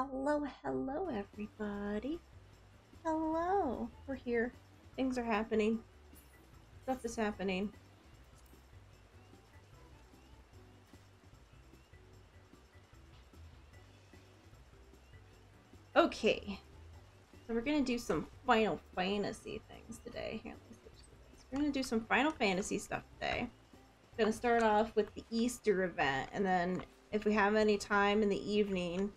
Hello, hello, everybody. Hello. We're here. Things are happening. Stuff is happening. Okay. So we're going to do some Final Fantasy things today. Here, let me switch to this. We're going to do some Final Fantasy stuff today. We're going to start off with the Easter event, and then if we have any time in the evening,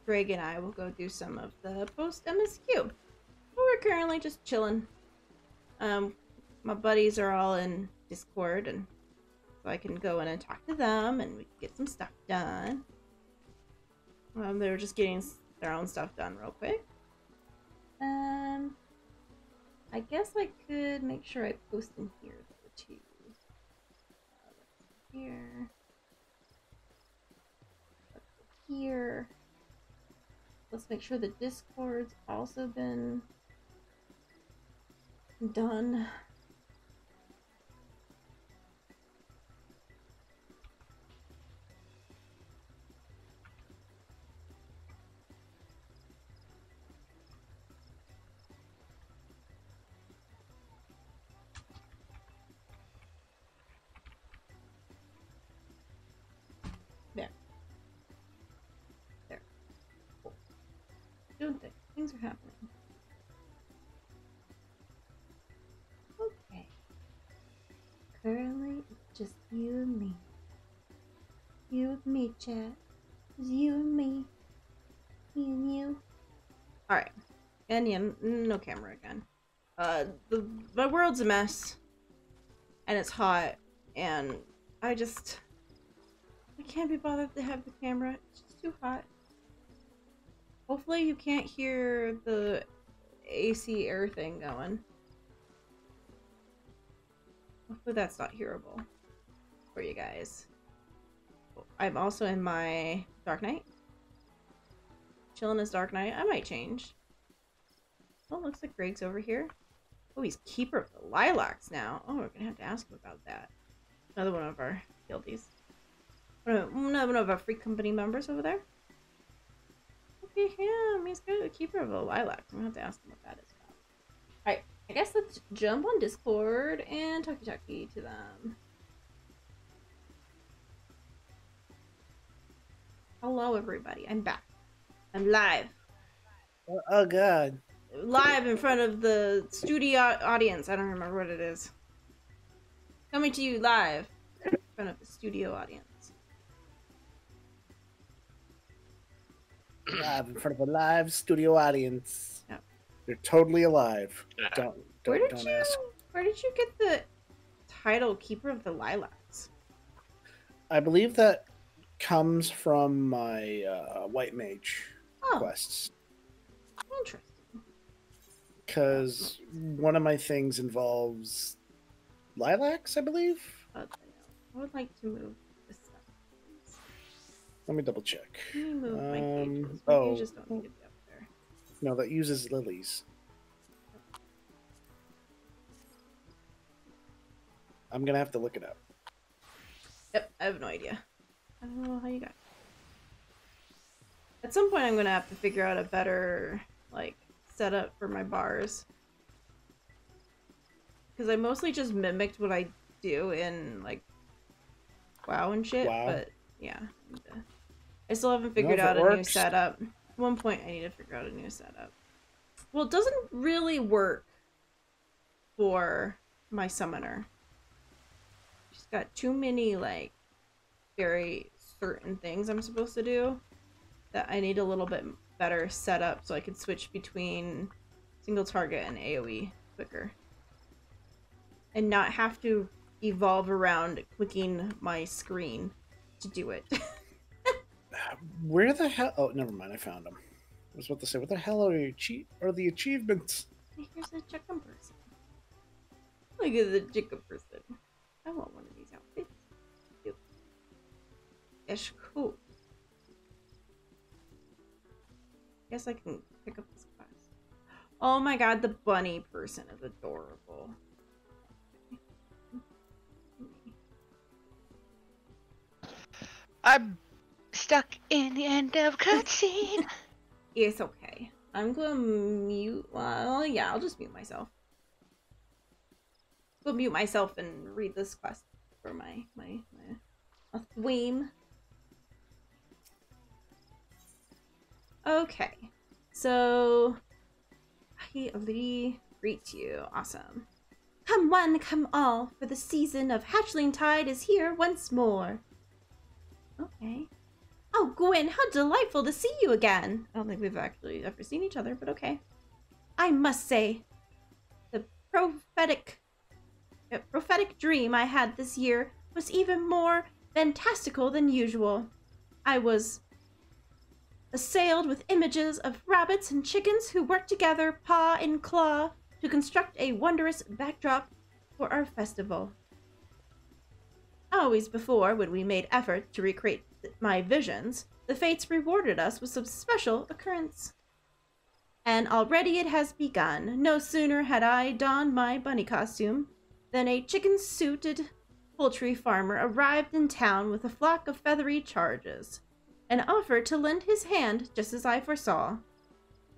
Greg and I will go do some of the post-MSQ. But we're currently just chilling. My buddies are all in Discord, and so I can go in and talk to them, and we can get some stuff done. They were just getting their own stuff done real quick. I guess I could make sure I post in here though too. Here. Here. Let's make sure the Discord's also been done. There. Cool. Doing things. Things are happening. Okay. Currently, it's just you and me. You and me, chat. It's you and me. Me and you. Alright. And yeah, no camera again. My world's a mess. And it's hot. And I can't be bothered to have the camera. It's just too hot. Hopefully you can't hear the AC air thing going. Hopefully that's not hearable for you guys. I'm also in my Dark Knight. Chilling as Dark Knight. I might change. Oh, looks like Greg's over here. Oh, he's Keeper of the Lilacs now. Oh, we're gonna have to ask him about that. Another one of our guildies. Another one of our free company members over there. Okay, him. He's good. A Keeper of the Lilacs. I'm gonna have to ask him what that is about. Alright, I guess let's jump on Discord and talkie-talkie to them. Hello, everybody. I'm back. I'm live. Oh, God. Live in front of the studio audience. I don't remember what it is. Coming to you live in front of the studio audience. Live in front of a live studio audience. Yep. You're totally alive. Don't ask. Where did you get the title Keeper of the Lilacs? I believe that comes from my white mage quests. Interesting. Because one of my things involves lilacs, I believe. I would like to move this stuff. Let me double check. Let me move my pages. My pages don't need to be up there. No, that uses lilies. I'm gonna have to look it up. Yep, I have no idea. I don't know how you got it. At some point I'm gonna have to figure out a better setup for my bars. Because I mostly just mimicked what I do in WoW and shit, but yeah. I still haven't figured out a new setup. At one point I need to figure out a new setup. Well, it doesn't really work for my summoner. She's got too many very certain things I'm supposed to do that I need a little bit better setup so I can switch between single target and AoE quicker. And not have to evolve around clicking my screen to do it. Where the hell? Oh, never mind. I found them. I was about to say, what the hell are the achievements? Here's a chicken person. Look at the chicken person. I want one of these outfits. It's cool. Guess I can pick up this class. Oh my god, the bunny person is adorable. I'm stuck in the end of cutscene. It's okay. I'm gonna mute. Well, yeah, I'll just mute myself. Go mute myself and read this quest for my a thweme. Okay, so I already greet you. Awesome. Come one, come all, for the season of hatchling tide is here once more. Okay. Oh, Gwen, how delightful to see you again. I don't think we've actually ever seen each other, but okay. I must say, the prophetic dream I had this year was even more fantastical than usual. I was assailed with images of rabbits and chickens who worked together paw and claw to construct a wondrous backdrop for our festival. Always before, when we made effort to recreate my visions, the fates rewarded us with some special occurrence. And already it has begun. No sooner had I donned my bunny costume than a chicken-suited poultry farmer arrived in town with a flock of feathery charges and offered to lend his hand just as I foresaw.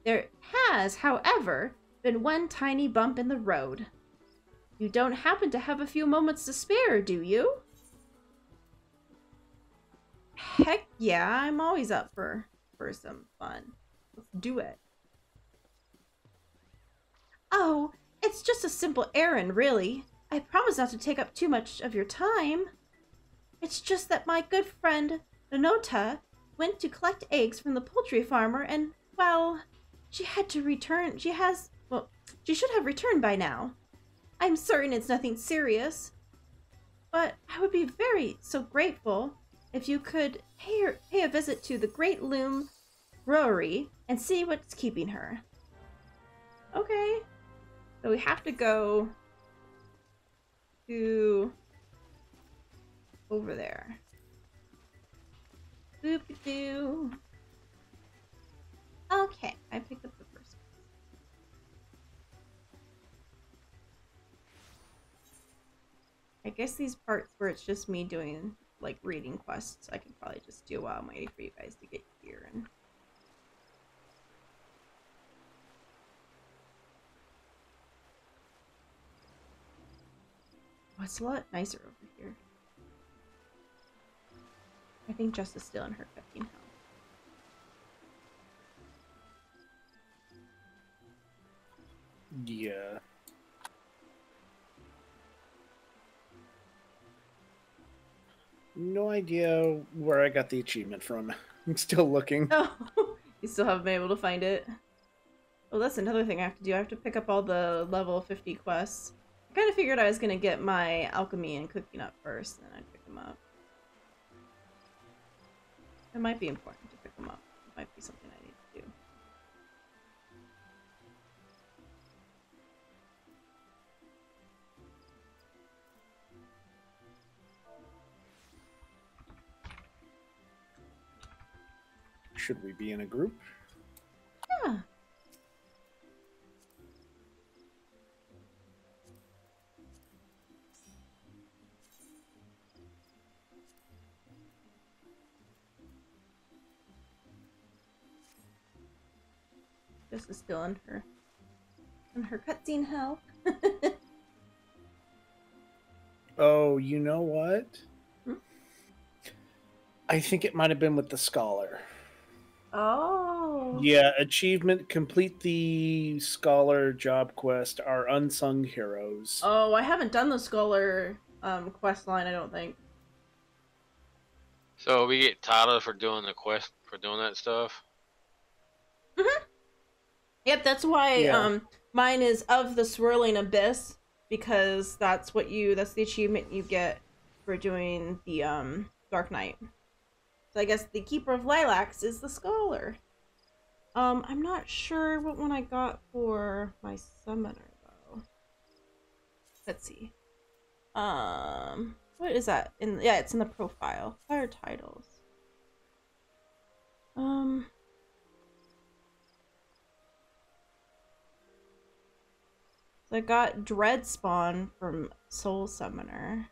There has, however, been one tiny bump in the road. You don't happen to have a few moments to spare, do you? Heck yeah, I'm always up for some fun. Let's do it. Oh, it's just a simple errand, really. I promise not to take up too much of your time. It's just that my good friend, Nonota, went to collect eggs from the poultry farmer and, well, she had to return. She should have returned by now. I'm certain it's nothing serious. But I would be so grateful if you could pay a visit to the Great Loom Brewery and see what's keeping her. Okay. So we have to go to over there. Boop-a-doo. Okay, I picked up the first one. I guess these parts where it's just me doing, like, reading quests, I can probably just do while I'm waiting for you guys to get here. And oh, it's a lot nicer over here. I think Jess is still in her 15 health. Yeah. No idea where I got the achievement from. I'm still looking. Oh, you still haven't been able to find it? Well, that's another thing I have to do. I have to pick up all the level 50 quests. I kind of figured I was going to get my alchemy and cooking up first, and then I'd pick them up. It might be important to pick them up. It might be something I need to do. Should we be in a group? Yeah. This is still in her cutscene hell. Oh, you know what? Hmm? I think it might have been with the scholar. Oh. Yeah, achievement, complete the scholar job quest, our unsung heroes. Oh, I haven't done the scholar quest line, I don't think. So we get titled for doing the quest, for doing that stuff? Mm-hmm. Yep, that's why mine is of the swirling abyss, because that's the achievement you get for doing the Dark Knight. So I guess the Keeper of Lilacs is the scholar. I'm not sure what one I got for my summoner though. Let's see. What is that? It's in the profile. Fire titles. So I got Dread Spawn from Soul Summoner.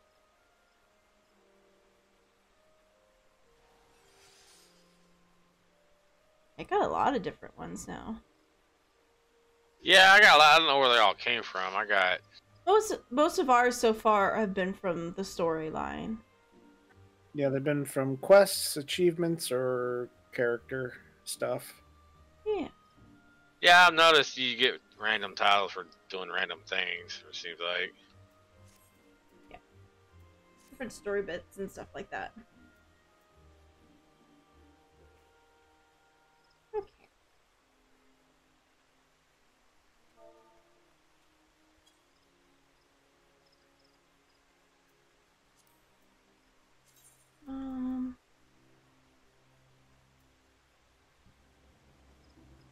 I got a lot of different ones now. Yeah, I got a lot. I don't know where they all came from. I got... Most of ours so far have been from the storyline. Yeah, they've been from quests, achievements, or character stuff. Yeah. Yeah, I've noticed you get random titles for doing random things, it seems like. Yeah. Different story bits and stuff like that. Okay.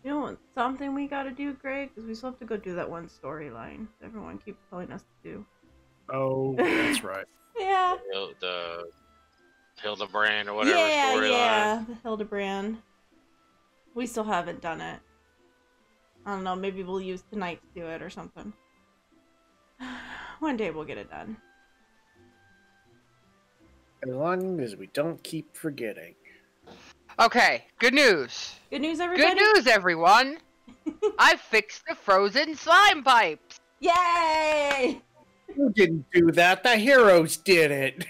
You know, something we gotta do, Greg, is we still have to go do that one storyline everyone keeps telling us to do. Oh, that's right. Yeah. The Hildebrand or whatever storyline. Yeah, the Hildebrand. We still haven't done it. I don't know, maybe we'll use tonight to do it or something. One day we'll get it done. As long as we don't keep forgetting. Okay, good news. Good news, everybody? Good news, everyone. I fixed the frozen slime pipes. Yay! You didn't do that. The heroes did it.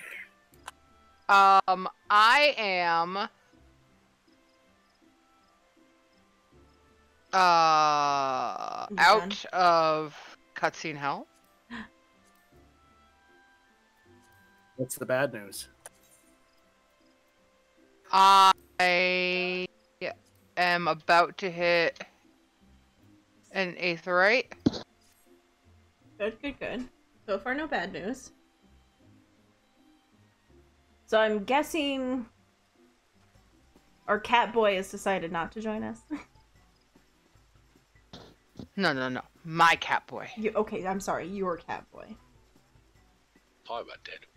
I am... out of cutscene hell. What's the bad news? I am about to hit an aetheryte. Good. So far, no bad news. So I'm guessing our cat boy has decided not to join us. No. My cat boy. Okay, I'm sorry. Your cat boy. Probably about dead in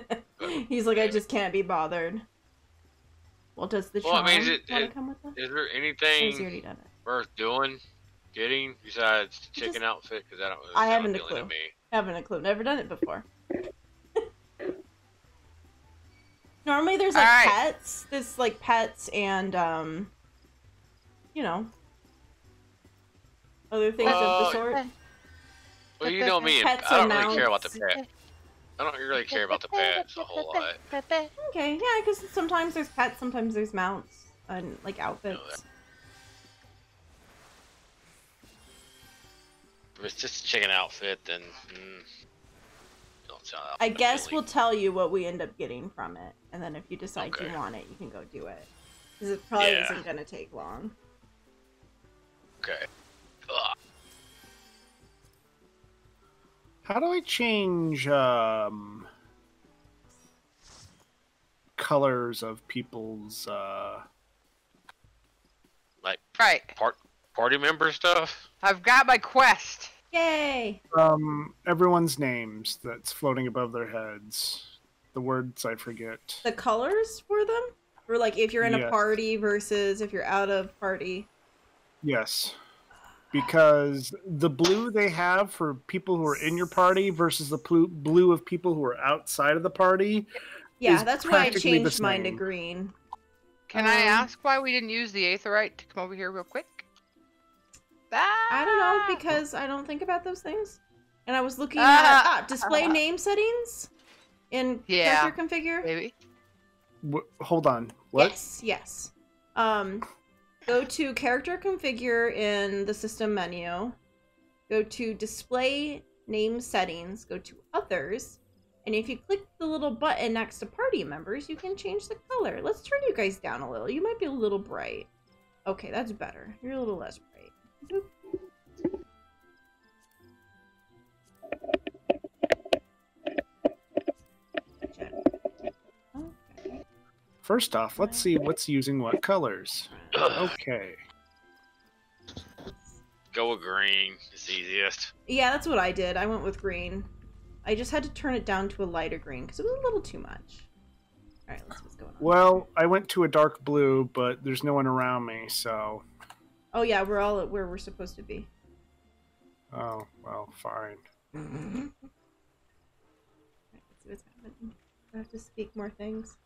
bed. He's like, I just can't be bothered. Well, does the charm want to come with us? Is there Or has he anything already done it? worth getting besides the chicken outfit? Because I haven't a clue. Haven't a clue. Never done it before. Normally, there's like pets. There's like pets and you know, other things of the sort. Well, you know me, I don't really care about the pet. I don't really care about the pets a whole lot. Okay, yeah, because sometimes there's pets, sometimes there's mounts, and like outfits. If it's just a chicken outfit, then don't sound out. I guess we'll tell you what we end up getting from it, and then if you decide you want it, you can go do it. Because it probably isn't going to take long. Okay. Ugh. How do I change colors of people's like party member stuff? I've got my quest. Yay! Everyone's names that's floating above their heads. The words I forget. The colors for them? Or like if you're in a party versus if you're out of party? Yes. Because the blue they have for people who are in your party versus the blue of people who are outside of the party. Yeah, that's why I changed mine to green. Can I ask why we didn't use the aetheryte to come over here real quick? I don't know, because I don't think about those things. And I was looking at display name settings in character configure. Maybe. Hold on. What? Yes. Go to character configure in the system menu. Go to display name settings. Go to others. And if you click the little button next to party members, you can change the color. Let's turn you guys down a little. You might be a little bright. Okay, that's better. You're a little less bright. Boop. Okay. First off, let's see what's using what colors. Okay. Go with green. It's easiest. Yeah, that's what I did. I went with green. I just had to turn it down to a lighter green because it was a little too much. Alright, let's see what's going on. Well, I went to a dark blue, but there's no one around me, so... Oh yeah, we're all at where we're supposed to be. Oh, well, fine. Alright, let's see what's happening. I have to speak more things.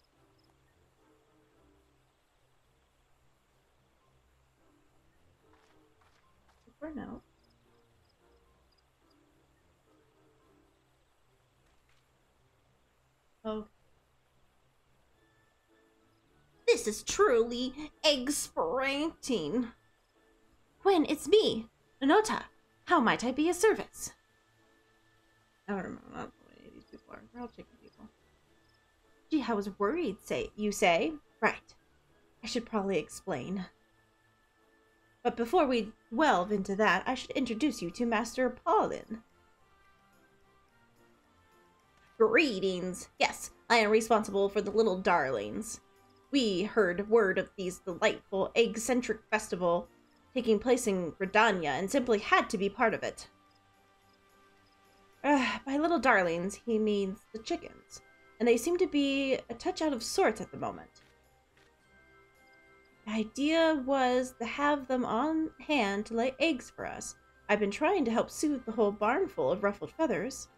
for now. Oh. This is truly exasperating. Gwen, it's me, Nanota. How might I be of service? I don't remember not the way these people are. They're all chicken people. Gee, I was worried, you say? Right. I should probably explain. But before we delve into that, I should introduce you to Master Pauline. Greetings. Yes, I am responsible for the little darlings. We heard word of these delightful egg-centric festival taking place in Gridania and simply had to be part of it. By little darlings, he means the chickens, and they seem to be a touch out of sorts at the moment. The idea was to have them on hand to lay eggs for us. I've been trying to help soothe the whole barn full of ruffled feathers.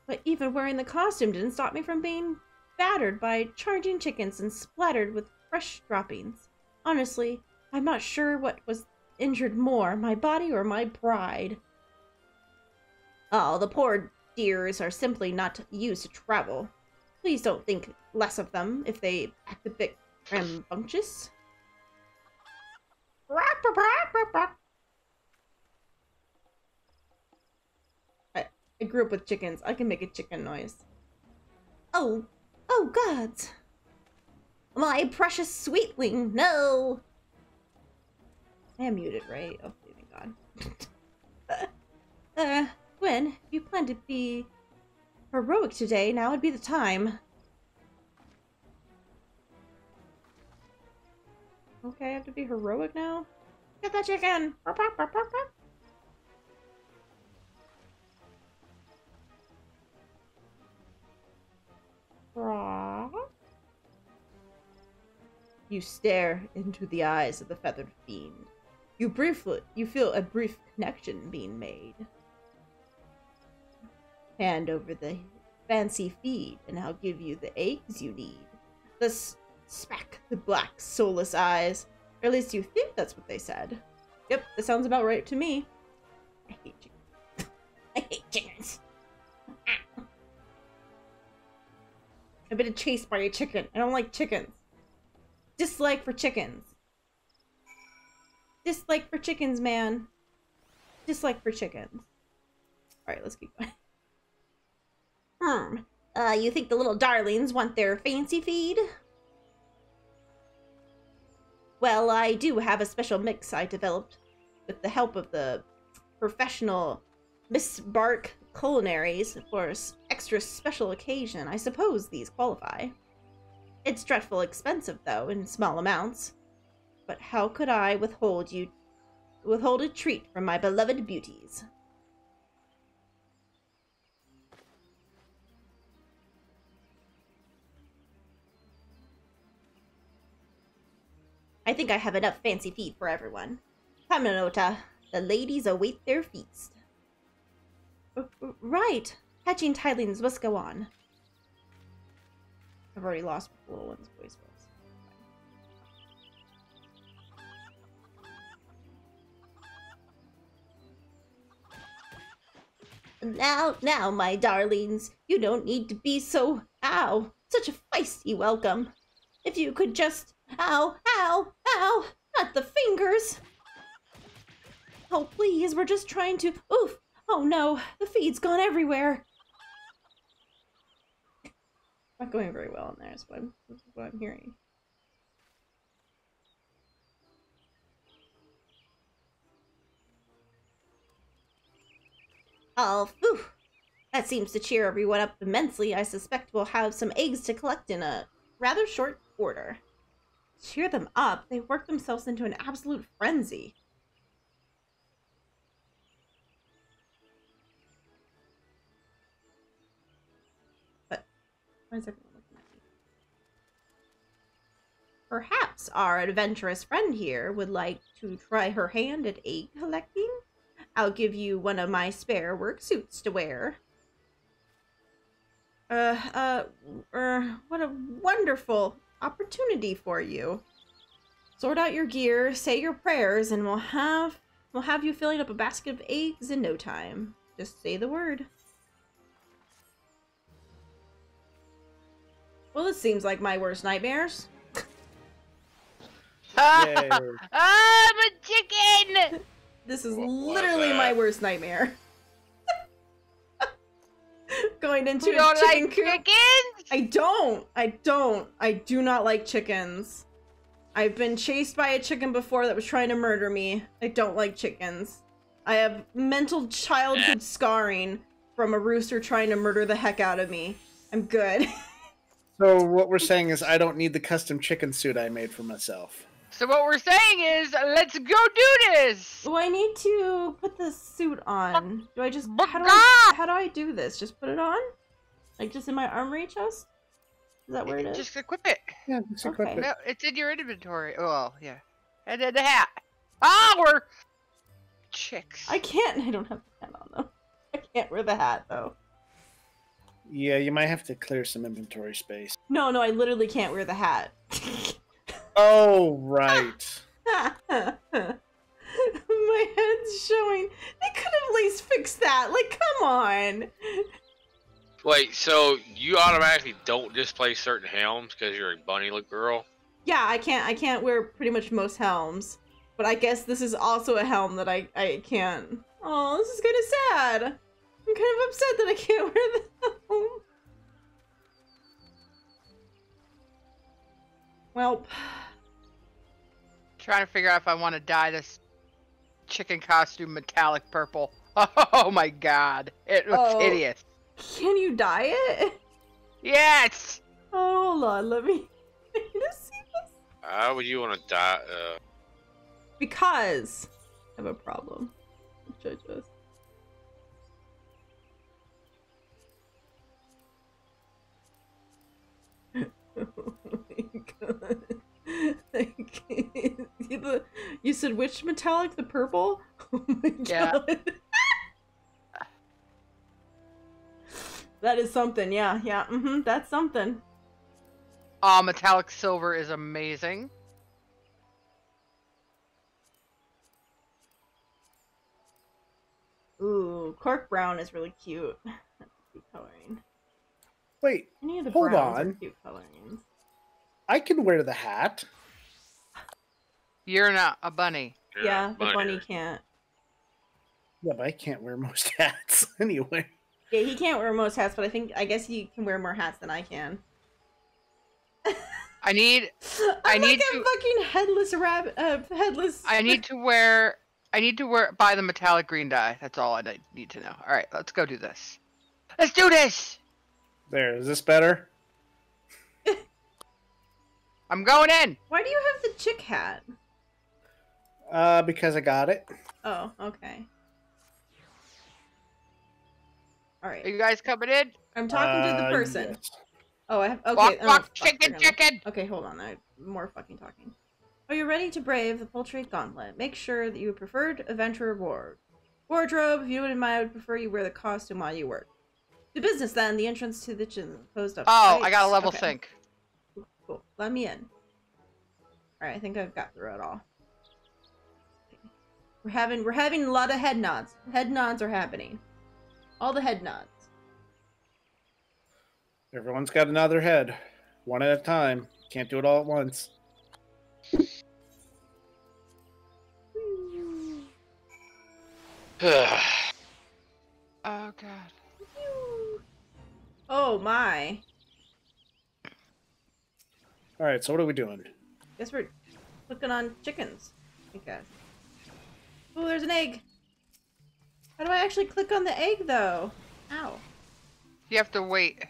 But even wearing the costume didn't stop me from being battered by charging chickens and splattered with fresh droppings. Honestly, I'm not sure what was injured more, my body or my pride. Oh, the poor dears are simply not used to travel. Please don't think less of them if they act a bit rambunctious. I grew up with chickens. I can make a chicken noise. Oh gods! My precious sweetling, no! I am muted, right? Oh, thank God. Gwen, if you plan to be heroic today, now would be the time. Okay, I have to be heroic now? Get that chicken! You stare into the eyes of the feathered fiend. You feel a brief connection being made. Hand over the fancy feed, and I'll give you the eggs you need. Smack the black, soulless eyes. Or at least you think that's what they said. Yep, that sounds about right to me. I hate chickens. I hate chickens. I've been chased by a chicken. I don't like chickens. Dislike for chickens. Dislike for chickens, man. Dislike for chickens. Alright, let's keep going. You think the little darlings want their fancy feed? Well, I do have a special mix I developed with the help of the professional Miss Bark culinaries for extra special occasion. I suppose these qualify. It's dreadful expensive, though, in small amounts. But how could I withhold a treat from my beloved beauties? I think I have enough fancy feed for everyone. Come, Nanota. The ladies await their feast. Right. Hatching tidings must go on. I've already lost the little one's voice. Now, my darlings, you don't need to be so, such a feisty welcome. If you could just, ow, not the fingers. Oh, please, we're just trying to, oof, oh no, the feed's gone everywhere. Not going very well in there, is what I'm hearing. Oh, phew. That seems to cheer everyone up immensely. I suspect we'll have some eggs to collect in a rather short order. Cheer them up? They worked themselves into an absolute frenzy. But why is everyone looking at me? Perhaps our adventurous friend here would like to try her hand at egg collecting? I'll give you one of my spare work suits to wear. What a wonderful opportunity for you. Sort out your gear, say your prayers, and we'll have you filling up a basket of eggs in no time. Just say the word. Well, it seems like my worst nightmares. I'm a chicken! This is literally my worst nightmare. Going into a chicken coop. Chickens? I do not like chickens. I've been chased by a chicken before that was trying to murder me. I don't like chickens. I have mental childhood scarring from a rooster trying to murder the heck out of me. I'm good. So what we're saying is I don't need the custom chicken suit I made for myself. So what we're saying is, let's go do this! Do I need to put the suit on? Do I just... How do I do this? Just put it on? Like, just in my armory chest? Is that where it is? Just equip it. Yeah, just equip it. No, it's in your inventory. Oh, well, yeah. And then the hat. Ah, we're... chicks. I don't have the hat on, though. I can't wear the hat, though. Yeah, you might have to clear some inventory space. No, I literally can't wear the hat. Oh, right. My head's showing. They could have at least fixed that. Like, come on. Wait, so you automatically don't display certain helms because you're a bunny girl? Yeah, I can't wear pretty much most helms. But I guess this is also a helm that I can't. Oh, this is kind of sad. I'm kind of upset that I can't wear the helm. Well, Trying to figure out if I want to dye this chicken costume metallic purple. Oh my god, it looks hideous. Can you dye it? Yes! Oh, hold on, let me see this. How would you want to dye? Because I have a problem. Judge us. Oh my god. You said which metallic? The purple? Oh my god. That is something, yeah. That's something. Metallic silver is amazing. Ooh, cork brown is really cute. That's cute coloring. Wait, Any of the hold browns on. Are cute colorings. I can wear the hat. You're not a bunny. Yeah, the bunny can't. Yeah, but I can't wear most hats anyway. Yeah, he can't wear most hats, but I guess he can wear more hats than I can. I need I'm like to a fucking headless rabbit. Headless. buy the metallic green dye. That's all I need to know. All right, let's go do this. Let's do this. There, is this better? I'm going in. Why do you have the chick hat? Because I got it. Oh, okay. All right. Are you guys coming in? I'm talking to the person. Yes. Oh, I have. Okay. Walk, chicken. Okay, hold on. I'm more fucking talking. Are you ready to brave the poultry gauntlet? Make sure that you preferred adventure wardrobe. If you wouldn't mind, I would prefer you wear the costume while you work. To business then. The entrance to the gym closed up. Oh, right? I got a level sync. Cool. Let me in. All right, I think I've got through it all. We're having a lot of head nods. Head nods are happening. All the head nods. Everyone's got another head. One at a time. Can't do it all at once. Oh, God. Oh, my. Alright, so what are we doing? Guess we're clicking on chickens, I guess. Oh, there's an egg. How do I actually click on the egg, though? Ow. You have to wait.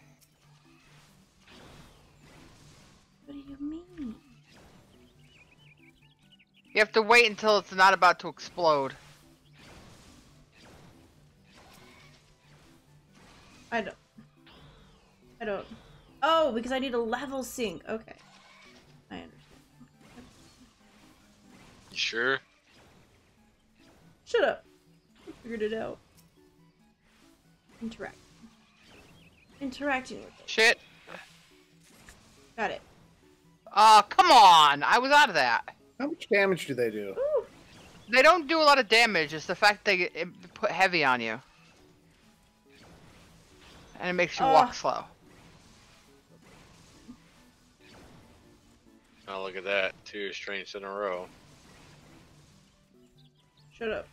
What do you mean? You have to wait until it's not about to explode. I don't. Oh, because I need a level sync. Okay. I understand. You sure? Shut up. I figured it out. Interacting with it. Shit. Got it. Come on. I was out of that. How much damage do they do? Ooh. They don't do a lot of damage. It's the fact they put heavy on you. And it makes you walk slow. Oh, look at that. 2 strengths in a row. Shut up.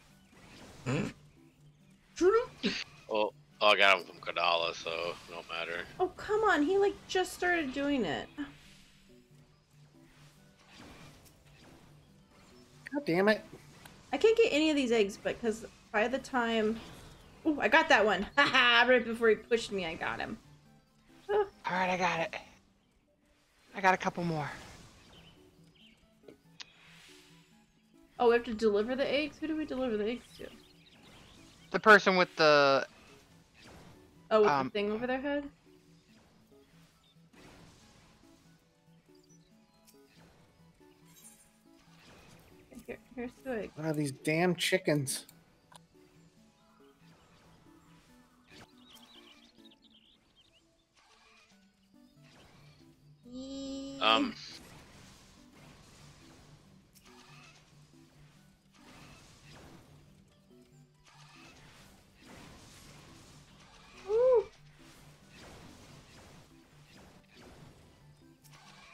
Shut up. Well, I got him from Kadala, so it don't matter. Oh, come on. He, like, just started doing it. God damn it. I can't get any of these eggs, but because by the time... Oh, I got that one. Haha, right before he pushed me, I got him. Oh. Alright, I got it. I got a couple more. Oh, we have to deliver the eggs? Who do we deliver the eggs to? The person with the... Oh, with the thing over their head? Here's 2 eggs. Wow, these damn chickens. Ooh.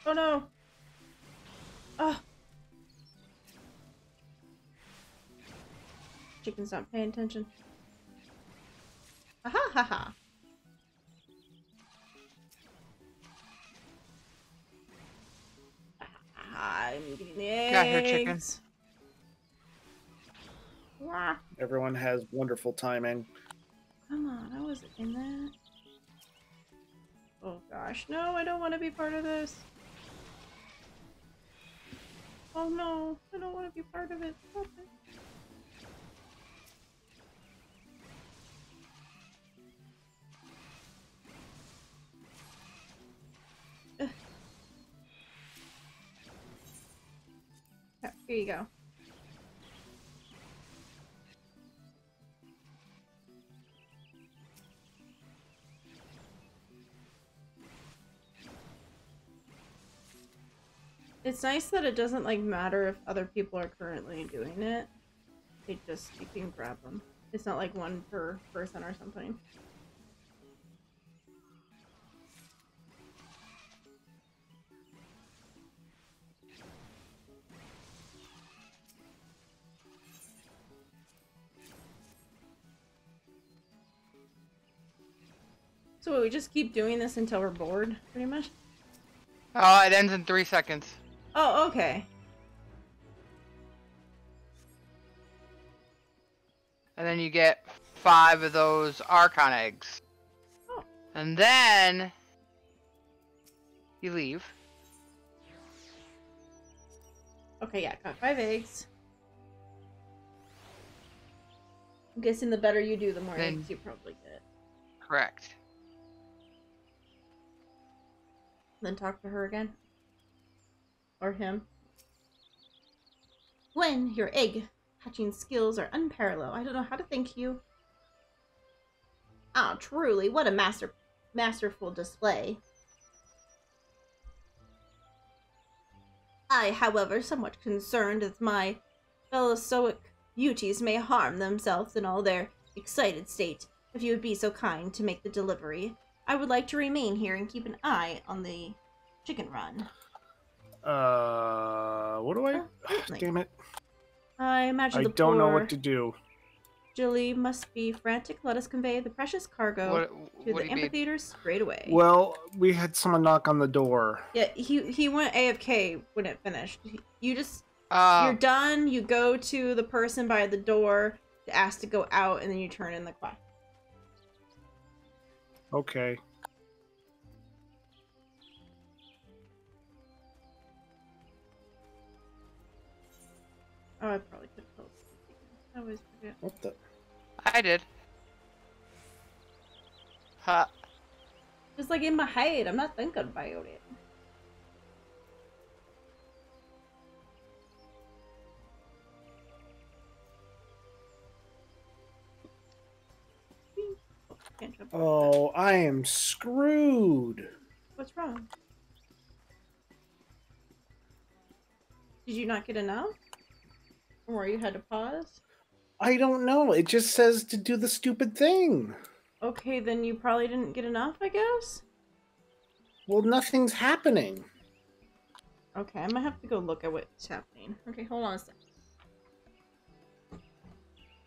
Oh no. Oh. Chicken's not paying attention. Ha ha ha. I'm getting the eggs. Got her chicken. Wah. Everyone has wonderful timing. Come on, I wasn't in that. Oh gosh, no, I don't want to be part of this. Oh no, I don't want to be part of it. Stop it. Oh, here you go. It's nice that it doesn't like matter if other people are currently doing it. It just, you can grab them. It's not like 1 per person or something. So we just keep doing this until we're bored, pretty much? Oh, it ends in 3 seconds. Oh, okay. And then you get 5 of those Archon eggs. Oh. And then you leave. Okay, yeah, got 5 eggs. I'm guessing the better you do, the more eggs you probably get. Correct. Then talk to her again. Or him. Gwen, your egg hatching skills are unparalleled. I don't know how to thank you. Ah, truly, what a masterful display. I, however, somewhat concerned that my phalanxoic beauties may harm themselves in all their excited state. If you would be so kind to make the delivery, I would like to remain here and keep an eye on the chicken run. What do I... Damn it. I imagine I don't know what to do. Jilly must be frantic. Let us convey the precious cargo to the amphitheater straight away. Well, we had someone knock on the door. Yeah, he went AFK when it finished. You just... you're done, you go to the person by the door to ask to go out, and then you turn in the quest. Okay. Oh, I probably could have told. I always forget. What the? I did. Huh. Just like in my head, I'm not thinking about it. Oh, I am screwed. What's wrong? Did you not get enough? Or you had to pause? I don't know. It just says to do the stupid thing. Okay, then you probably didn't get enough, I guess? Well, nothing's happening. Okay, I might have to go look at what's happening. Okay, hold on a second.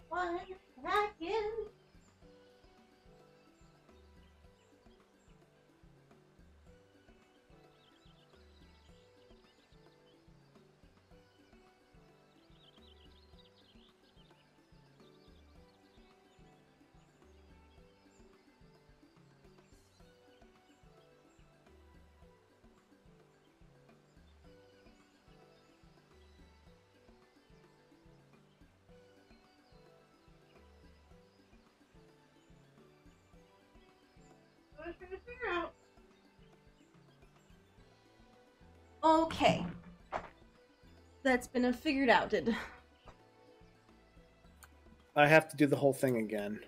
1 second. Okay. That's been figured out. I have to do the whole thing again.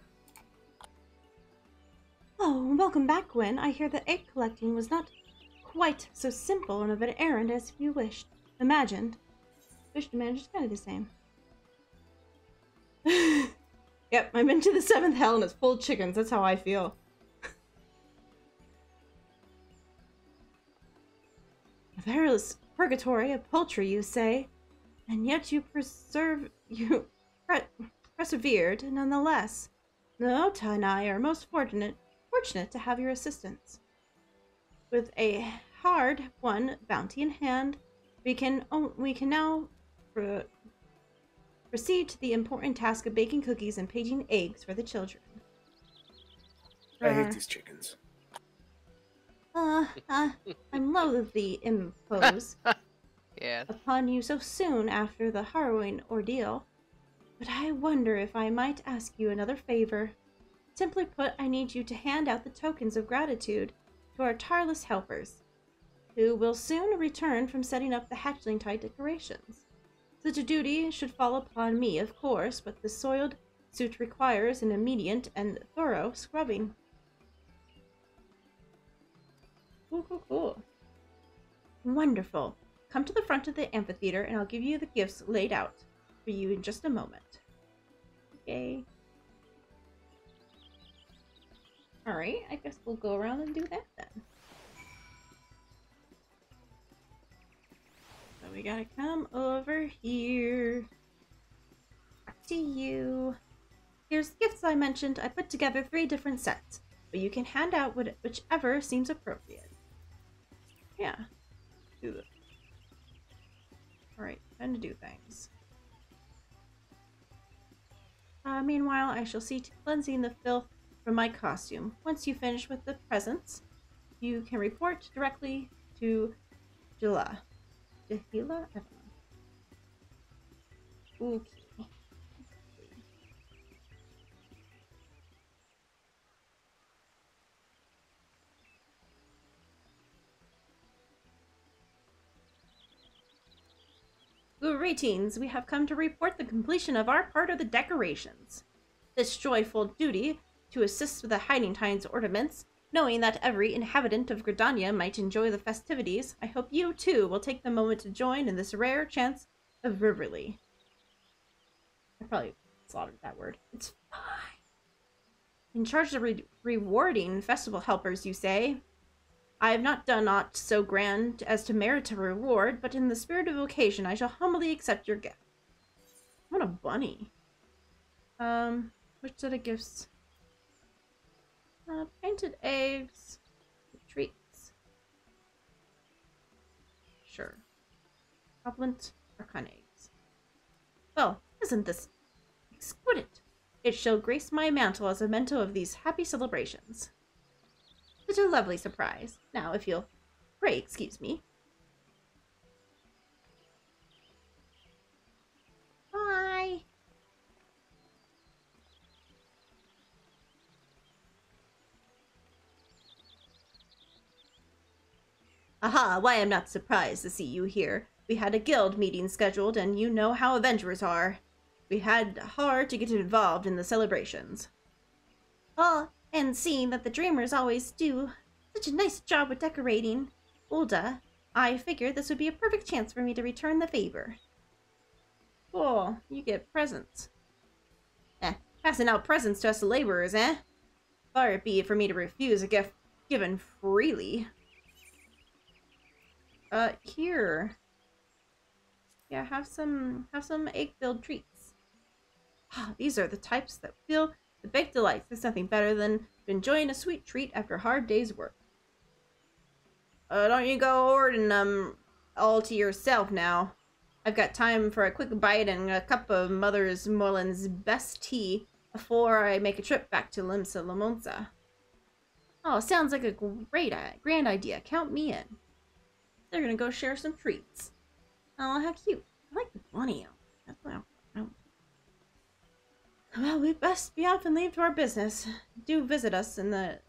Oh, welcome back, Gwen. I hear that egg collecting was not quite so simple and of an errand as you wished. Imagined. Wished imagined is kind of the same. Yep, I'm into the 7th hell and it's full of chickens. That's how I feel. A perilous purgatory of poultry, you say, and yet you persevered nonetheless. Naota and I are most fortunate to have your assistance. With a hard-won bounty in hand, we can now proceed to the important task of baking cookies and paging eggs for the children. I hate these chickens. I'm loathly impose Yes. upon you so soon after the harrowing ordeal, but I wonder if I might ask you another favor. Simply put, I need you to hand out the tokens of gratitude to our tireless helpers, who will soon return from setting up the hatchling tide decorations. Such a duty should fall upon me, of course, but the soiled suit requires an immediate and thorough scrubbing. Cool. Wonderful. Come to the front of the amphitheater and I'll give you the gifts laid out for you in just a moment. Okay. Alright, I guess we'll go around and do that then. So we gotta come over here. Back to you. Here's the gifts I mentioned. I put together 3 different sets, but you can hand out whichever seems appropriate. Yeah. Do this. Alright, time to do things. Meanwhile, I shall see to cleansing the filth from my costume. Once you finish with the presents, you can report directly to Jahila. I don't know. Okay. Greetings, we have come to report the completion of our part of the decorations. This joyful duty to assist with the hiding time's ornaments, knowing that every inhabitant of Gridania might enjoy the festivities, I hope you too will take the moment to join in this rare chance of revelry. I probably slaughtered that word. It's fine. In charge of rewarding festival helpers, you say? I have not done aught so grand as to merit a reward, but in the spirit of occasion I shall humbly accept your gift. What a bunny. Which set of gifts? Painted eggs. Treats. Sure. Compliment Arcana eggs. Well, isn't this exquisite? It shall grace my mantle as a memento of these happy celebrations. Such a lovely surprise. Now, if you'll pray excuse me. Bye. Aha, why I'm not surprised to see you here. We had a guild meeting scheduled, and you know how adventurers are. We had hard to get involved in the celebrations. Oh, and seeing that the dreamers always do such a nice job with decorating, Ulda, I figured this would be a perfect chance for me to return the favor. Cool, you get presents. Passing out presents to us laborers, eh? Far it be for me to refuse a gift given freely. Here. Yeah, have some egg-filled treats. These are the types that feel the baked delights. There's nothing better than enjoying a sweet treat after a hard day's work. Don't you go ordering them all to yourself now. I've got time for a quick bite and a cup of Mother's Moreland's best tea before I make a trip back to Limsa Lamonza. Oh, sounds like a grand idea. Count me in. They're gonna go share some treats. Oh, how cute. I like the bunny out. That's what I want. Well, we best be off and leave to our business. Do visit us in the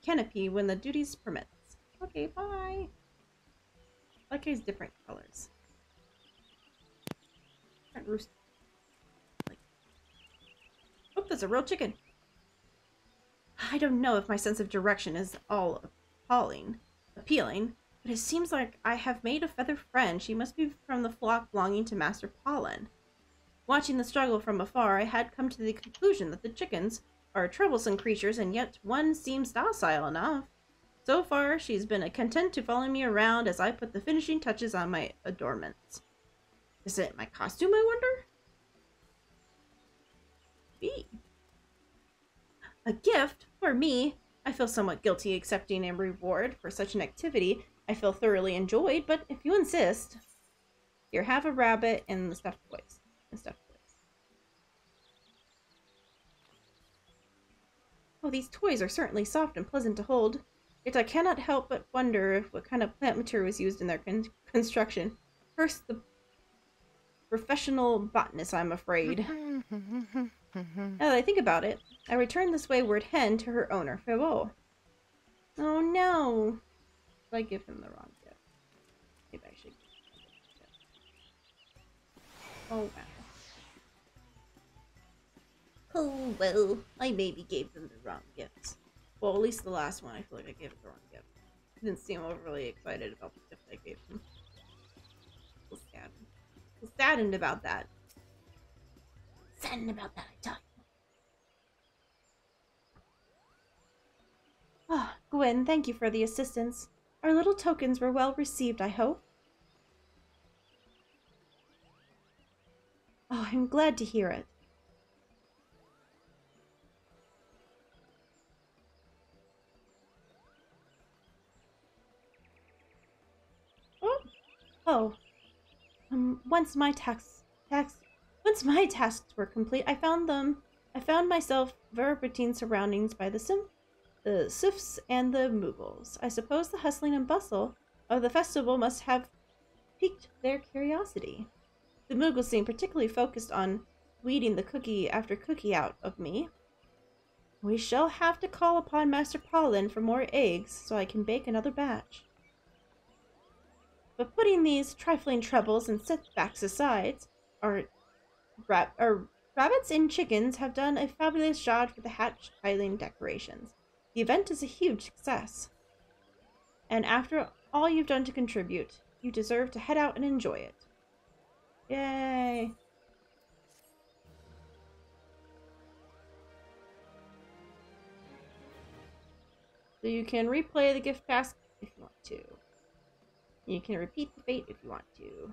canopy when the duties permit. Okay, bye. I like his different colors. Rooster. Oh, that's a real chicken. I don't know if my sense of direction is all appealing, but it seems like I have made a feathered friend. She must be from the flock belonging to Master Pauline. Watching the struggle from afar, I had come to the conclusion that the chickens are troublesome creatures, and yet one seems docile enough. So far, she's been content to follow me around as I put the finishing touches on my adornments. Is it my costume, I wonder? B. A gift? For me? I feel somewhat guilty accepting a reward for such an activity I feel thoroughly enjoyed, but if you insist... Here, have a rabbit and the stuffed toys. Oh, these toys are certainly soft and pleasant to hold. Yet I cannot help but wonder what kind of plant material was used in their construction. First, the professional botanist, I'm afraid. Now that I think about it, I return this wayward hen to her owner, Farewell. Oh no! Did I give him the wrong gift? Maybe I should give him the gift. Oh wow. Oh well, I maybe gave them the wrong gifts. Well, at least the last one, I feel like I gave it the wrong gift. I didn't seem overly excited about the gift I gave him. I was saddened about that. Saddened about that, I tell you. Ah, Gwen, thank you for the assistance. Our little tokens were well received, I hope. Oh, I'm glad to hear it. Once my tasks were complete, I found myself verbeting surroundings by the Sifs and the Muggles. I suppose the hustling and bustle of the festival must have piqued their curiosity. The Muggles seemed particularly focused on weeding the cookie after cookie out of me. We shall have to call upon Master Pauline for more eggs so I can bake another batch. But putting these trifling troubles and setbacks aside, our rabbits and chickens have done a fabulous job for the hatch tiling decorations. The event is a huge success. And after all you've done to contribute, you deserve to head out and enjoy it. Yay! So you can replay the gift task if you want to. You can repeat the fate if you want to.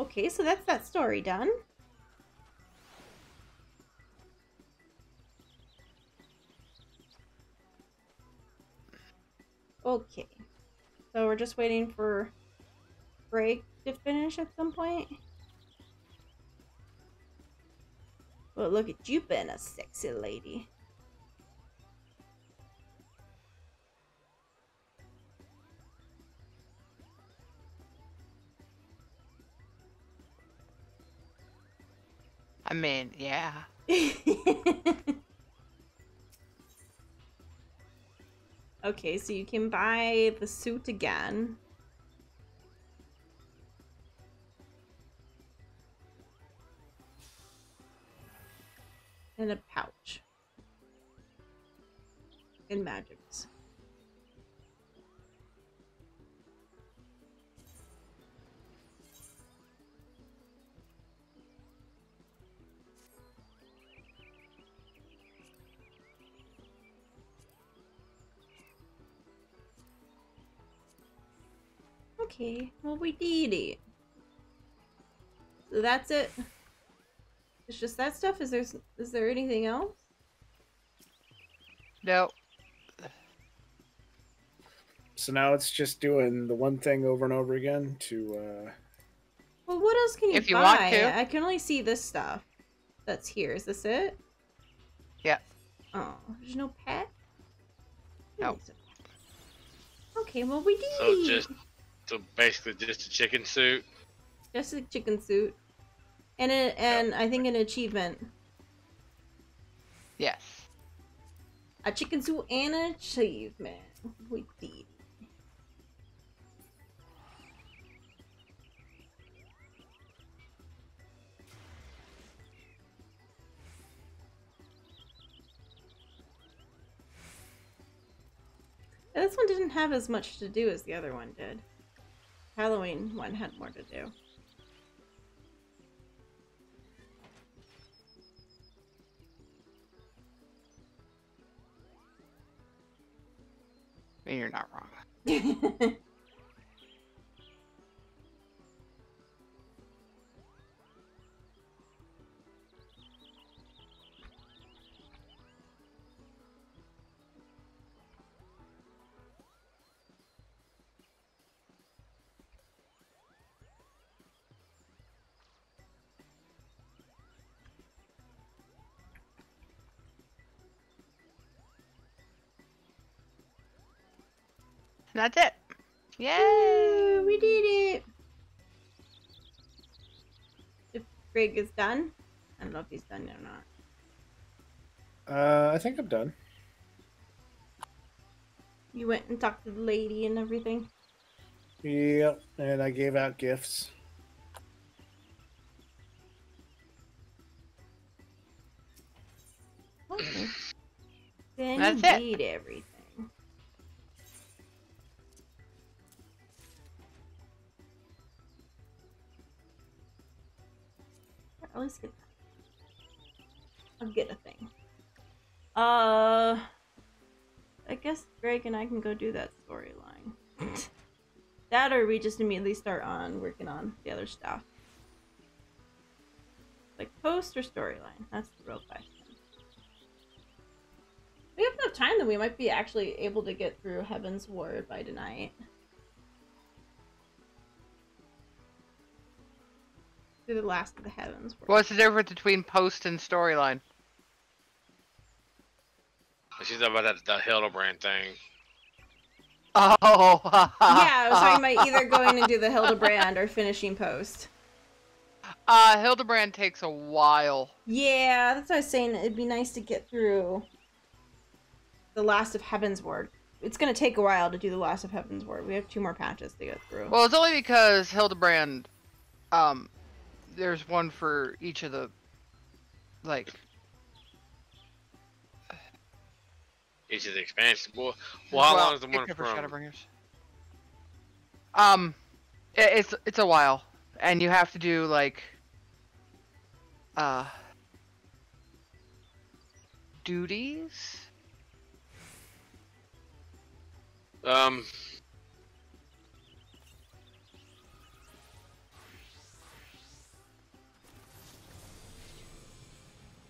Okay, so that's that story done. Okay. So we're just waiting for break to finish at some point. Well, look at you being a sexy lady. I mean, yeah. Okay, so you can buy the suit again. And a pouch. And magics. Okay, well we did it. So that's it. It's just that stuff. Is there anything else? No. So now it's just doing the one thing over and over again to. Well, what else can you buy? If you want to. I can only see this stuff. That's here. Is this it? Yeah. Oh, there's no pet. No. Okay, well we did. So basically just a chicken suit. Just a chicken suit. And I think an achievement. Yes. A chicken suit and an achievement. We did. This one didn't have as much to do as the other one did. Halloween one had more to do. I mean, you're not wrong. That's it. Yay! We did it. If Greg is done, I don't know if he's done yet or not. I think I'm done. You went and talked to the lady and everything? Yep, and I gave out gifts. Okay. Then That's you did everything. At least get that. I'll get a thing. I guess Greg and I can go do that storyline. That, or we just immediately start on working on the other stuff. Like post or storyline? That's the real question. We have enough time that we might be actually able to get through Heavensward by tonight. Through the last of the Heavensward. What's the difference between post and storyline? She's about the Hildebrand thing. Oh. Yeah, I was talking about either going to do the Hildebrand or finishing post. Hildebrand takes a while. Yeah, that's what I was saying. It'd be nice to get through the last of Heavensward. It's going to take a while to do the last of Heavensward. We have 2 more patches to get through. Well, it's only because Hildebrand, there's one for each of the, like... Each of the expansions. Well, how long is the one from? Shadowbringers. It's a while, and you have to do like, duties.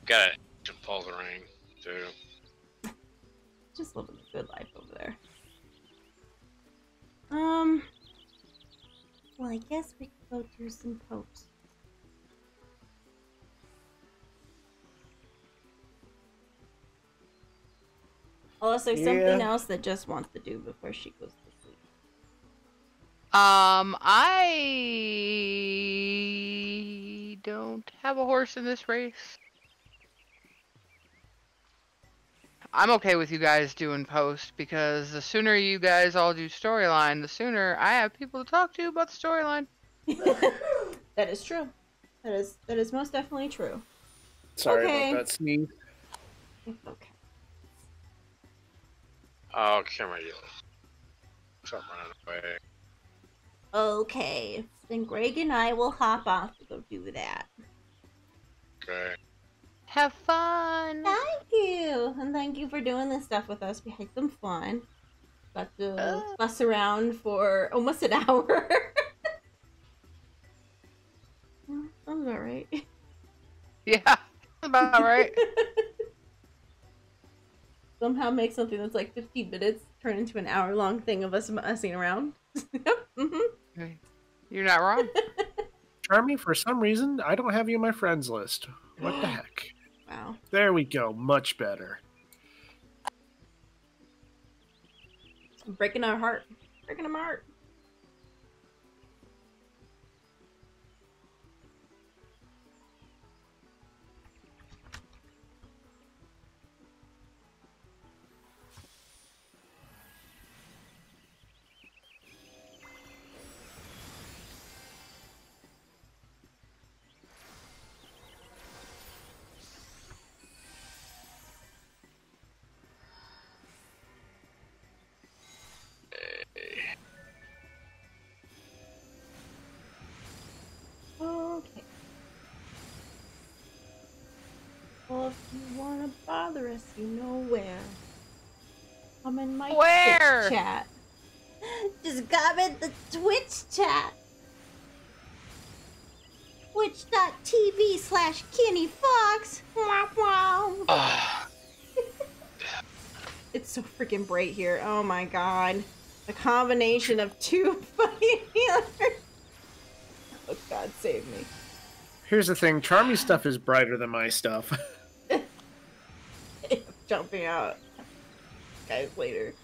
Got a pulse ring too. Just living a good life over there. Well, I guess we could go do some posts. Unless there's something else that Jess wants to do before she goes to sleep. I don't have a horse in this race. I'm okay with you guys doing post, because the sooner you guys all do storyline, the sooner I have people to talk to about the storyline. That is true. That is most definitely true. Sorry about that sneeze. Okay. Oh, camera you. Stop running away. Okay. Then Greg and I will hop off to go do that. Okay. Have fun! Thank you! And thank you for doing this stuff with us. We had some fun. Got to fuss around for almost an hour. Sounds about right. Yeah, about right. Somehow make something that's like 15 minutes turn into an hour-long thing of us messing around. Mm-hmm. You're not wrong. Charmy, for some reason, I don't have you on my friends list. What the heck? Wow. There we go. Much better. Breaking our heart. Breaking our heart. Okay. Well, if you want to bother us, you know where. I'm in my Twitch chat. Just comment the Twitch chat. Twitch.tv/KinnieFox. It's so freaking bright here. Oh my god. A combination of two fucking healers. Oh god, save me. Here's the thing. Charmy's stuff is brighter than my stuff. Jumping out. Guys, later.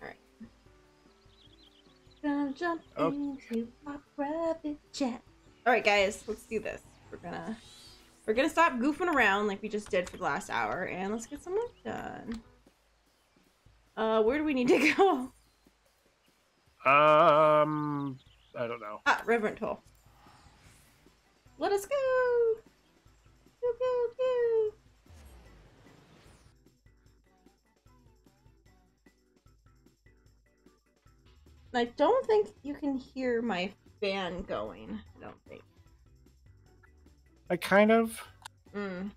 Alright. Gonna jump into my private chat. Alright guys, let's do this. We're gonna stop goofing around like we just did for the last hour and let's get some work done. Where do we need to go? I don't know. Ah, Reverend Toll. Let us go! Go, go, go! I don't think you can hear my fan going. I don't think. I kind of. Mm.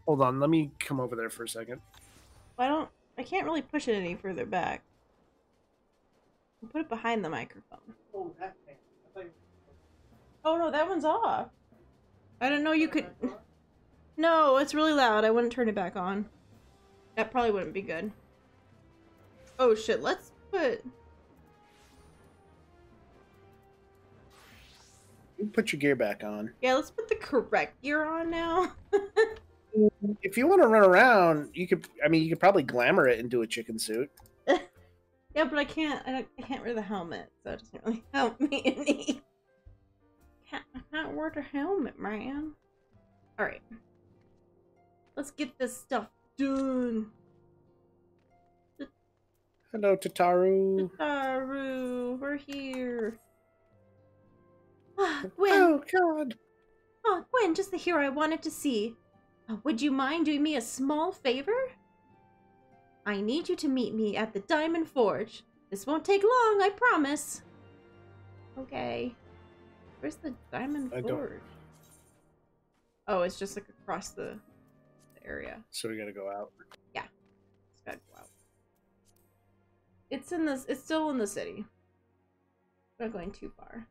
Hold on, let me come over there for a second. I can't really push it any further back. I'll put it behind the microphone. Oh, that thing. Oh no, that one's off. I didn't know you could. No, it's really loud. I wouldn't turn it back on. That probably wouldn't be good. Oh shit, let's put... You put your gear back on. Yeah, let's put the correct gear on now. If you want to run around, you could. I mean, you could probably glamour it into a chicken suit. Yeah, but I can't wear the helmet, so it doesn't really help me any. I can't wear the helmet, man. Alright. Let's get this stuff done. Hello, Tataru. Tataru, we're here. Gwen. Oh, God. Oh, Gwen, just the hero I wanted to see. Would you mind doing me a small favor? I need you to meet me at the Diamond Forge. This won't take long, I promise. Okay. Where's the Diamond Forge? Oh, it's just like across the area. So we gotta go out. Yeah. It's gotta go out. It's still in the city. Not going too far.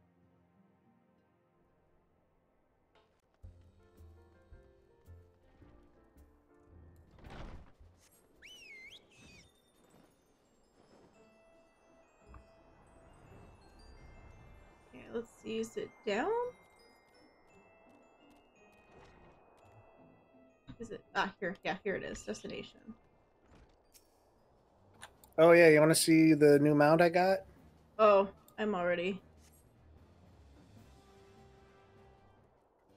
Let's see, sit down? Is it? Ah, here. Yeah, here it is. Destination. Oh, yeah, you want to see the new mount I got? Oh, I'm already.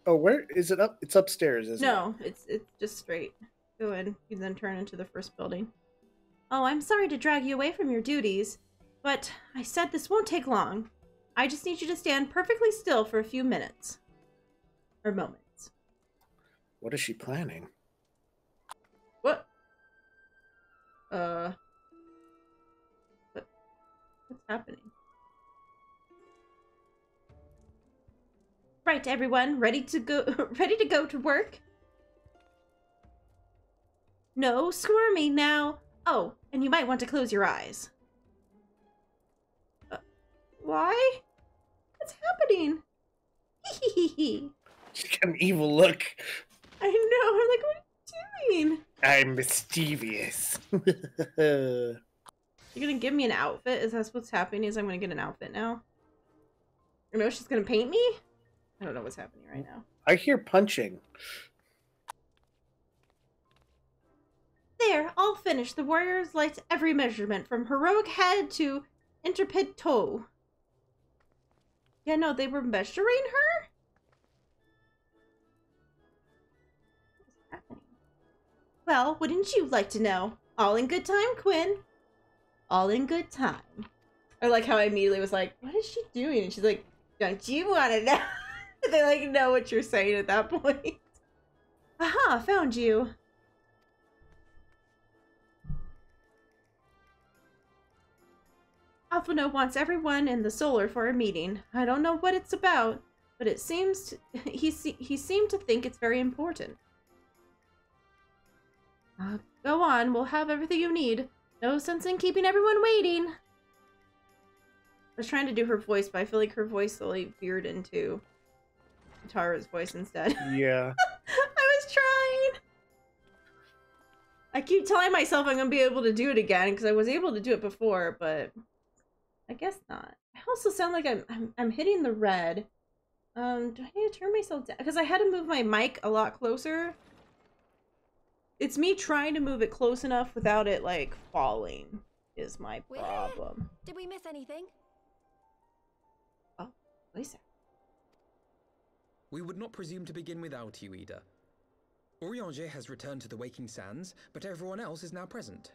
Oh, where is it up? It's upstairs, isn't it? No, it's just straight. Go in. You then turn into the first building. Oh, I'm sorry to drag you away from your duties. But I said this won't take long. I just need you to stand perfectly still for a few minutes. Or moments. What is she planning? What? What's happening? Right, everyone, ready to go to work? No squirming now. Oh, and you might want to close your eyes. Why? What's happening? Hehehe. She's got an evil look. I know. I'm like, what are you doing? I'm mischievous. You're gonna give me an outfit? Is that what's happening? Is I'm gonna get an outfit now? Or no, she's gonna paint me? I don't know what's happening right now. I hear punching. There, all finished. The warriors liked every measurement, from heroic head to intrepid toe. Yeah, no, they were measuring her? What's happening? Well, wouldn't you like to know? All in good time, Quinn. All in good time. I like how I immediately was like, what is she doing? And she's like, don't you want to know? They like know what you're saying at that point. Aha, found you. Alphino wants everyone in the Solar for a meeting. I don't know what it's about, but it seems he seemed to think it's very important. Go on, we'll have everything you need. No sense in keeping everyone waiting. I was trying to do her voice, but I feel like her voice slowly veered into Tara's voice instead. Yeah. I was trying. I keep telling myself I'm gonna be able to do it again because I was able to do it before, but I guess not. I also sound like I'm hitting the red. Do I need to turn myself down? Because I had to move my mic a lot closer. It's me trying to move it close enough without it like falling is my problem. Did we miss anything? Oh, Lisa. We would not presume to begin without you, Ida. Orianger has returned to the Waking Sands, but everyone else is now present.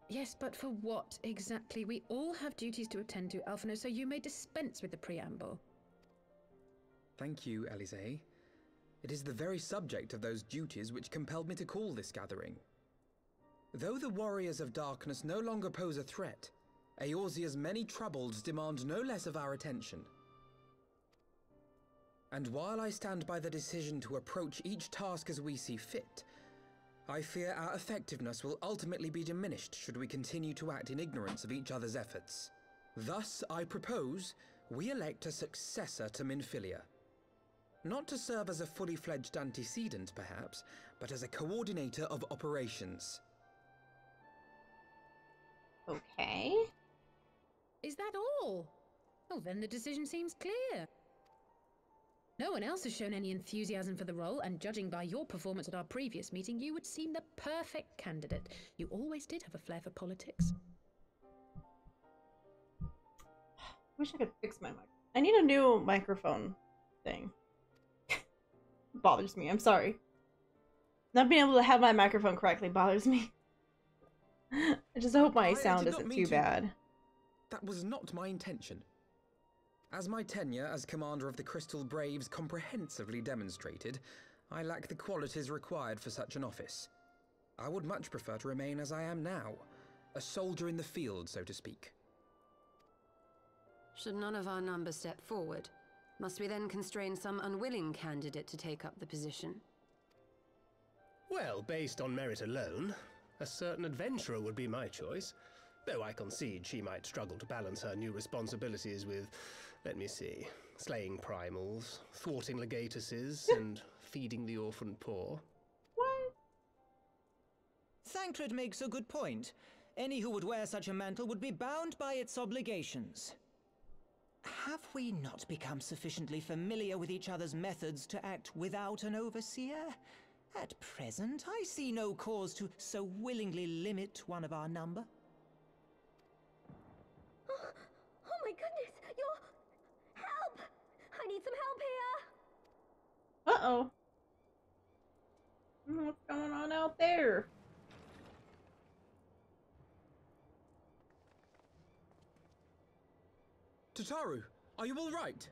Yes, but for what exactly? We all have duties to attend to, Alphino, so you may dispense with the preamble. Thank you, Elise. It is the very subject of those duties which compelled me to call this gathering. Though the Warriors of Darkness no longer pose a threat, Eorzea's many troubles demand no less of our attention. And while I stand by the decision to approach each task as we see fit, I fear our effectiveness will ultimately be diminished should we continue to act in ignorance of each other's efforts. Thus, I propose we elect a successor to Minfilia. Not to serve as a fully fledged antecedent, perhaps, but as a coordinator of operations. Okay. Is that all? Well, then the decision seems clear. No one else has shown any enthusiasm for the role, and judging by your performance at our previous meeting, you would seem the perfect candidate. You always did have a flair for politics. Wish I could fix my mic. I need a new microphone thing. Bothers me. I'm sorry. Not being able to have my microphone correctly bothers me. I just hope my sound isn't too bad. That was not my intention. As my tenure as commander of the Crystal Braves comprehensively demonstrated, I lack the qualities required for such an office. I would much prefer to remain as I am now, a soldier in the field, so to speak. Should none of our numbers step forward, must we then constrain some unwilling candidate to take up the position? Well, based on merit alone, a certain adventurer would be my choice. Though I concede she might struggle to balance her new responsibilities with, let me see, slaying primals, thwarting legatuses, and feeding the orphan poor. What? Thancred makes a good point. Any who would wear such a mantle would be bound by its obligations. Have we not become sufficiently familiar with each other's methods to act without an overseer? At present, I see no cause to so willingly limit one of our number. Oh my goodness! Help! I need some help here! Uh-oh. What's going on out there? Tataru, are you all right?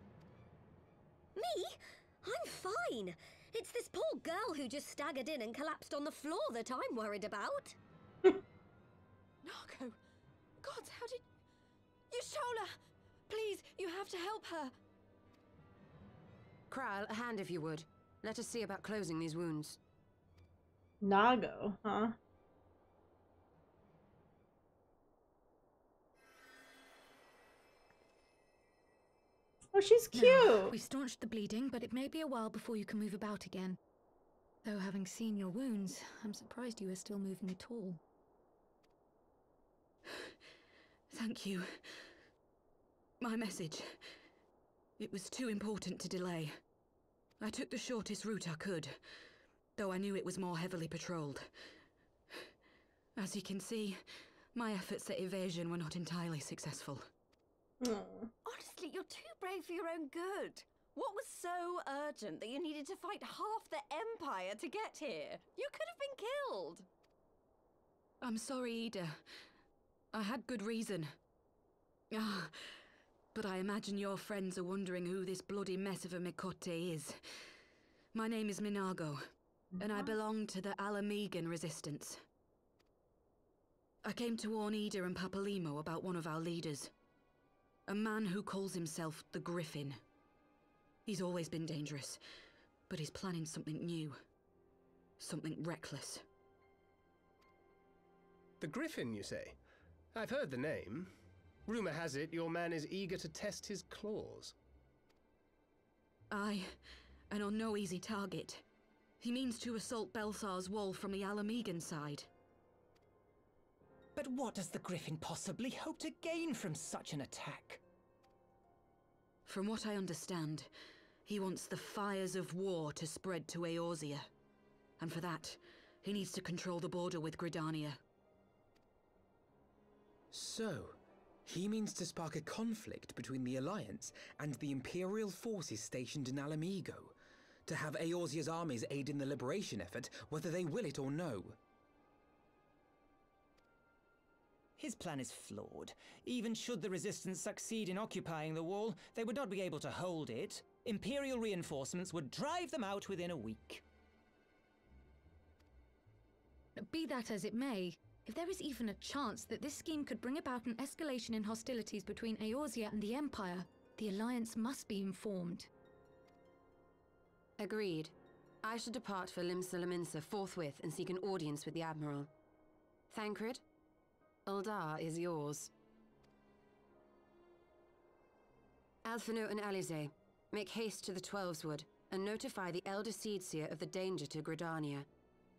Me? I'm fine. It's this poor girl who just staggered in and collapsed on the floor that I'm worried about. Nago! God, how did... Yashola! Please, you have to help her. Kral, a hand if you would. Let us see about closing these wounds. Nago, huh? Oh, she's cute! Now, we staunched the bleeding, but it may be a while before you can move about again. Though having seen your wounds, I'm surprised you are still moving at all. Thank you. My message. It was too important to delay. I took the shortest route I could, though I knew it was more heavily patrolled. As you can see, my efforts at evasion were not entirely successful. Honestly, you're too brave for your own good. What was so urgent that you needed to fight half the Empire to get here? You could have been killed. I'm sorry, Ida. I had good reason. But I imagine your friends are wondering who this bloody mess of a Mikote is. My name is Minago, and I belong to the Alamegan Resistance. I came to warn Ida and Papalimo about one of our leaders. A man who calls himself the Griffin. He's always been dangerous, but he's planning something new. Something reckless. The Griffin, you say? I've heard the name. Rumor has it your man is eager to test his claws. Aye, and on no easy target. He means to assault Belsar's wall from the Alamegan side. But what does the Griffin possibly hope to gain from such an attack? From what I understand, he wants the fires of war to spread to Eorzea. And for that, he needs to control the border with Gridania. So, he means to spark a conflict between the Alliance and the Imperial forces stationed in Alamigo, to have Eorzea's armies aid in the liberation effort, whether they will it or no. His plan is flawed. Even should the Resistance succeed in occupying the wall, they would not be able to hold it. Imperial reinforcements would drive them out within a week. Be that as it may, if there is even a chance that this scheme could bring about an escalation in hostilities between Eorzea and the Empire, the Alliance must be informed. Agreed. I shall depart for Limsa forthwith and seek an audience with the Admiral. Thancred, Uldar is yours. Alphino and Alize, make haste to the Twelveswood and notify the Elder Seedseer of the danger to Gridania.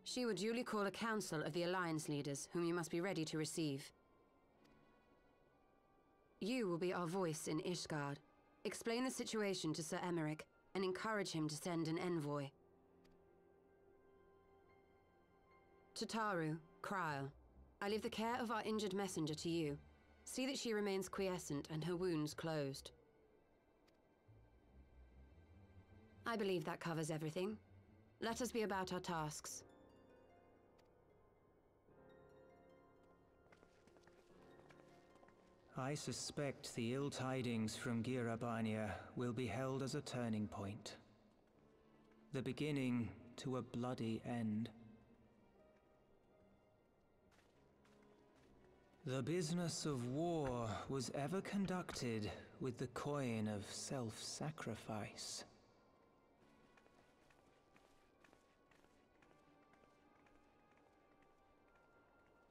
She will duly call a council of the Alliance leaders, whom you must be ready to receive. You will be our voice in Ishgard. Explain the situation to Sir Emmerich and encourage him to send an envoy. Tataru, Krile, I leave the care of our injured messenger to you. See that she remains quiescent and her wounds closed. I believe that covers everything. Let us be about our tasks. I suspect the ill tidings from Girabania will be held as a turning point. The beginning to a bloody end. The business of war was ever conducted with the coin of self-sacrifice.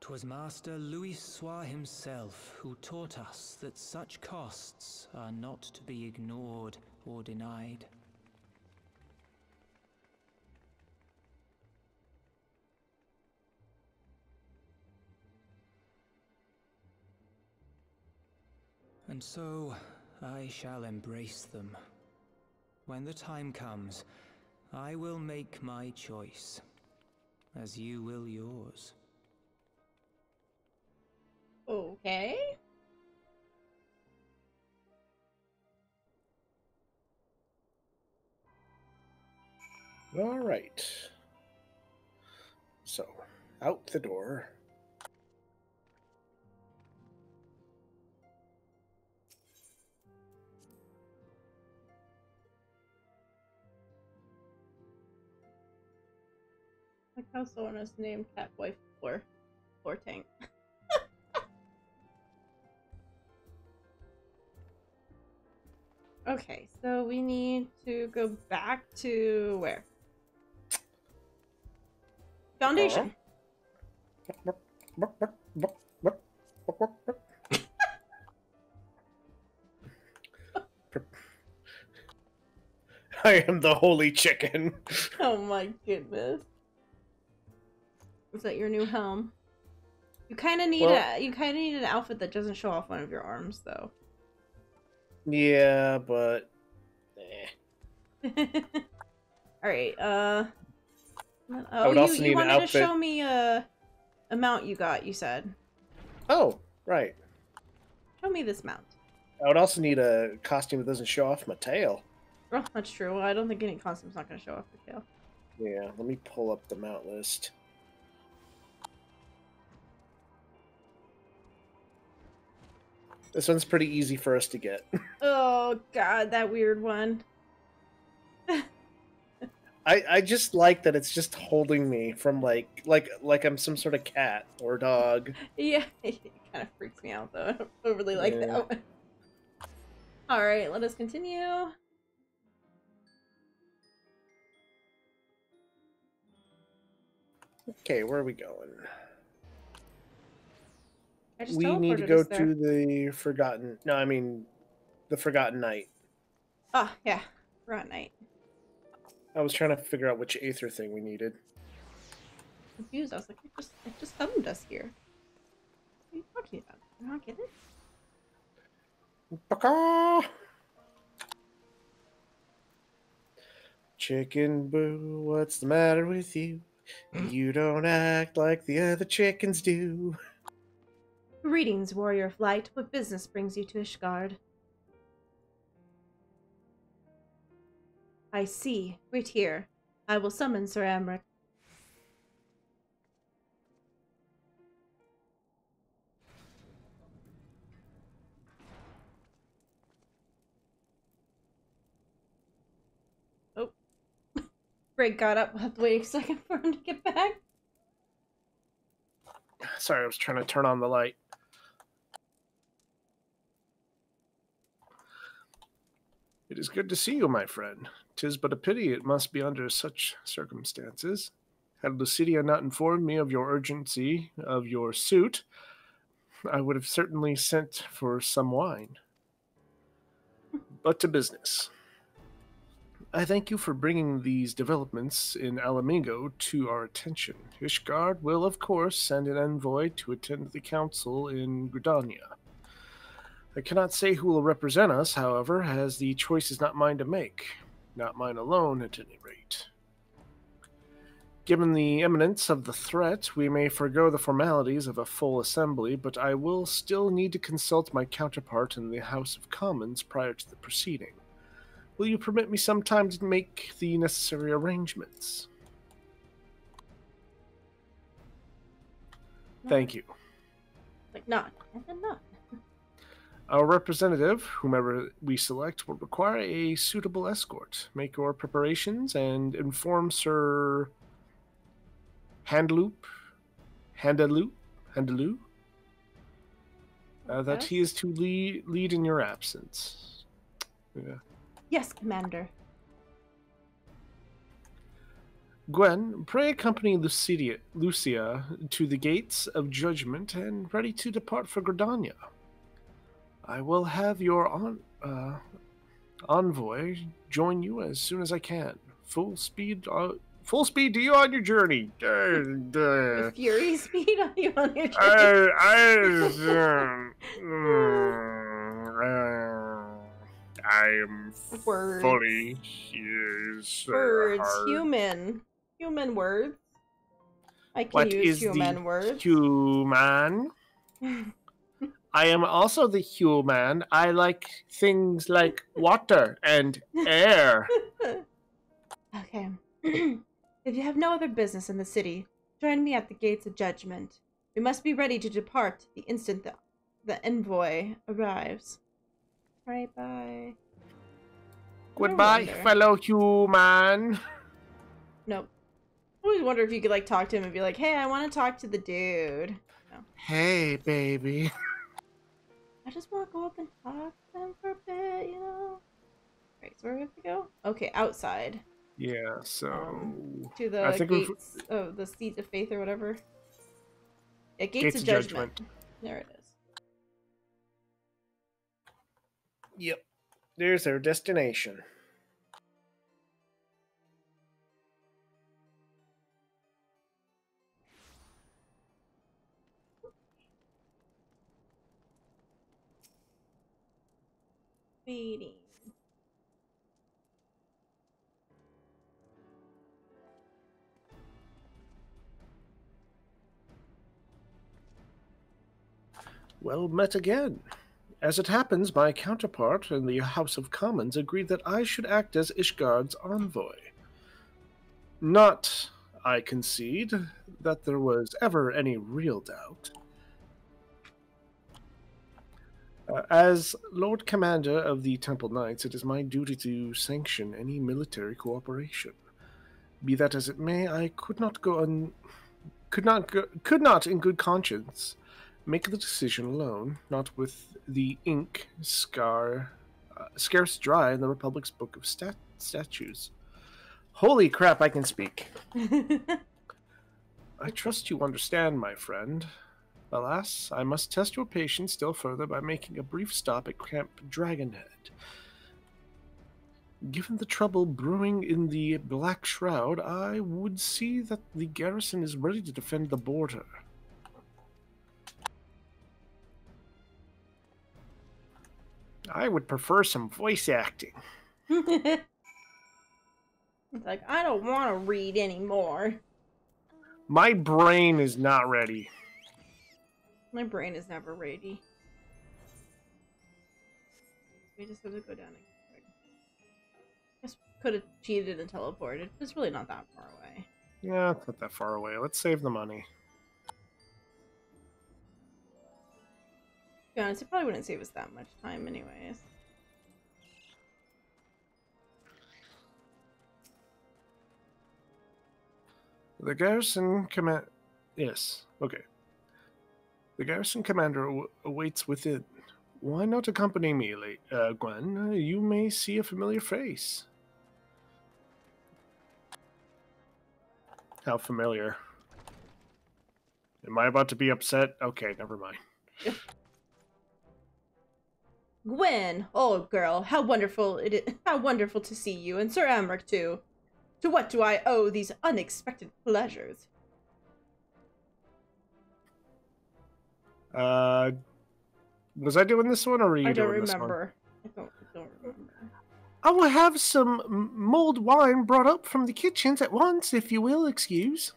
'Twas Master Louis Soir himself who taught us that such costs are not to be ignored or denied. And so, I shall embrace them. When the time comes, I will make my choice, as you will yours. Okay. All right. So, out the door. I also want us to name Catboy Floor Tank. Okay, so we need to go back to where? Foundation. I am the holy chicken. Oh my goodness. Is that your new helm? You kind of need an outfit that doesn't show off one of your arms, though. Yeah, but all right. I would also need you an wanted outfit. to show me a mount you got. You said. Oh, right. Show me this mount. I would also need a costume that doesn't show off my tail. Oh, that's true. I don't think any costume's not going to show off the tail. Yeah, let me pull up the mount list. This one's pretty easy for us to get. Oh god, that weird one. I just like that it's just holding me from like I'm some sort of cat or dog. Yeah, it kind of freaks me out though. I don't overly like that one. Alright, let us continue. Okay, where are we going? We need to go to the Forgotten... No, I mean, the Forgotten Night. Oh, yeah. Forgotten Night. I was trying to figure out which Aether thing we needed. Confused. I was like, it just summoned us here. What are you talking about? I don't get it. Baka! Chicken Boo, what's the matter with you? You don't act like the other chickens do. Greetings, warrior of light. What business brings you to Ishgard? I see. Wait here. I will summon Sir Amric. Oh. Greg got up. We'll have to wait a second for him to get back. Sorry, I was trying to turn on the light. It is good to see you, my friend. 'Tis but a pity it must be under such circumstances. Had Lucidia not informed me of your urgency of your suit, I would have certainly sent for some wine. But to business. I thank you for bringing these developments in Alamingo to our attention. Ishgard will, of course, send an envoy to attend the council in Gridania. I cannot say who will represent us, however, as the choice is not mine to make. Not mine alone, at any rate. Given the imminence of the threat, we may forego the formalities of a full assembly, but I will still need to consult my counterpart in the House of Commons prior to the proceeding. Will you permit me some time to make the necessary arrangements? No. Thank you. Like, not. And then not. Our representative, whomever we select, will require a suitable escort. Make your preparations and inform Sir Handaloo, that he is to lead in your absence. Yeah. Yes, Commander. Gwen, pray accompany Lucia to the gates of judgment and ready to depart for Gridania. I will have your envoy join you as soon as I can. Full speed to you on your journey. Fury speed on you on your journey. I am fully words. Human words. I can use human words. Human. I am also the human. I like things like water and air. Okay. If you have no other business in the city, join me at the gates of judgment. We must be ready to depart the instant the envoy arrives. Right, bye. Goodbye, fellow human. Nope. always wonder if you could like talk to him and be like, "Hey, I want to talk to the dude." No. Hey, baby. I just want to go up and talk to them for a bit, you know. Right, so where do we have to go? Okay, outside. Yeah. So to the gates of the seat of faith or whatever. Yeah, gates of judgment. There it is. Yep. There's our destination. Waiting. Well met again. As it happens, my counterpart in the House of Commons agreed that I should act as Ishgard's envoy. Not, I concede, that there was ever any real doubt. As Lord Commander of the Temple Knights, it is my duty to sanction any military cooperation. Be that as it may, I could not in good conscience make the decision alone, not with the ink scarce dry in the Republic's book of statutes. Holy crap, I can speak. I trust you understand, my friend. Alas, I must test your patience still further by making a brief stop at Camp Dragonhead. Given the trouble brewing in the Black Shroud, I would see that the garrison is ready to defend the border. I would prefer some voice acting. It's like, I don't want to read anymore. My brain is not ready. My brain is never ready. We just have to go down and guess we could have cheated and teleported. It's really not that far away. Yeah, it's not that far away. Let's save the money. To be honest, it probably wouldn't save us that much time anyways. The garrison command... Yes, okay. The garrison commander awaits within. Why not accompany me, Gwen? You may see a familiar face. How familiar? Am I about to be upset? Okay, never mind. Gwen, old girl, how wonderful it is! How wonderful to see you, and Sir Amric too. To what do I owe these unexpected pleasures? Was I doing this one, or were you doing this one? I don't remember. I will have some mulled wine brought up from the kitchens at once, if you will excuse.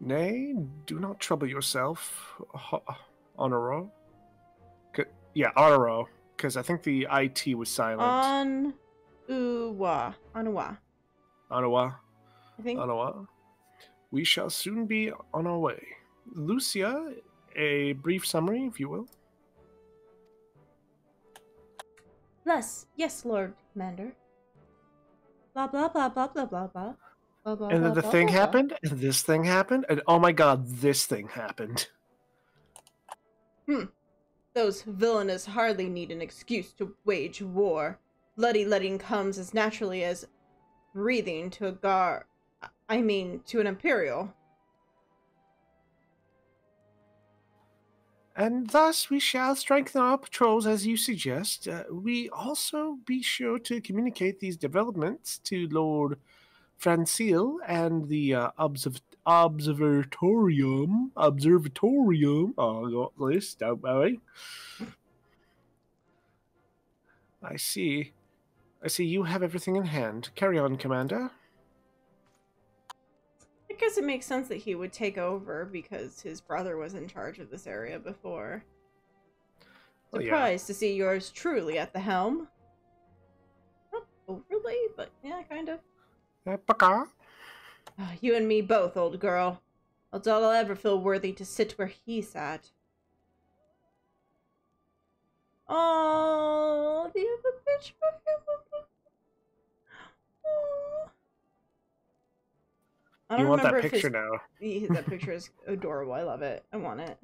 Nay, do not trouble yourself, Honoro. Yeah, Honoro, because I think the IT was silent. Onawa. Onawa. I think. Onawa. We shall soon be on our way. Lucia, a brief summary, if you will. Yes, Lord Commander. Blah blah blah blah blah blah blah. And then the thing happened, and this thing happened, and oh my god, this thing happened. Those villains hardly need an excuse to wage war. Bloodletting comes as naturally as breathing to to an Imperial. And thus we shall strengthen our patrols as you suggest. We also be sure to communicate these developments to Lord Francile and the observatorium. Oh, I got this, don't worry. I see you have everything in hand. Carry on, Commander. I guess it makes sense that he would take over because his brother was in charge of this area before. Surprised to see yours truly at the helm. Not overly, but yeah, kind of. You and me both, old girl. That's all I'll ever feel worthy to sit where he sat. Oh, do you have a picture of him? I don't you want that remember picture now. That picture is adorable. I love it. I want it.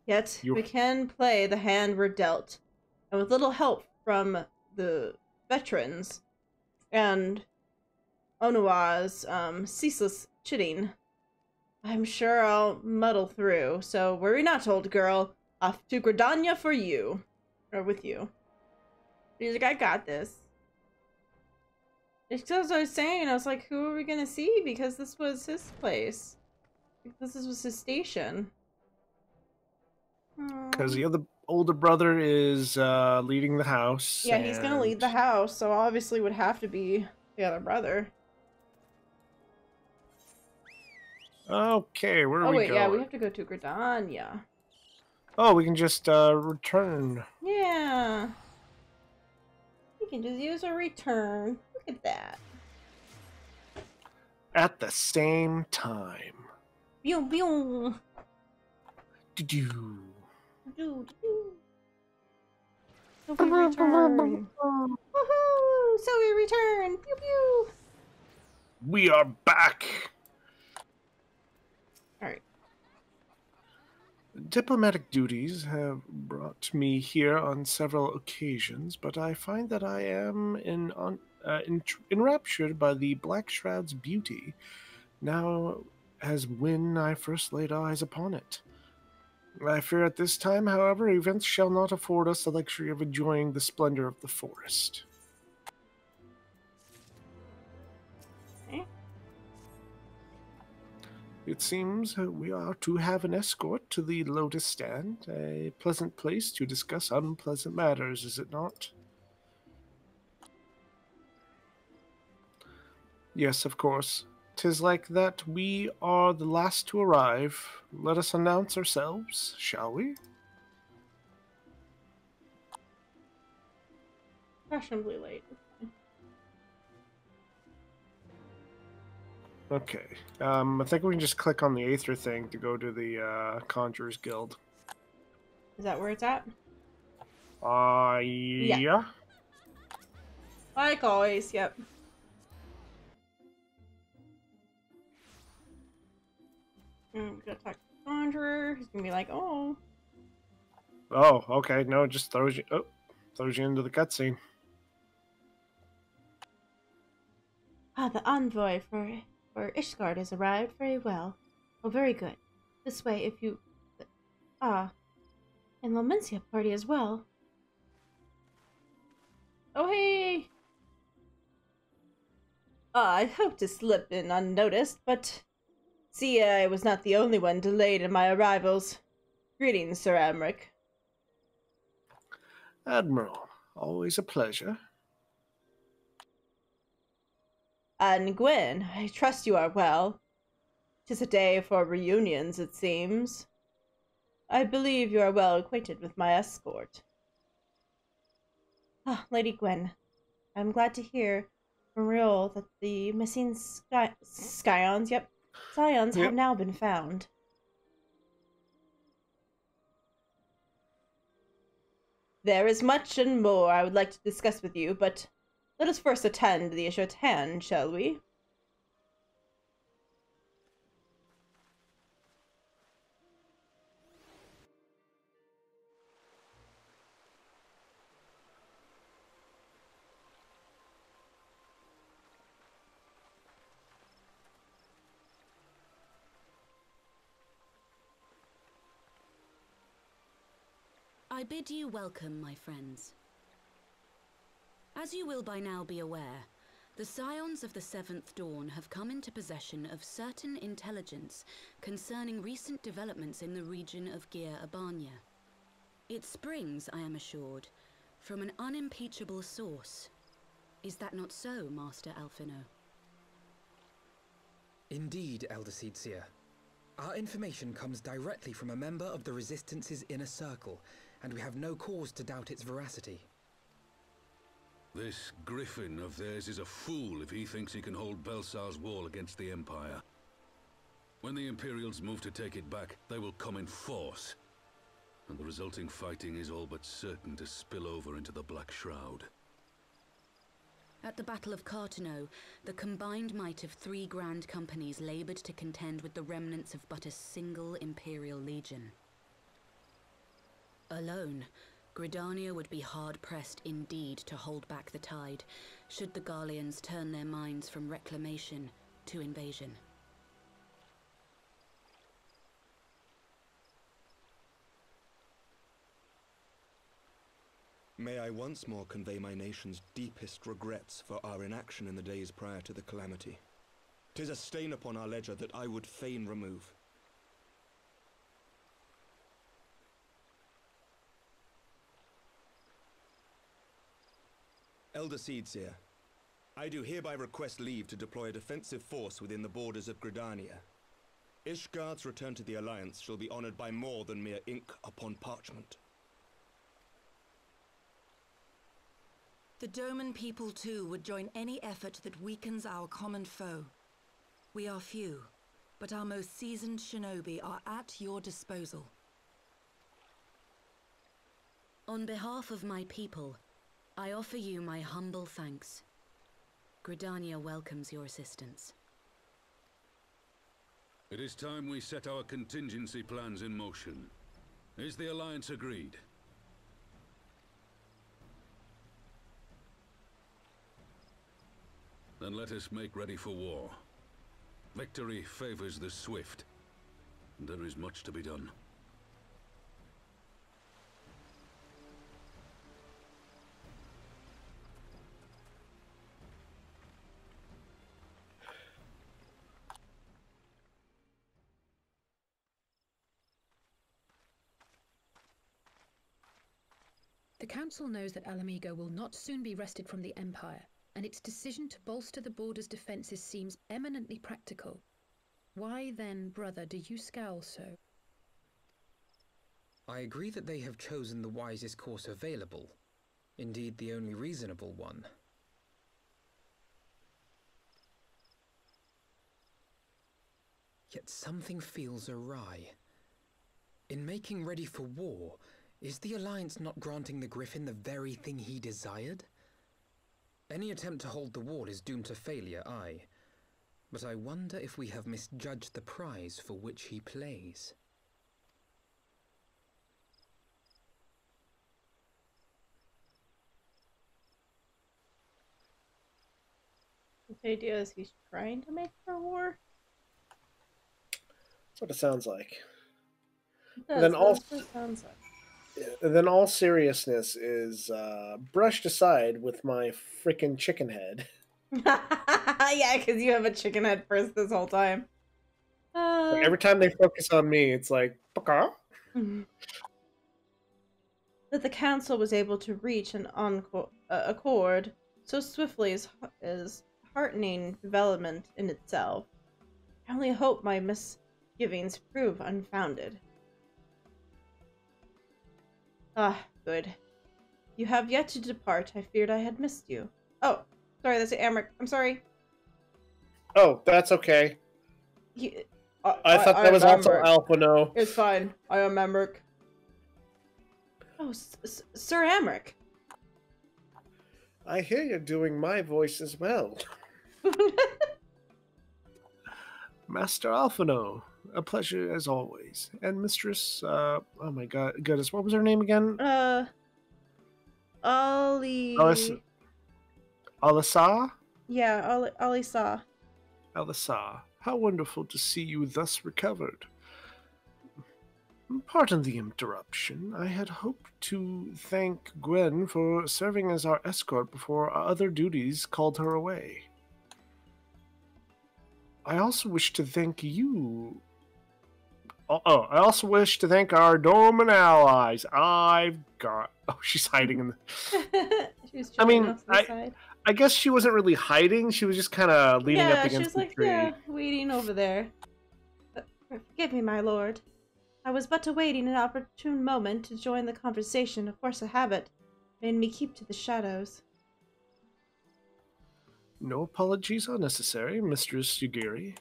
Yet, we can play the hand we're dealt. And with little help from the veterans and Onua's ceaseless chitting, I'm sure I'll muddle through. So worry not, old girl. Off to Gridania for you. Or with you. He's like, I got this. It's because I was saying, I was like, who are we gonna see? Because this was his place. This was his station. Because the other older brother is leading the house. Yeah, he's gonna lead the house, so obviously would have to be the other brother. Okay, where are we going? Oh wait, yeah, we have to go to Gridania. Oh, we can just return. Yeah. We can just use a return. Look at that. At the same time. Pew pew. Do-do. Do-do. So we return. Woohoo! So we return. Pew pew. We are back. Alright. Diplomatic duties have brought me here on several occasions, but I find that I am enraptured by the Black Shroud's beauty, now as when I first laid eyes upon it. I fear at this time, however, events shall not afford us the luxury of enjoying the splendor of the forest. It seems we are to have an escort to the Lotus Stand, a pleasant place to discuss unpleasant matters, is it not? Yes, of course. 'Tis like that we are the last to arrive. Let us announce ourselves, shall we? Fashionably late. Okay. I think we can just click on the Aether thing to go to the Conjurer's Guild. Is that where it's at? Yeah. Like always, yep. Gonna talk to the Conjurer. He's gonna be like, oh. Oh, okay. No, it just throws you into the cutscene. Ah, the envoy for Ishgard has arrived. Very well. Oh, very good. This way, if you... and Lomencia party as well. Oh, hey! I hope to slip in unnoticed, but... See, I was not the only one delayed in my arrivals. Greetings, Sir Amric. Admiral, always a pleasure. And Gwen, I trust you are well. 'Tis a day for reunions, it seems. I believe you are well acquainted with my escort. Ah, Lady Gwen, I'm glad to hear from Riol that the missing scions have now been found. There is much and more I would like to discuss with you, but let us first attend to the issue at hand, shall we? I bid you welcome, my friends. As you will by now be aware, the Scions of the Seventh Dawn have come into possession of certain intelligence concerning recent developments in the region of Gyr Abania. It springs, I am assured, from an unimpeachable source. Is that not so, Master Alphino? Indeed, Elder Seedseer. Our information comes directly from a member of the Resistance's inner circle, and we have no cause to doubt its veracity. This griffin of theirs is a fool if he thinks he can hold Belsar's wall against the Empire. When the Imperials move to take it back, they will come in force. And the resulting fighting is all but certain to spill over into the Black Shroud. At the Battle of Cartano, the combined might of 3 grand companies labored to contend with the remnants of but a single Imperial legion. Alone, Gridania would be hard-pressed indeed to hold back the tide, should the Garleans turn their minds from reclamation to invasion. May I once more convey my nation's deepest regrets for our inaction in the days prior to the calamity. 'Tis a stain upon our ledger that I would fain remove. Elder Seedseer, I do hereby request leave to deploy a defensive force within the borders of Gridania. Ishgard's return to the Alliance shall be honored by more than mere ink upon parchment. The Doman people, too, would join any effort that weakens our common foe. We are few, but our most seasoned shinobi are at your disposal. On behalf of my people, I offer you my humble thanks. Gridania welcomes your assistance. It is time we set our contingency plans in motion. Is the Alliance agreed? Then let us make ready for war. Victory favors the swift, and there is much to be done. The Council knows that Alamigo will not soon be wrested from the Empire, and its decision to bolster the border's defences seems eminently practical. Why then, brother, do you scowl so? I agree that they have chosen the wisest course available. Indeed, the only reasonable one. Yet something feels awry. In making ready for war, is the Alliance not granting the Griffin the very thing he desired? Any attempt to hold the wall is doomed to failure, aye. But I wonder if we have misjudged the prize for which he plays. The idea is he's trying to make for war? That's what it sounds like. That's what it sounds like. Then all seriousness is brushed aside with my freaking chicken head. Yeah, because you have a chicken head first this whole time. Like every time they focus on me, it's like, Baka? That the council was able to reach an accord so swiftly is heartening development in itself. I only hope my misgivings prove unfounded. Ah, good. You have yet to depart. I feared I had missed you. Oh, sorry, that's Amric. I'm sorry. Oh, that's okay. I thought that was also Alphino. It's fine. I am Amric. Oh, Sir Amric. I hear you're doing my voice as well. Master Alphino. A pleasure as always. And Mistress, oh my goodness, what was her name again? Alisa? Yeah, Alisa. Alisa, how wonderful to see you thus recovered. Pardon the interruption. I had hoped to thank Gwen for serving as our escort before our other duties called her away. I also wish to thank you. I also wish to thank our Doman allies. Oh, she's hiding in the... I mean, I guess she wasn't really hiding. She was just kind of leaning up against the tree. Yeah, waiting over there. Forgive me, my lord. I was but awaiting an opportune moment to join the conversation. Of course, a habit made me keep to the shadows. No apologies are necessary, Mistress Yugiri.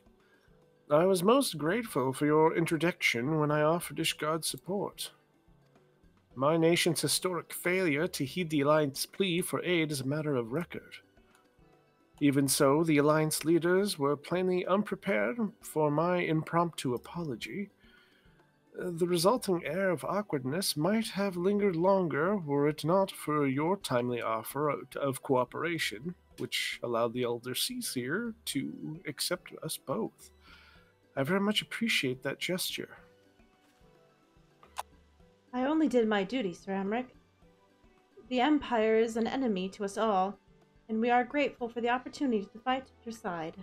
I was most grateful for your introduction when I offered Ishgard's support. My nation's historic failure to heed the Alliance's plea for aid is a matter of record. Even so, the Alliance leaders were plainly unprepared for my impromptu apology. The resulting air of awkwardness might have lingered longer were it not for your timely offer of cooperation, which allowed the Elder Seer to accept us both. I very much appreciate that gesture. I only did my duty, Sir Emmerich. The Empire is an enemy to us all, and we are grateful for the opportunity to fight at your side.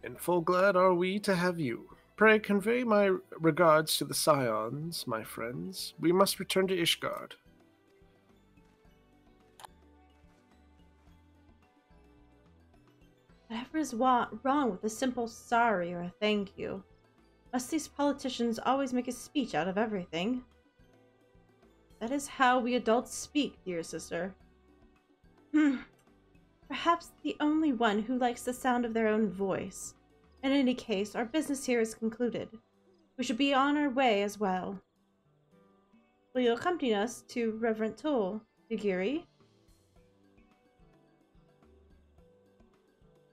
And full glad are we to have you. Pray convey my regards to the Scions, my friends. We must return to Ishgard. Whatever is wrong with a simple sorry or a thank you? Must these politicians always make a speech out of everything? That is how we adults speak, dear sister. Perhaps the only one who likes the sound of their own voice. In any case, our business here is concluded. We should be on our way as well. Will you accompany us to Reverend Toll, Yugiri?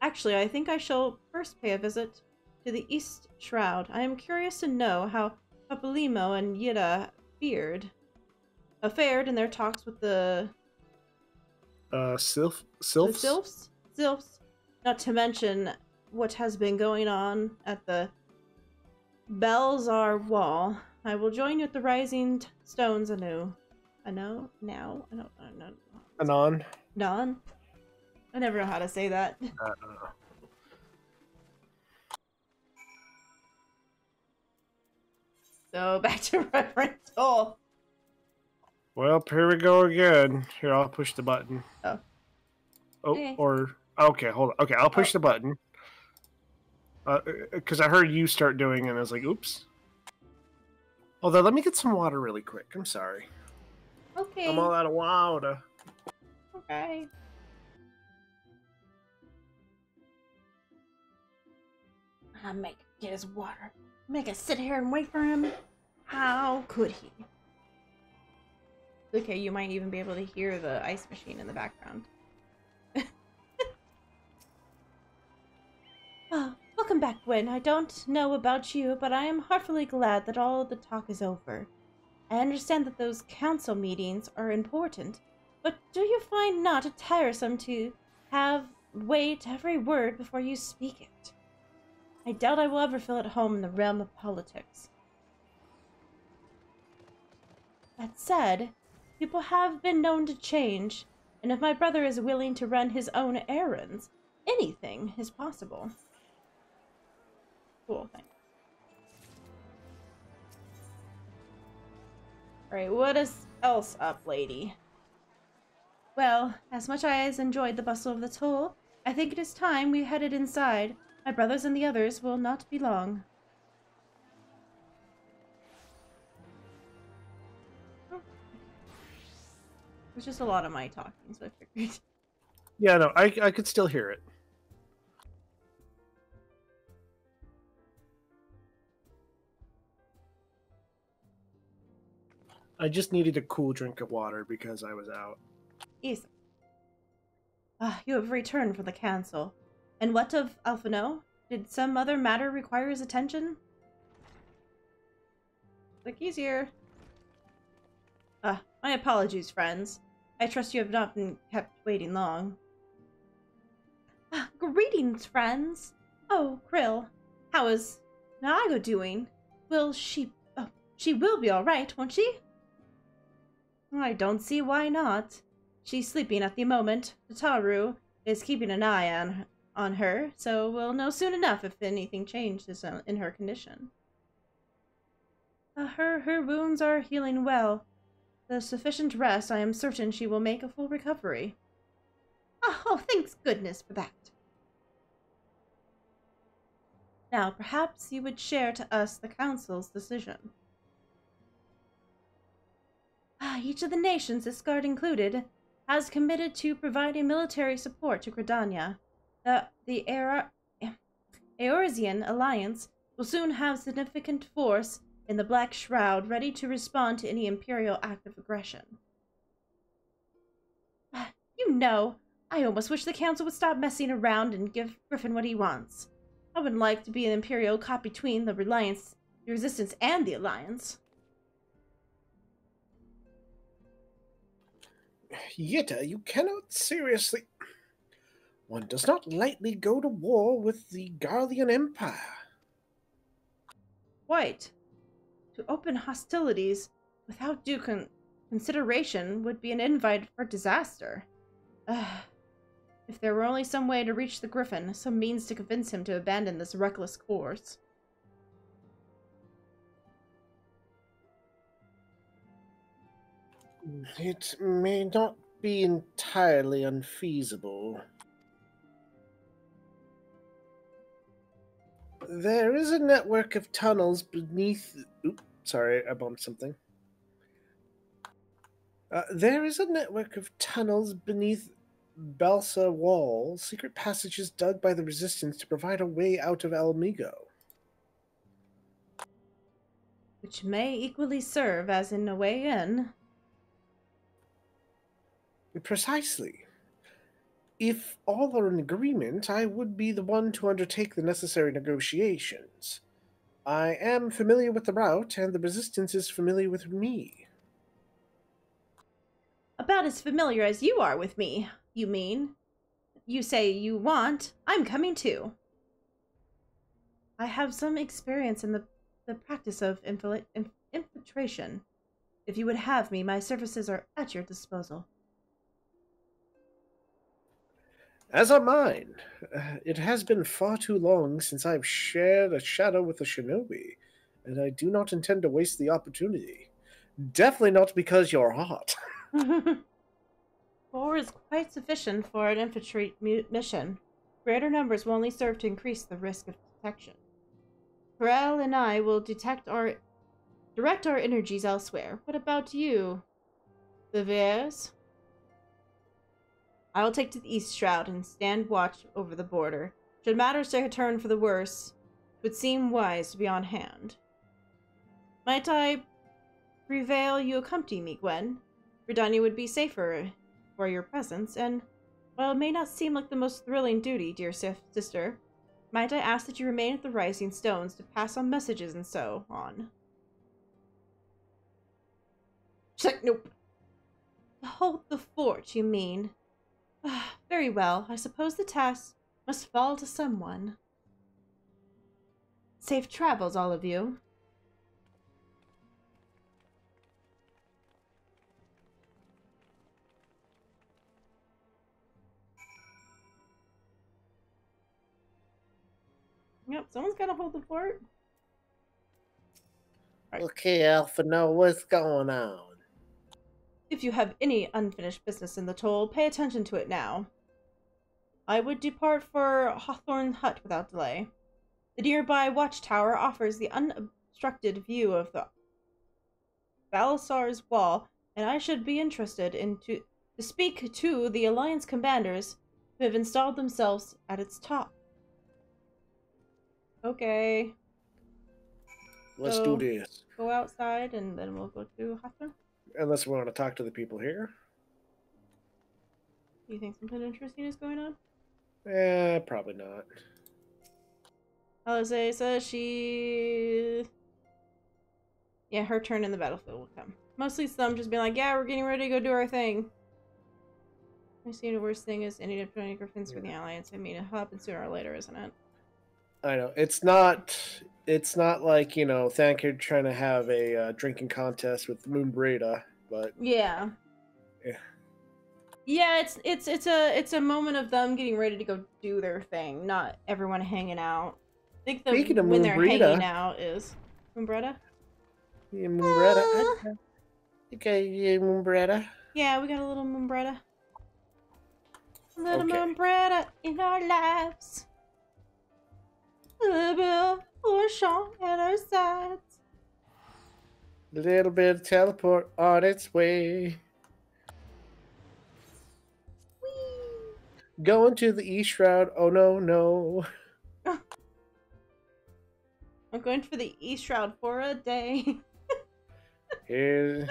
Actually, I think I shall first pay a visit to the East Shroud. I am curious to know how Papalimo and Yida fared in their talks with the Sylphs? The Sylphs. Not to mention what has been going on at the Belzar Wall. I will join you at the Rising Stones anew. Anon? I never know how to say that. So back to Reverend Toll. Well, here we go again. Here, I'll push the button. Oh. Oh, Okay. Okay, hold on. Okay, I'll push the button. Because I heard you start doing it, and I was like, oops. Although, let me get some water really quick. I'm sorry. Okay. I'm all out of water. Okay. I make him get his water. Make us sit here and wait for him. How could he? Okay, you might even be able to hear the ice machine in the background. Oh, welcome back, Gwen. I don't know about you, but I am heartily glad that all the talk is over. I understand that those council meetings are important, but do you find not it tiresome to have wait every word before you speak it? I doubt I will ever feel at home in the realm of politics. That said, people have been known to change, and if my brother is willing to run his own errands, anything is possible. Cool, thanks. Alright, what is else up, lady? Well, as much as I enjoyed the bustle of the toll, I think it is time we headed inside. My brothers and the others will not be long. It's just a lot of my talking, so I figured. Yeah, no, I could still hear it. I just needed a cool drink of water because I was out. Easy. You have returned from the council. And what of Alphino? Did some other matter require his attention? Like he's here. My apologies, friends. I trust you have not been kept waiting long. Greetings, friends. Oh, Krill. How is Naago doing? She will be alright, won't she? I don't see why not. She's sleeping at the moment. Tataru is keeping an eye on her, so we'll know soon enough if anything changes in her condition. Her wounds are healing well. With sufficient rest, I am certain she will make a full recovery. Oh, thanks goodness for that. Now, perhaps you would share to us the Council's decision. Each of the nations, Ishgard included, has committed to providing military support to Gridania. The Eorzean Alliance will soon have significant force in the Black Shroud ready to respond to any Imperial act of aggression. You know, I almost wish the Council would stop messing around and give Griffin what he wants. I wouldn't like to be an Imperial caught between the Resistance and the Alliance. Yitta, you cannot seriously... One does not lightly go to war with the Garlean Empire. Quite. To open hostilities without due consideration would be an invite for disaster. If there were only some way to reach the Griffin, some means to convince him to abandon this reckless course. It may not be entirely unfeasible. There is a network of tunnels beneath... Oops, sorry, I bumped something. There is a network of tunnels beneath Balsa Wall, secret passages dug by the Resistance to provide a way out of Alamigo. Which may equally serve as in a way in. Precisely. If all are in agreement, I would be the one to undertake the necessary negotiations. I am familiar with the route, and the Resistance is familiar with me. About as familiar as you are with me, you mean? You say you want, I'm coming too. I have some experience in the practice of infiltration. If you would have me, my services are at your disposal. As are mine. It has been far too long since I've shared a shadow with a shinobi, and I do not intend to waste the opportunity. Definitely not because you're hot. 4 is quite sufficient for an infantry mission. Greater numbers will only serve to increase the risk of detection. Pharrell and I will direct our energies elsewhere. What about you, Viviers? I will take to the East Shroud and stand watch over the border. Should matters take a turn for the worse, it would seem wise to be on hand. Might I prevail you accompany me, Gwen? Gridania would be safer for your presence, and while it may not seem like the most thrilling duty, dear sister, might I ask that you remain at the Rising Stones to pass on messages and so on? She's like, nope. To hold the fort, you mean? Very well, I suppose the task must fall to someone. Safe travels, all of you. Yep, someone's gotta hold the fort. Right. Okay, Alphino, what's going on? If you have any unfinished business in the toll, pay attention to it now. I would depart for Hawthorne Hut without delay. The nearby watchtower offers the unobstructed view of the Balasar's Wall, and I should be interested to speak to the Alliance commanders who have installed themselves at its top. Okay. Let's do this. Go outside and then we'll go to Hawthorne. Unless we want to talk to the people here. Do you think something interesting is going on? Probably not. Alize says yeah, her turn in the battlefield will come. Mostly some just being like, yeah, we're getting ready to go do our thing. I see the worst thing is any deploying Griffins for the Alliance. I mean, it'll happen sooner or later, isn't it? I know. It's not like, you know, Thankard trying to have a drinking contest with Moonbreda, but... Yeah. Yeah, it's a moment of them getting ready to go do their thing, not everyone hanging out. I think when they're hanging out is Moonbreda. Yeah, Moonbreda. Okay, yeah, Moonbreda. Yeah, we got a little Moonbreda. Little Moonbreda in our lives. A little bit of Orchon at our sides. A little bit of teleport on its way. Going to the East Shroud. Oh no, no. I'm going for the East Shroud for a day. Here's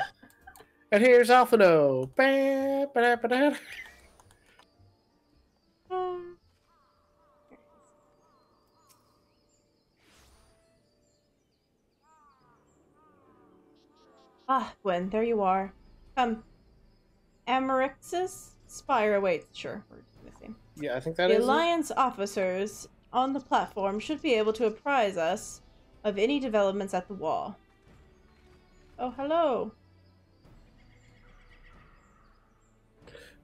Alphino. Ah, Gwen, there you are. Come. Amarix's spire awaits. Sure, we're missing. Yeah, I think that the is The Alliance officers on the platform should be able to apprise us of any developments at the wall. Oh, hello.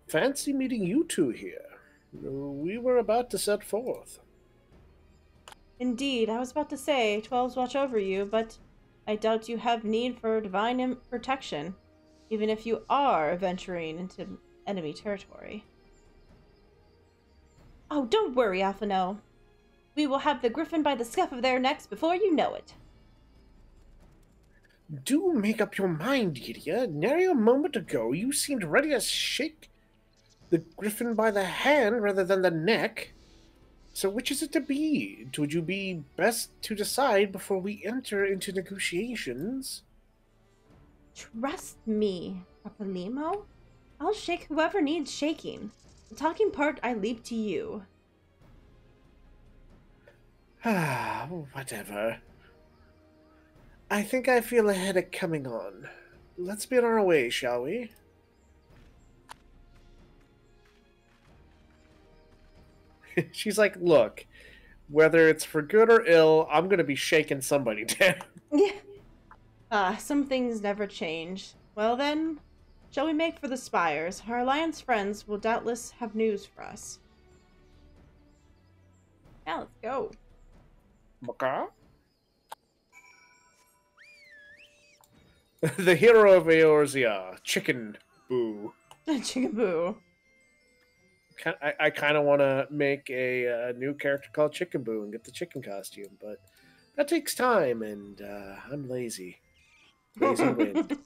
Fancy meeting you two here. We were about to set forth. Indeed, I was about to say, 12s watch over you, but I doubt you have need for divine protection, even if you are venturing into enemy territory. Oh, don't worry, Alphino. We will have the griffin by the scuff of their necks before you know it. Do make up your mind, Gideon. Nary a moment ago, you seemed ready to shake the griffin by the hand rather than the neck. So which is it to be? Would you be best to decide before we enter into negotiations? Trust me, Papalimo. I'll shake whoever needs shaking. The talking part I leave to you. Ah, whatever. I think I feel a headache coming on. Let's be on our way, shall we? She's like, look, whether it's for good or ill, I'm going to be shaking somebody down. Yeah. Some things never change. Well then, shall we make for the spires? Our Alliance friends will doubtless have news for us. Yeah, let's go. Okay. The hero of Eorzea, Chicken Boo. Chicken Boo. I kind of want to make a new character called Chicken Boo and get the chicken costume, but that takes time, and I'm lazy. Lazy wind.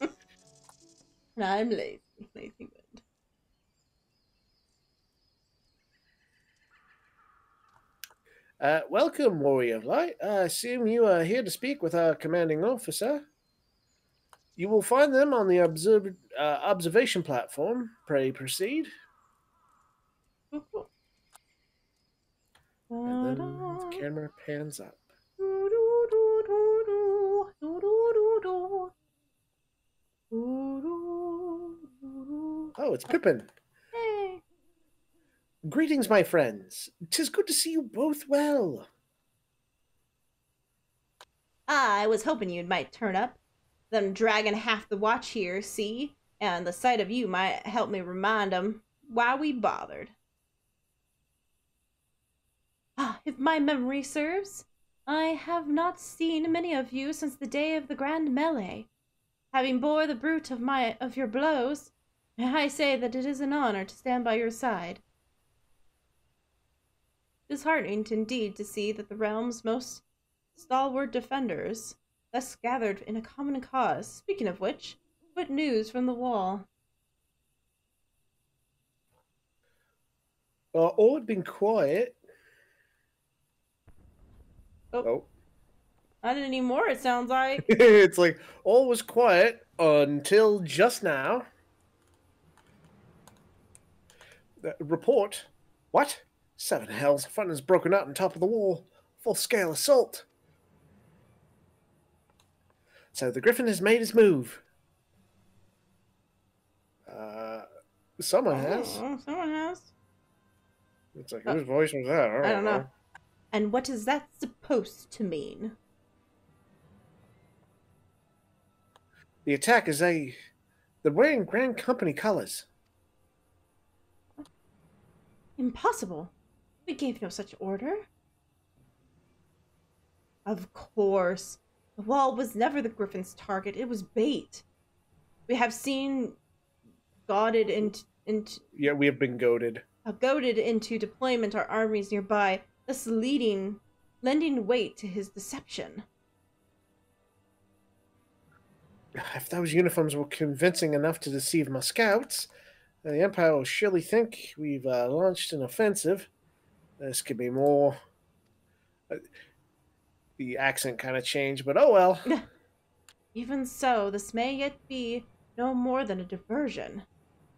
I'm lazy. Lazy wind. Welcome, Warrior of Light. I assume you are here to speak with our commanding officer. You will find them on the observation platform. Pray proceed. And then the camera pans up. Oh, it's Pippin. Hey. Greetings, my friends. 'Tis good to see you both well. I was hoping you might turn up. Them dragging half the watch here, see? And the sight of you might help me remind 'em why we bothered. If my memory serves, I have not seen many of you since the day of the grand melee. Having bore the brunt of your blows, I say that it is an honor to stand by your side. Disheartening indeed to see that the realm's most stalwart defenders thus gathered in a common cause. Speaking of which, what news from the wall? All had been quiet. Oh. Not anymore, it sounds like. It's like, all was quiet until just now. Report. What? 7 hells. Front is broken out on top of the wall. Full-scale assault. So the Griffin has made his move. Someone has. Someone has. It's like, whose voice was that? I don't know. And what is that supposed to mean? The attack is they're wearing Grand Company colors. Impossible. We gave no such order. Of course. The wall was never the Griffin's target. It was bait. We have seen goaded into Yeah, we have been goaded. Goaded into deployment our armies nearby, thus lending weight to his deception. If those uniforms were convincing enough to deceive my scouts, the Empire will surely think we've launched an offensive. This could be more... the accent kind of changed, but oh well. Even so, this may yet be no more than a diversion.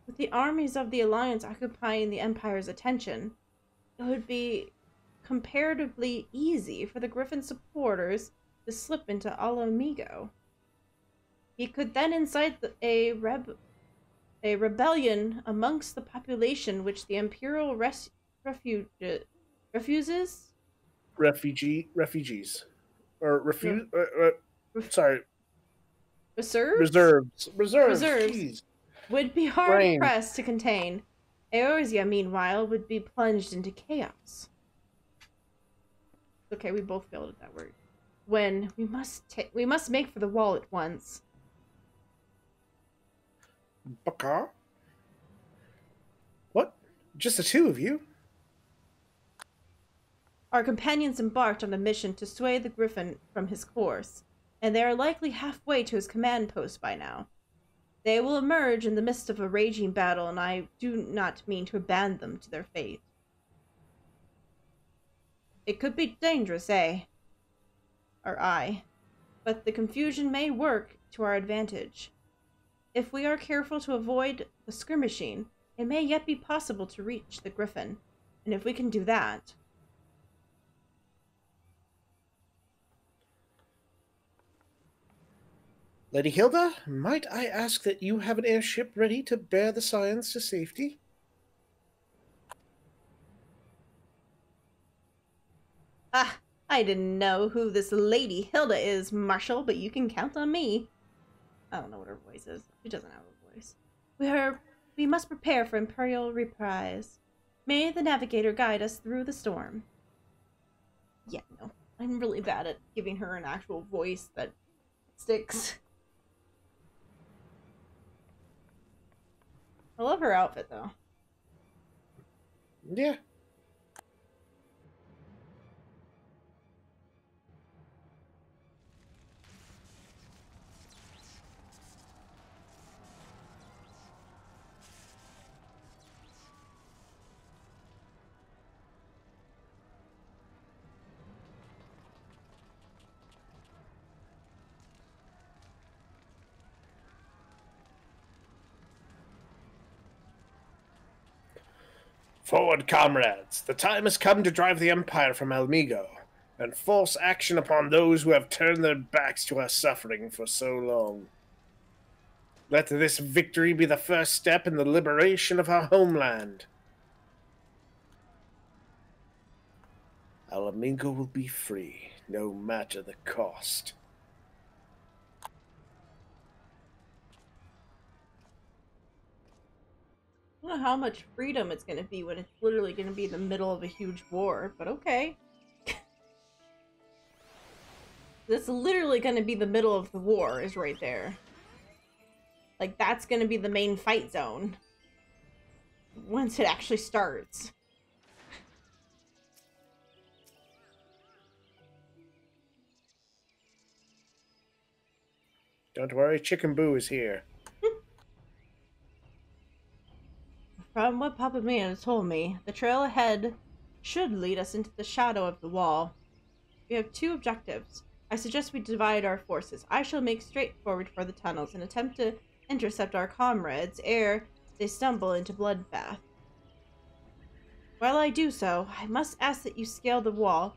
With the armies of the Alliance occupying the Empire's attention, it would be comparatively easy for the Griffin supporters to slip into Alamigo. He could then incite a rebellion amongst the population, which the Imperial refuses? Refugees. Or refuse... sorry. Reserves? Reserves. Jeez. Would be hard-pressed to contain. Eorzea, meanwhile, would be plunged into chaos. Okay, we both failed at that word. When we must make for the wall at once. Baka? What? Just the two of you? Our companions embarked on a mission to sway the Griffin from his course, and they are likely halfway to his command post by now. They will emerge in the midst of a raging battle, and I do not mean to abandon them to their fate. It could be dangerous, but the confusion may work to our advantage. If we are careful to avoid the skirmishing, it may yet be possible to reach the Griffin, and if we can do that... Lady Hilda, might I ask that you have an airship ready to bear the science to safety? Ah, I didn't know who this Lady Hilda is, Marshal, but you can count on me. I don't know what her voice is. She doesn't have a voice. We must prepare for Imperial reprise. May the Navigator guide us through the storm. Yeah, no. I'm really bad at giving her an actual voice that sticks. I love her outfit, though. Yeah. Forward, comrades! The time has come to drive the Empire from Almigo, and force action upon those who have turned their backs to our suffering for so long. Let this victory be the first step in the liberation of our homeland. Almigo will be free, no matter the cost. I don't know how much freedom it's going to be when it's literally going to be in the middle of a huge war, but okay. That's literally going to be the middle of the war, is right there. Like, that's going to be the main fight zone. Once it actually starts. Don't worry, Chicken Boo is here. From what Papa Mia has told me, the trail ahead should lead us into the shadow of the wall. We have two objectives. I suggest we divide our forces. I shall make straight forward for the tunnels and attempt to intercept our comrades ere they stumble into bloodbath. While I do so, I must ask that you scale the wall.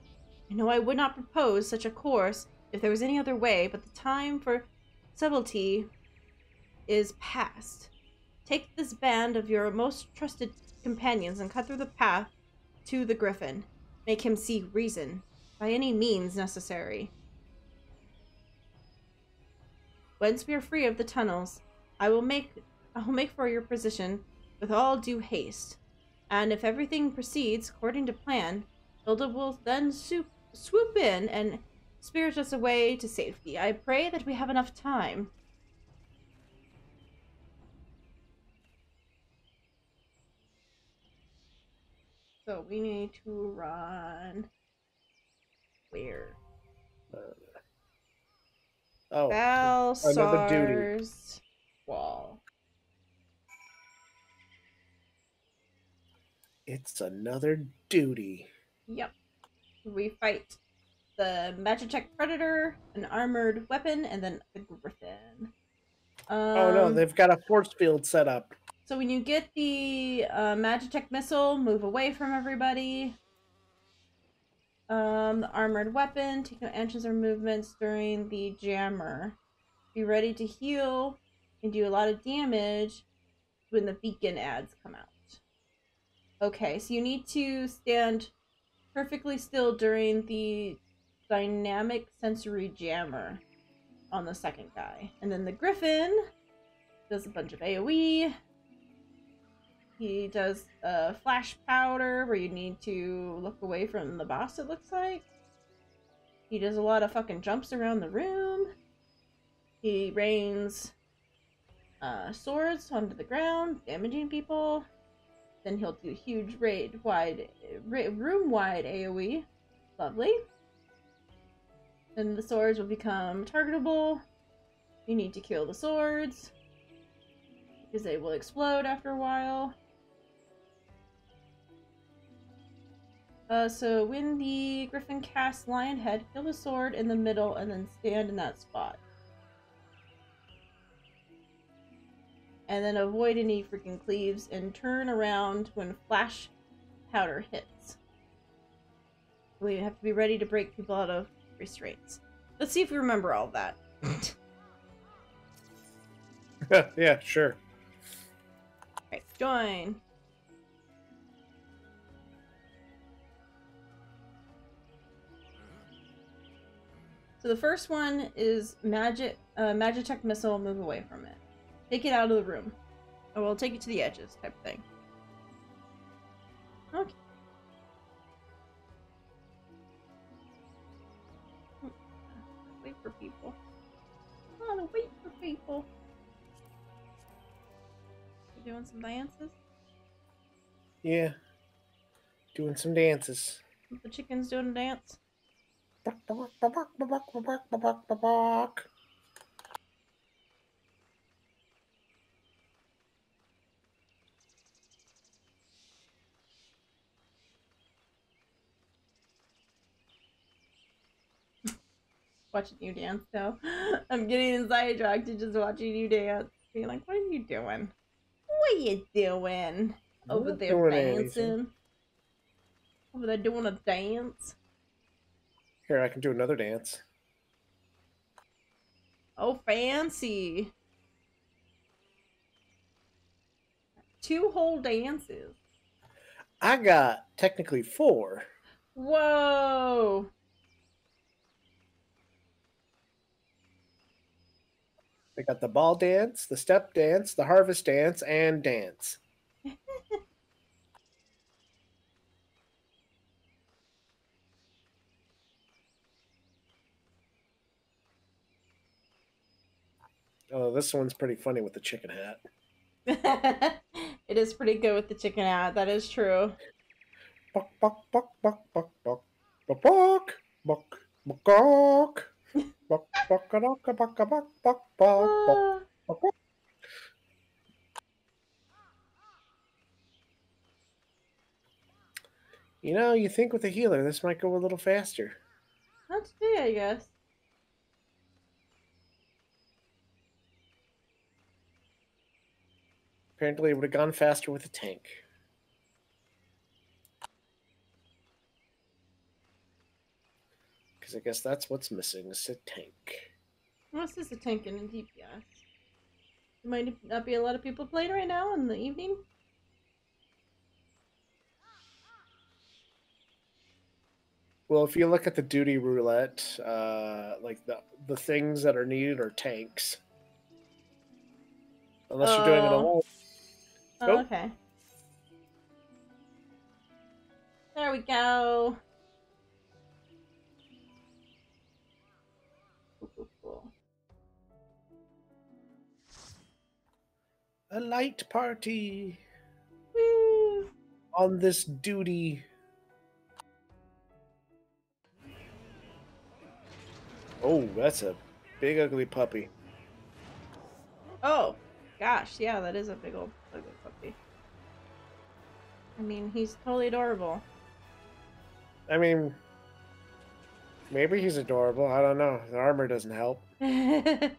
I know I would not propose such a course if there was any other way, but the time for subtlety is past. Take this band of your most trusted companions and cut through the path to the Griffin. Make him see reason, by any means necessary. Once we are free of the tunnels, I will make for your position with all due haste. And if everything proceeds according to plan, Hilda will then swoop in and spirit us away to safety. I pray that we have enough time. So we need to run where? Balsar's wall. It's another duty. Yep. We fight the Magitek Predator, an armored weapon, and then the Griffin. Oh no, they've got a force field set up. So when you get the Magitek missile, move away from everybody. The armored weapon, take no actions or movements during the jammer. be ready to heal and do a lot of damage when the beacon ads come out. Okay, so you need to stand perfectly still during the dynamic sensory jammer on the second guy. And then the Griffin does a bunch of AoE. He does a flash powder where you need to look away from the boss, it looks like. He does a lot of fucking jumps around the room. He rains swords onto the ground, damaging people. Then he'll do huge room-wide AoE. Lovely. Then the swords will become targetable. You need to kill the swords, because they will explode after a while. So when the Griffin casts Lion Head, kill the sword in the middle and then stand in that spot. And then avoid any freaking cleaves and turn around when flash powder hits. We have to be ready to break people out of restraints. Let's see if we remember all of that. Yeah, sure. Alright, join. So the first one is Magitek missile, move away from it. Take it out of the room. Or we'll take it to the edges type of thing. Okay. Wait for people. I want to wait for people. You doing some dances? Yeah. Doing some dances. The chicken's doing a dance. Watching you dance though. I'm getting sidetracked to just watching you dance. Being like, what are you doing? What are you doing? Over there dancing? Over there doing a dance? Here, I can do another dance. Oh, fancy. 2 whole dances. I got technically 4. Whoa. I got the ball dance, the step dance, the harvest dance, and dance. Oh, this one's pretty funny with the chicken hat. It is pretty good with the chicken hat. That is true. Buck, buck, buck, buck, buck, buck, buck, buck, buck, buck, buck, buck, buck, buck, buck, buck, buck. You know, you think with a healer, this might go a little faster. Not today, I guess. Apparently, it would have gone faster with a tank. Because I guess that's what's missing, is a tank. Unless it's a tank and a DPS. There might not be a lot of people playing right now in the evening. Well, if you look at the duty roulette, like the things that are needed are tanks. Unless you're doing it alone. Oh, okay. There we go. Cool. A light party. Woo. On this duty. Oh, that's a big ugly puppy. Oh, gosh, yeah, that is a big old ugly puppy. I mean, he's totally adorable. I mean, maybe he's adorable. I don't know. The armor doesn't help. Okay.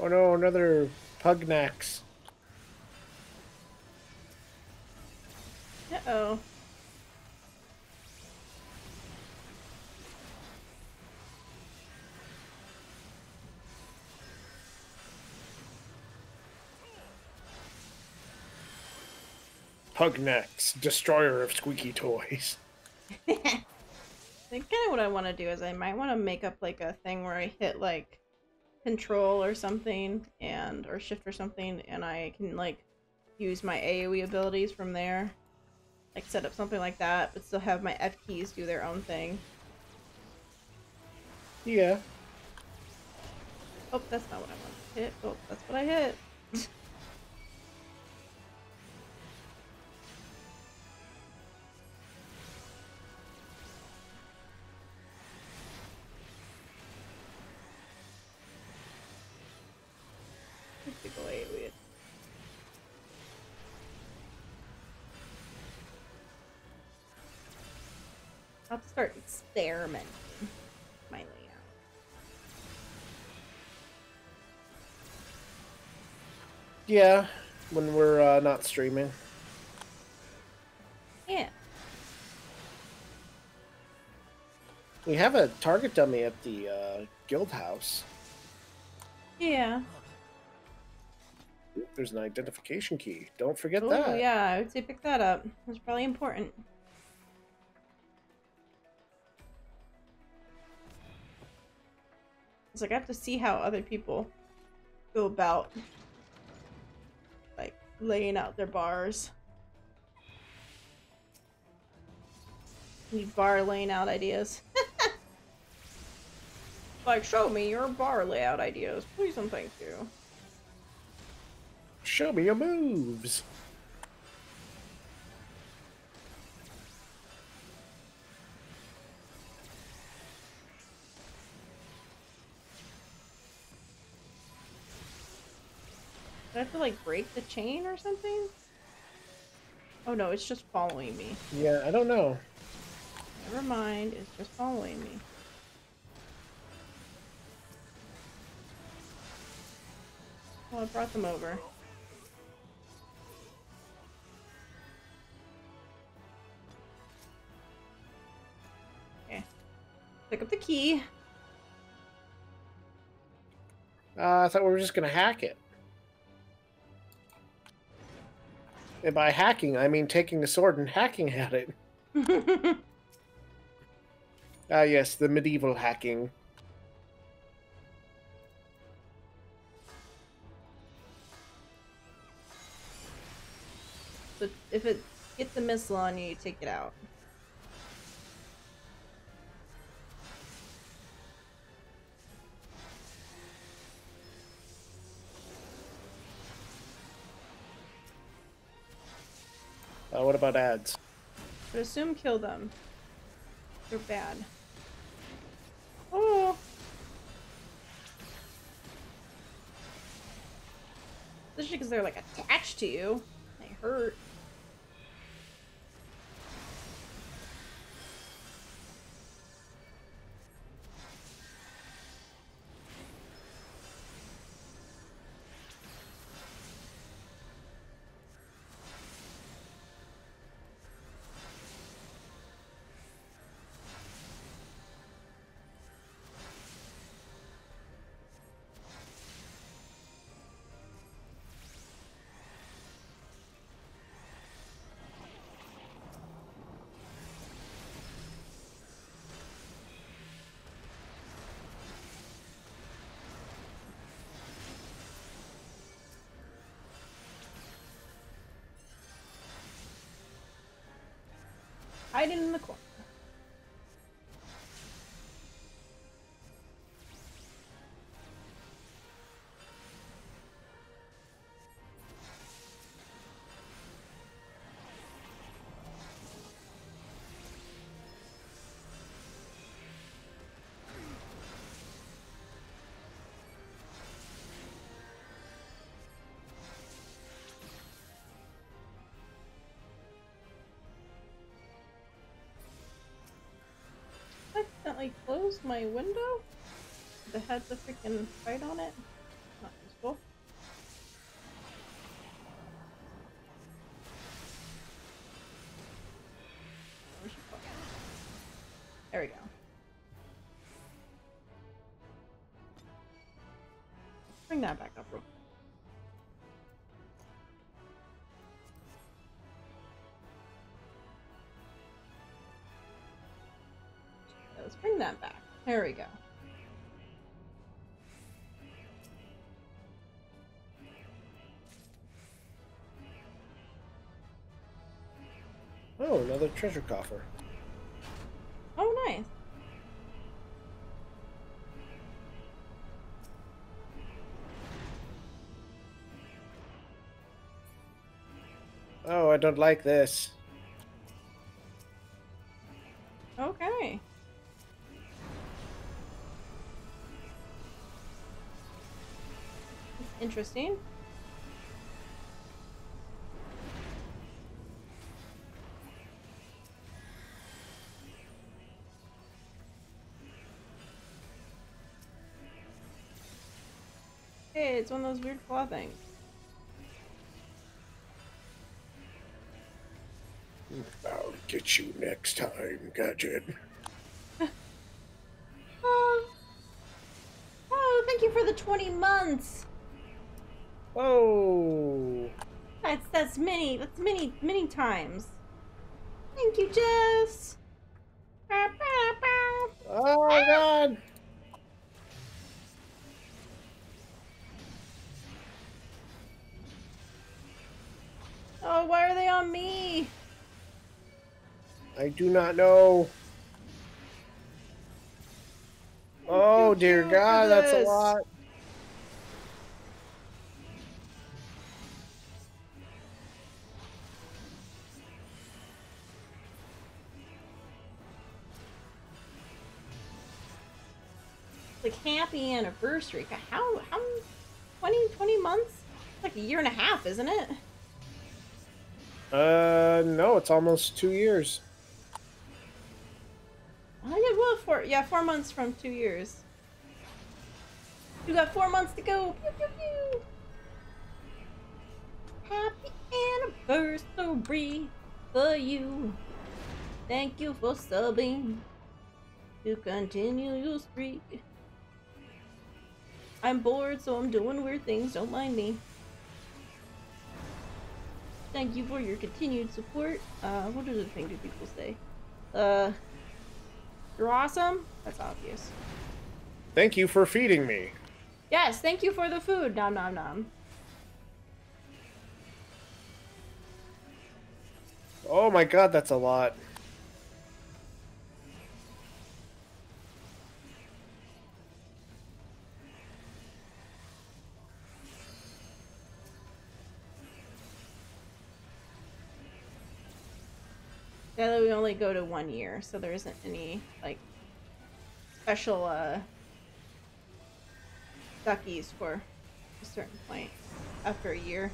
Oh no, another Pugnax. Uh-oh. Pugnax, destroyer of squeaky toys. I think kind of what I want to do is I might want to make up like a thing where I hit like control or something or shift or something, and I can like use my AoE abilities from there. Like set up something like that, but still have my F keys do their own thing. Yeah. Oh, that's not what I wanted to hit. Oh, that's what I hit. I'll have to start experimenting with my layout. Yeah, when we're not streaming. Yeah. We have a target dummy at the guild house. Yeah. There's an identification key. Don't forget Ooh, that. Yeah, I would say pick that up. It's probably important. It's like I have to see how other people go about like laying out their bars. Need bar laying out ideas. Like, show me your bar layout ideas, please and thank you. Show me your moves. Do I have to like break the chain or something? Oh no, it's just following me. Yeah, I don't know. Never mind, it's just following me. Well, I brought them over. Okay. Pick up the key. I thought we were just gonna hack it. And by hacking, I mean taking the sword and hacking at it. Ah, yes, the medieval hacking. So if it gets a missile on you, you take it out. What about ads? But assume kill them. They're bad. Oh! Especially because they're like attached to you. They hurt. Hiding in the corner. I accidentally closed my window that had the freaking fight on it. Not this There we go. Bring that back up real quick. Let's bring that back. There we go. Oh, another treasure coffer. Oh, nice. Oh, I don't like this. Okay. That's interesting. Hey, it's one of those weird claw things. I'll get you next time, Gadget. Oh, thank you for the 20 months. Oh. That's many times. Thank you, Jess. Oh God. Oh, why are they on me? I do not know. Oh dear God, that's a lot. Like happy anniversary. How 20 months? It's like a year and a half, isn't it? No, it's almost 2 years. I did 4 months from 2 years. You got 4 months to go. Pew, pew, pew. Happy anniversary for you. Thank you for subbing to continue your streak. I'm bored, so I'm doing weird things. Don't mind me. Thank you for your continued support. What other thing do people say? You're awesome? That's obvious. Thank you for feeding me. Yes, thank you for the food. Nom nom nom. Oh my God, that's a lot. Yeah, we only go to 1 year, so there isn't any like special duckies for a certain point after a year.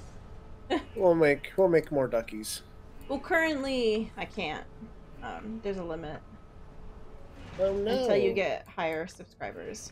We'll make more duckies. Well, currently I can't. There's a limit. Oh no. Until you get higher subscribers.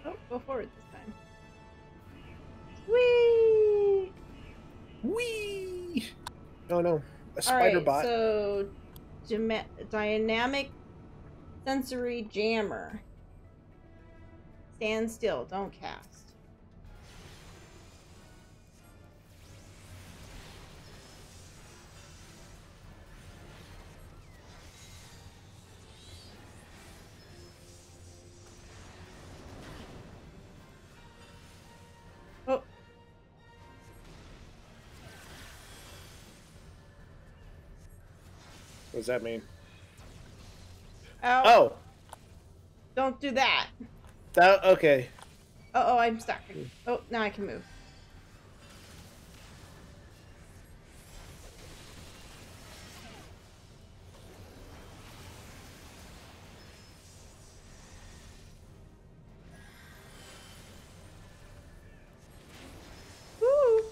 Oh, go forward this time. Whee! Whee! Oh no, a spider bot. So, dynamic sensory jammer. Stand still, don't cast. What does that mean? Ow. Oh! Don't do that. Okay. Oh, I'm stuck. Oh, now I can move. Woo!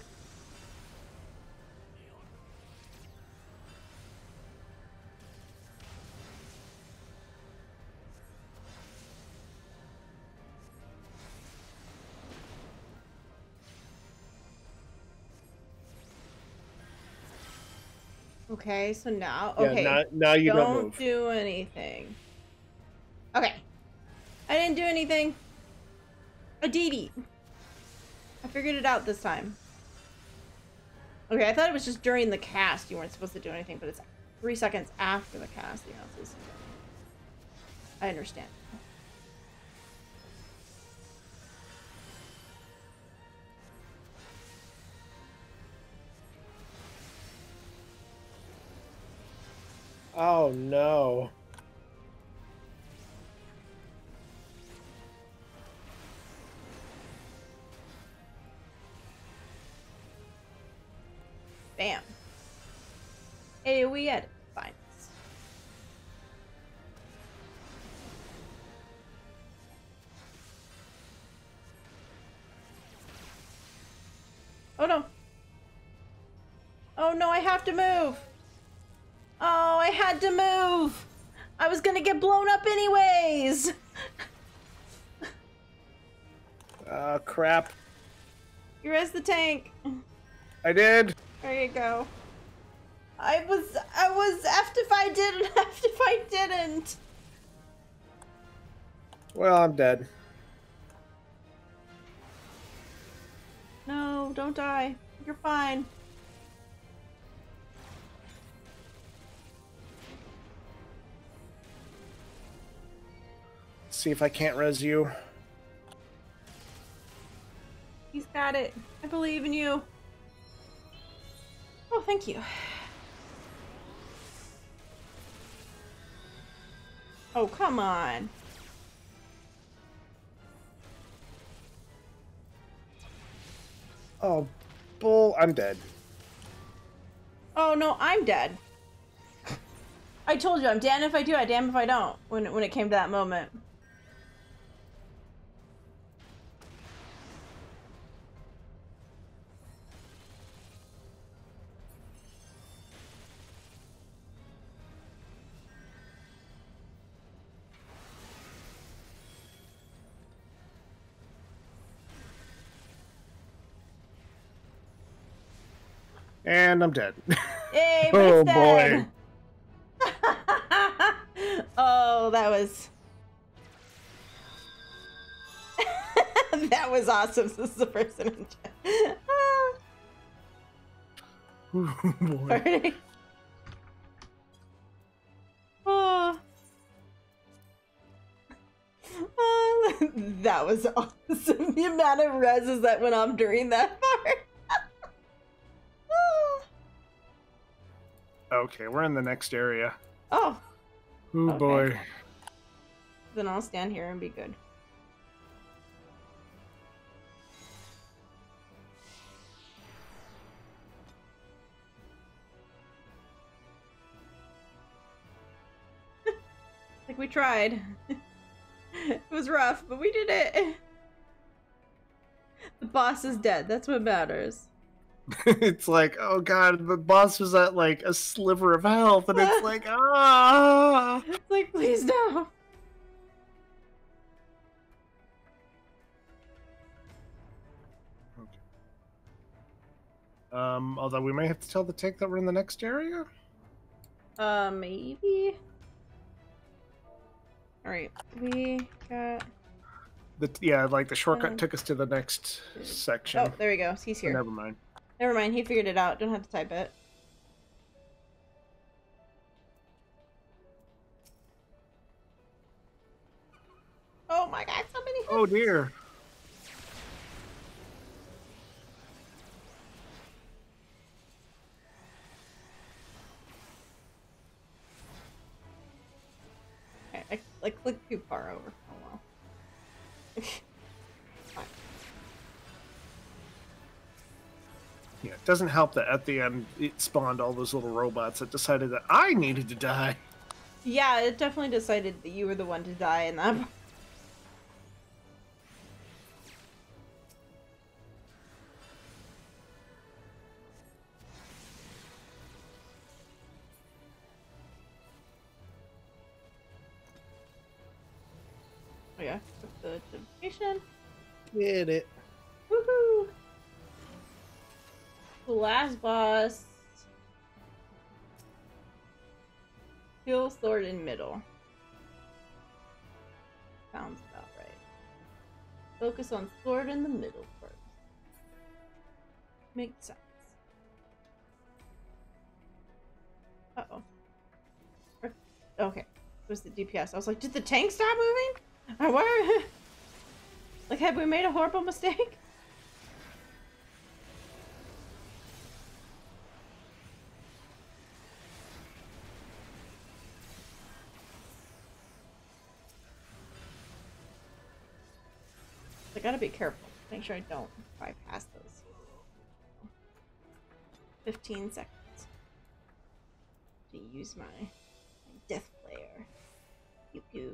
Okay, so now, okay. Yeah, now you don't move. Don't do anything. Okay. I didn't do anything. I did it. I figured it out this time. Okay, I thought it was just during the cast you weren't supposed to do anything, but it's 3 seconds after the cast. You know, so I understand. Oh no. Bam. AoE edit. Fine. Oh no. Oh no, I have to move. Oh, I had to move. I was gonna get blown up anyways. Crap. You raised the tank. I did. There you go. I was effed if I didn't, effed if I didn't. Well, I'm dead. No, don't die. You're fine. See if I can't res you. He's got it. I believe in you. Oh, thank you. Oh, come on. Oh, bull. I'm dead. Oh, no, I'm dead. I told you, I'm damned if I do, I'm damned if I don't, when it came to that moment. And I'm dead. Yay, oh dead. boy. Oh, that was... that was awesome. This is the person in chat. Oh boy. Sorry. Oh. Oh, that was awesome. The amount of reses that went off during that part. Okay, we're in the next area. Oh. Oh okay. boy. Then I'll stand here and be good. Like we tried. It was rough, but we did it. The boss is dead. That's what matters. It's like, oh god, the boss was at like a sliver of health, and it's like, ah. It's like, please no. Okay. Although we may have to tell the tank that we're in the next area. Maybe. All right, we got. Like the shortcut took us to the next section. Oh, there we go. He's here. So never mind. Never mind, he figured it out. Don't have to type it. Oh my god, so many hits. Oh dear. Like, click too far over. Oh well. Fine. Yeah, it doesn't help that at the end it spawned all those little robots that decided that I needed to die. Yeah, it definitely decided that you were the one to die in that. Oh yeah, the notification. Get it. Woohoo! The last boss. Kill sword in middle. Sounds about right. Focus on sword in the middle first. Makes sense. Uh-oh. Okay. It was the DPS. I was like, did the tank stop moving? Why? Like, have we made a horrible mistake? I gotta be careful. Make sure I don't bypass those. 15 seconds to use my death flare. Pew pew.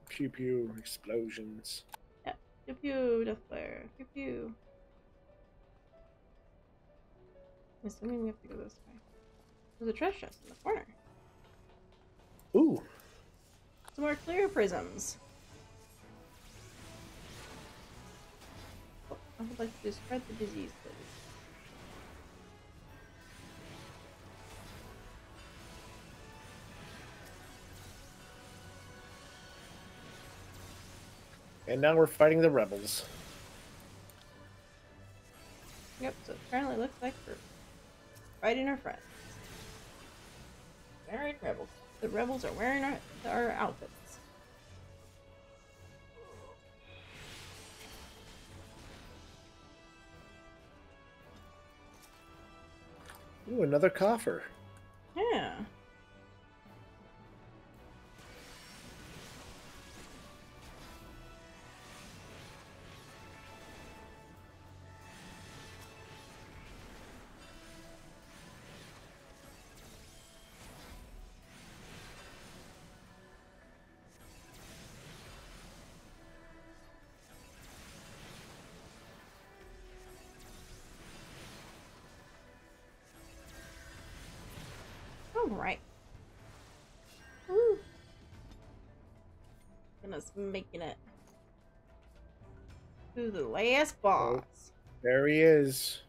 Pew pew explosions. Yeah. Pew pew death flare. Pew pew. I'm assuming we have to go this way. There's a treasure chest in the corner. Ooh. Some more clear prisms. I would like to spread the disease, please. And now we're fighting the rebels. Yep, so it apparently looks like we're fighting our friends. Wearing rebels. The rebels are wearing our outfits. Ooh, another coffer. Yeah. Right. Woo. Goodness, making it to the last boss. Oh, there he is.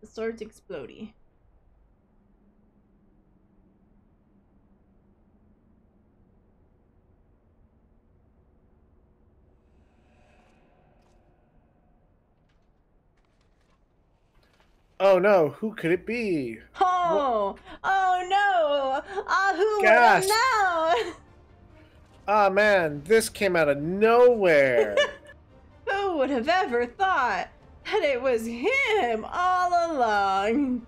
The sword's explodey. Oh no, who could it be? Oh! What? Oh no! Who would have known? Ah man, this came out of nowhere. Who would have ever thought that it was him all along?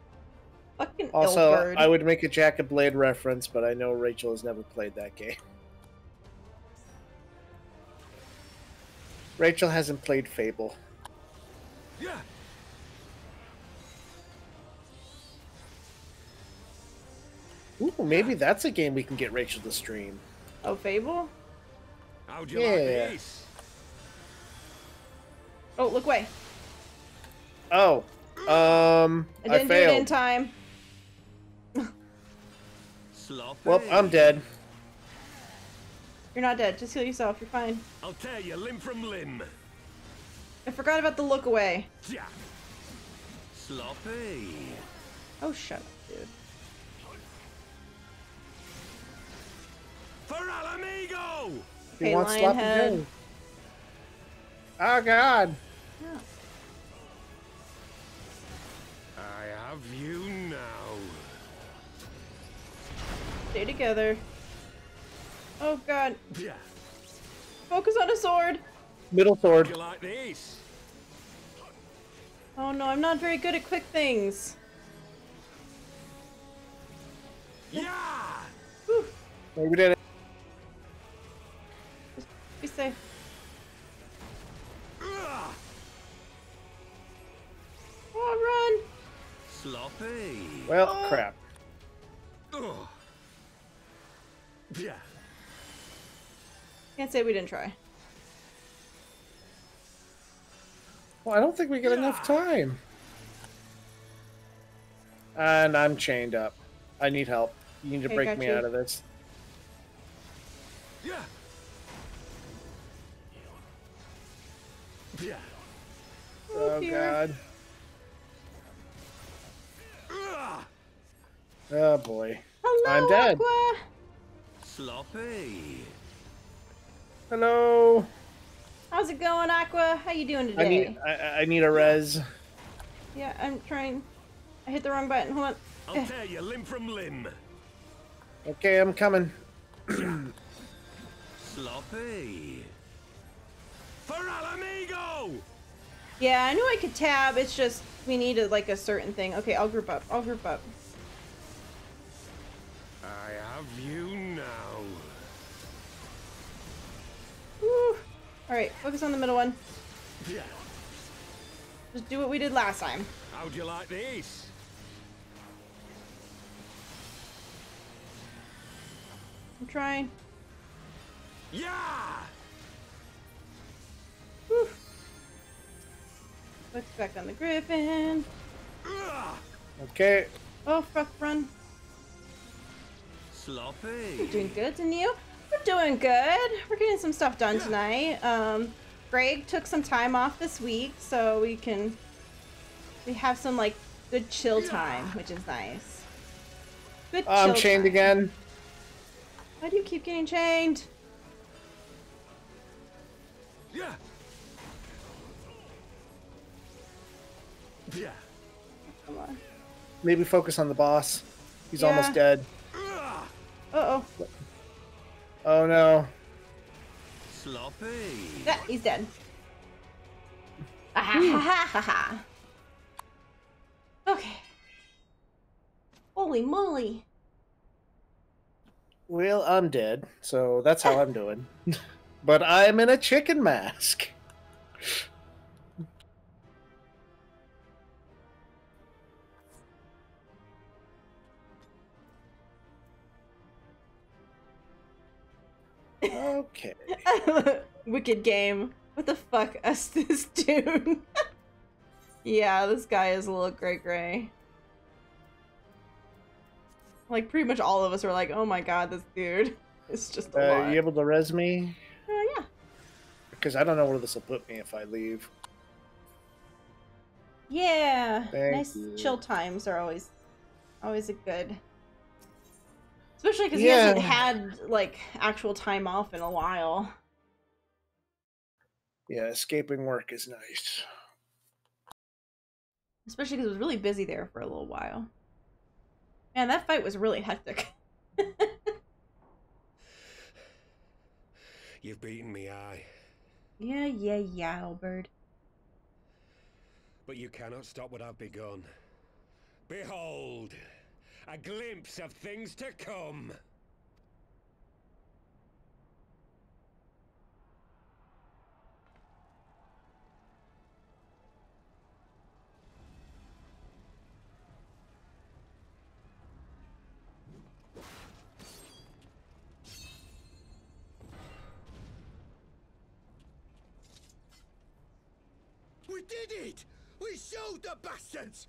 Fucking Also, Ilbird. I would make a Jack of Blade reference, but I know Rachel has never played that game. Rachel hasn't played Fable. Yeah. Ooh, maybe that's a game we can get Rachel to stream. Oh, Fable? How'd you like this? Oh, look away. Oh. I didn't do it in time. Well, I'm dead. You're not dead. Just heal yourself. You're fine. I'll tear you limb from limb. I forgot about the look away. Yeah. Sloppy. Oh, shut up, dude. For Alamigo! He wants sloppy Joe. Oh god. Yeah. I have you now. Stay together. Oh god. Yeah. Focus on a sword. Middle sword. You like this? Oh no, I'm not very good at quick things. Yeah. Maybe we did it. Just be safe. Oh, run! Sloppy. Well, crap. Yeah. Can't say we didn't try. Well, I don't think we get enough time. And I'm chained up. I need help. You need to break me out of this. Yeah. Yeah. Oh, God. Oh, boy. Hello, I'm dead. Aqua. Sloppy. Hello. How's it going, Aqua? How you doing today? I need a res. Yeah, I'm trying. I hit the wrong button. Hold on. I'll tear you limb from limb. Okay, I'm coming. Sloppy. For Alamigo! Yeah, I knew I could tab. It's just we needed like a certain thing. Okay, I'll group up. I'll group up. I have you now. Woo. All right, focus on the middle one. Yeah. Just do what we did last time. How'd you like this? I'm trying. Yeah. Whew. Focus back on the griffin. Okay. Oh, fuck, run. Sloppy. We're doing good, and you? We're doing good. We're getting some stuff done tonight. Greg took some time off this week, so we have some like good chill time, which is nice. Good chill I'm chained time. again. Why do you keep getting chained? Yeah. Yeah. Come on. Maybe focus on the boss. He's almost dead. Uh-oh. Oh, no. Sloppy. Yeah, he's dead. Ah, ha, ha, ha, ha. Okay. Holy moly. Well, I'm dead, so that's how I'm doing. But I'm in a chicken mask. Okay. Wicked game. What the fuck is this dude? Yeah, this guy is a little gray. Like, pretty much all of us were like, oh my god, this dude is just a lot. You able to res me? Yeah. Because I don't know where this will put me if I leave. Yeah. Thank Nice you. chill times are always a good. Especially because he hasn't had, like, actual time off in a while. Yeah, escaping work is nice. Especially because it was really busy there for a little while. Man, that fight was really hectic. You've beaten me, aye. Yeah, Albert. But you cannot stop what I've begun. Behold, a glimpse of things to come. We did it! We showed the bastards!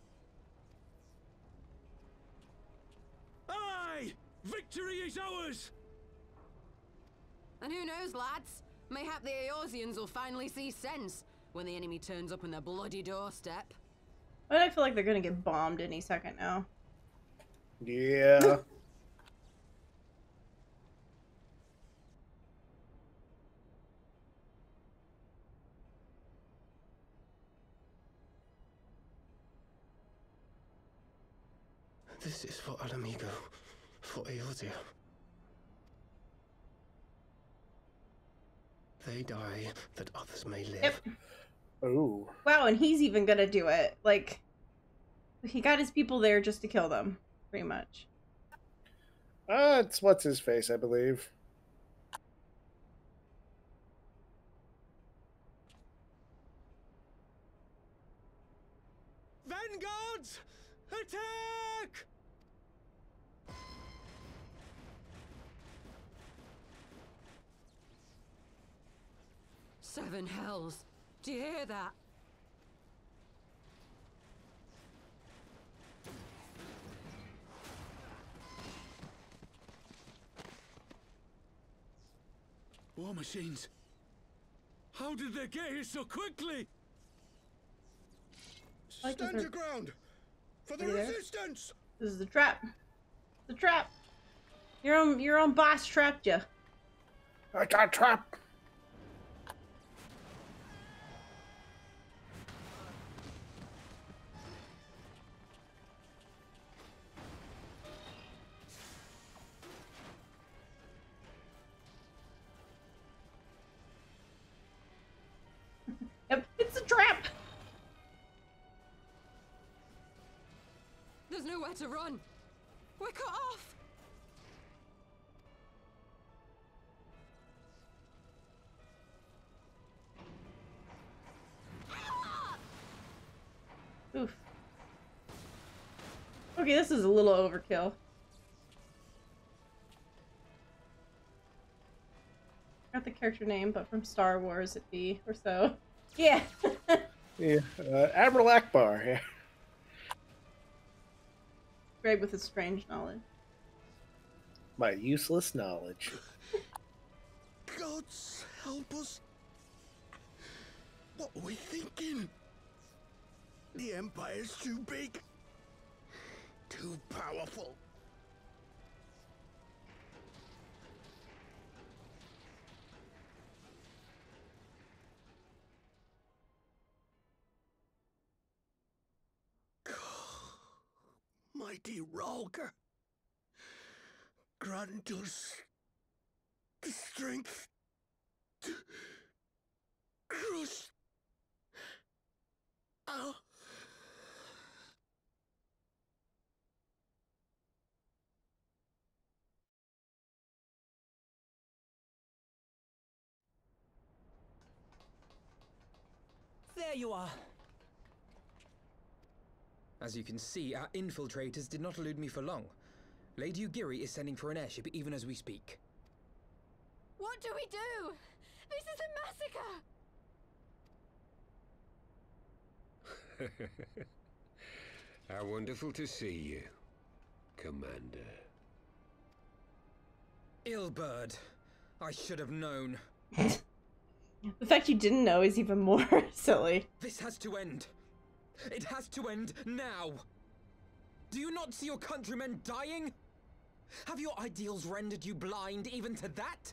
Aye! Victory is ours! And who knows, lads? Mayhap the Eorzeans will finally see sense when the enemy turns up on their bloody doorstep. But I feel like they're gonna get bombed any second now. Yeah. This is for Alamigo, for Eorzea. They die that others may live. Yep. Oh. Wow, and he's even gonna do it. Like, he got his people there just to kill them, pretty much. It's what's his face, I believe. Vanguards! Attack! Seven hells. Do you hear that? War machines. How did they get here so quickly? Stand your ground! For the resistance! This is the trap. The trap. Your own boss trapped you. I got trapped. Yep, it's a trap. There's nowhere to run. We're cut off. Oof. Okay, this is a little overkill. Not the character name, but from Star Wars it'd be, or so. Yeah. Yeah, Admiral Akbar. Yeah. Greg with his strange knowledge. My useless knowledge. Gods help us. What are we thinking? The Empire's too big. Too powerful. Mighty Ralker, grant us the strength to crush our... There you are. As you can see, our infiltrators did not elude me for long. Lady Ugiri is sending for an airship even as we speak. What do we do? This is a massacre! How wonderful to see you, Commander. Illbird. I should have known. The fact you didn't know is even more silly. This has to end. It has to end now! Do you not see your countrymen dying? Have your ideals rendered you blind even to that?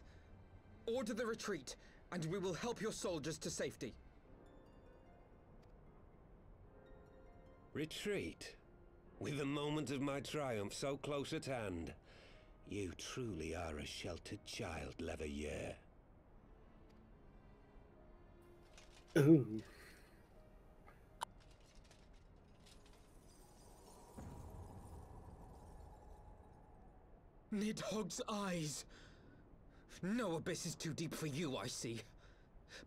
Order the retreat, and we will help your soldiers to safety. Retreat? With the moment of my triumph so close at hand? You truly are a sheltered child, Leverrier. Ooh. Nidhogg's eyes. No abyss is too deep for you, I see.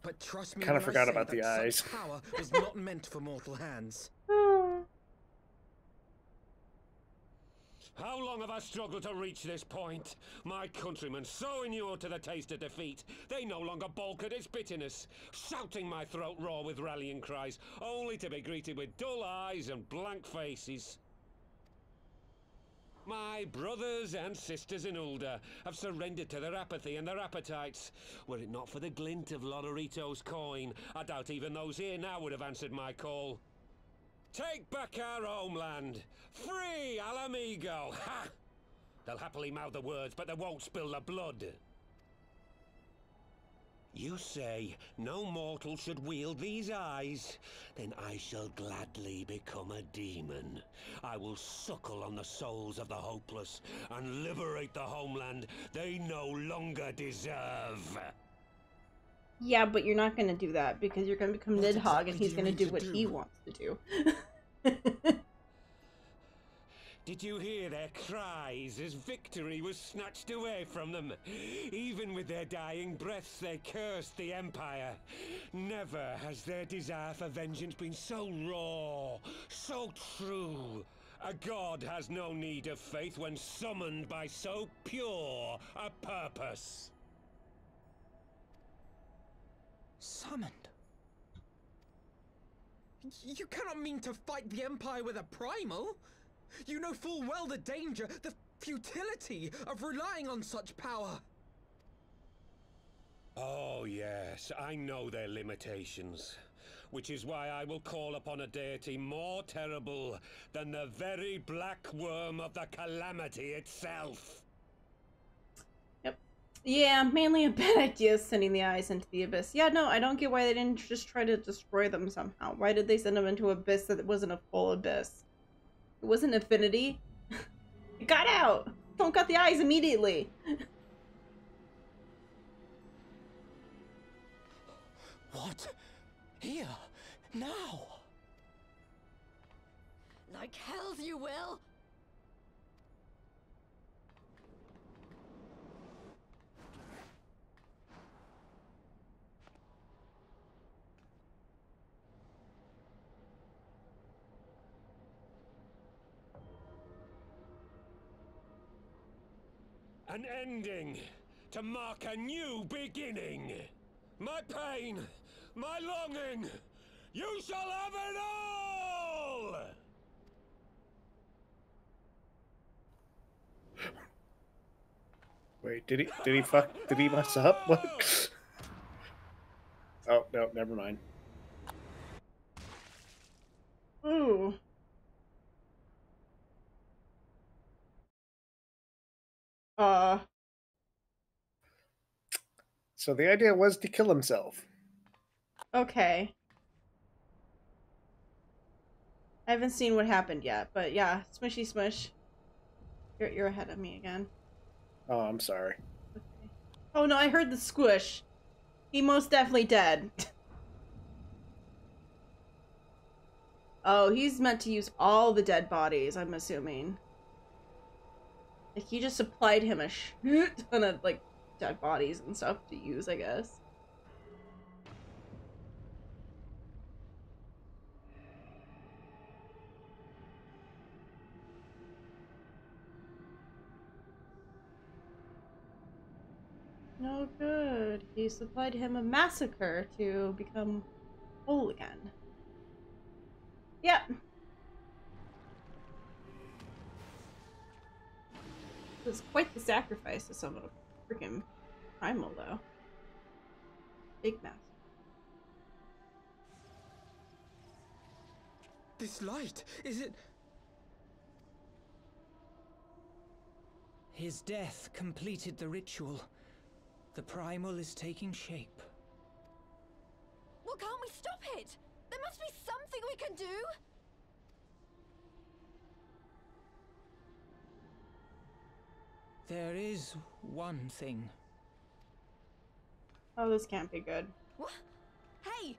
But trust me, kind of forgot about the eyes. Power was not meant for mortal hands. How long have I struggled to reach this point? My countrymen, so inured to the taste of defeat, they no longer balk at its bitterness, shouting my throat raw with rallying cries, only to be greeted with dull eyes and blank faces. My brothers and sisters in Ulda have surrendered to their apathy and their appetites. Were it not for the glint of Lodorito's coin, I doubt even those here now would have answered my call. Take back our homeland! Free Alamigo! Ha! They'll happily mouth the words, but they won't spill the blood. You say no mortal should wield these eyes? Then I shall gladly become a demon. I will suckle on the souls of the hopeless and liberate the homeland they no longer deserve. Yeah, but you're not going to do that because you're going to become Nidhogg and he's going to do what he wants to do. Did you hear their cries as victory was snatched away from them? Even with their dying breaths, they cursed the Empire. Never has their desire for vengeance been so raw, so true. A god has no need of faith when summoned by so pure a purpose. Summoned? You cannot mean to fight the Empire with a primal! You know full well the danger, the futility of relying on such power! Oh yes, I know their limitations. Which is why I will call upon a deity more terrible than the very black worm of the calamity itself. Yep. Yeah, mainly a bad idea sending the eyes into the abyss. Yeah, no, I don't get why they didn't just try to destroy them somehow. Why did they send them into abyss that wasn't a full abyss? It wasn't infinity. It got out! Don't got the eyes immediately! What? Here? Now? Like hells you will! An ending to mark a new beginning. My pain, my longing, you shall have it all! Wait, did he mess up? What? Oh, no, never mind. Ooh. So the idea was to kill himself. Okay. I haven't seen what happened yet, but yeah, smushy smush. You're ahead of me again. Oh, I'm sorry. Okay. Oh no, I heard the squish. He most definitely dead. Oh, he's meant to use all the dead bodies, I'm assuming. Like, he just supplied him a shit ton of, like, dead bodies and stuff to use, I guess. No good. He supplied him a massacre to become whole again. Yep. It was quite the sacrifice to summon a freaking primal, though. Big mass. This light, is it... His death completed the ritual. The primal is taking shape. Well, can't we stop it? There must be something we can do! There is one thing. Oh, this can't be good. What? Hey!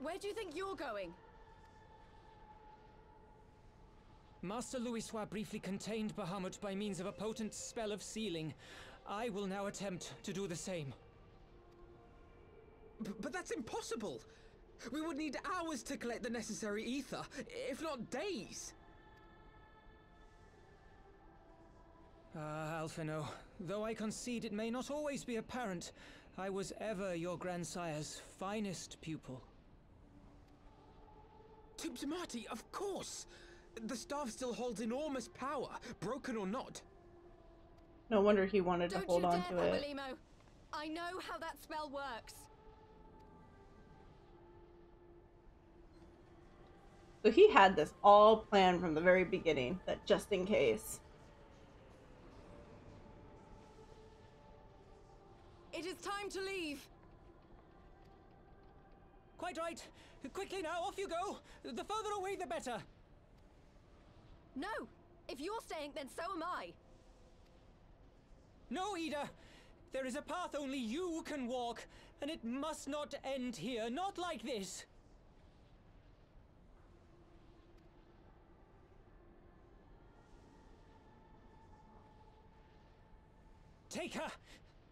Where do you think you're going? Master Louisoix briefly contained Bahamut by means of a potent spell of sealing. I will now attempt to do the same. But that's impossible! We would need hours to collect the necessary ether, if not days! Ah, Alphino, though I concede it may not always be apparent, I was ever your grandsire's finest pupil. Tubsamati, of course! The staff still holds enormous power, broken or not. No wonder he wanted to hold on to it. Paulimo. I know how that spell works. So he had this all planned from the very beginning, that just in case. It is time to leave. Quite right. Quickly now, off you go. The further away, the better. No! If you're staying, then so am I. No, Ida. There is a path only you can walk, and it must not end here. Not like this. Take her!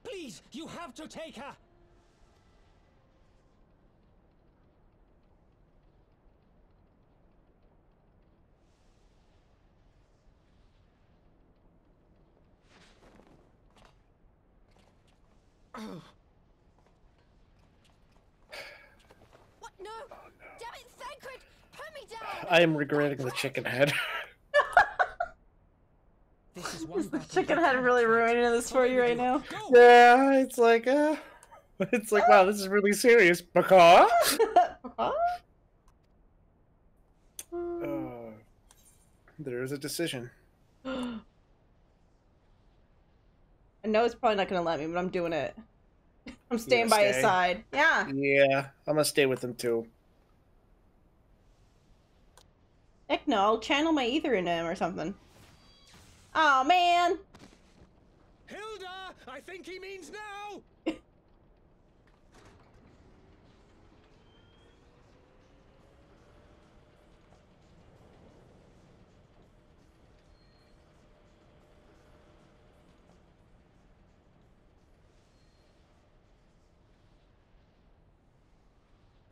Please, you have to take her! What? No! Oh, no. Damn it, Thancred! Put me down! I am regretting the chicken head. Is the chicken head really ruining this for you right now? Yeah, it's like, wow, this is really serious. Because? There is a decision. I know it's probably not going to let me, but I'm doing it. I'm staying by his side. Yeah. Yeah, I'm going to stay with him too. Heck no, I'll channel my ether into him or something. Oh man! Hilda! I think he means now!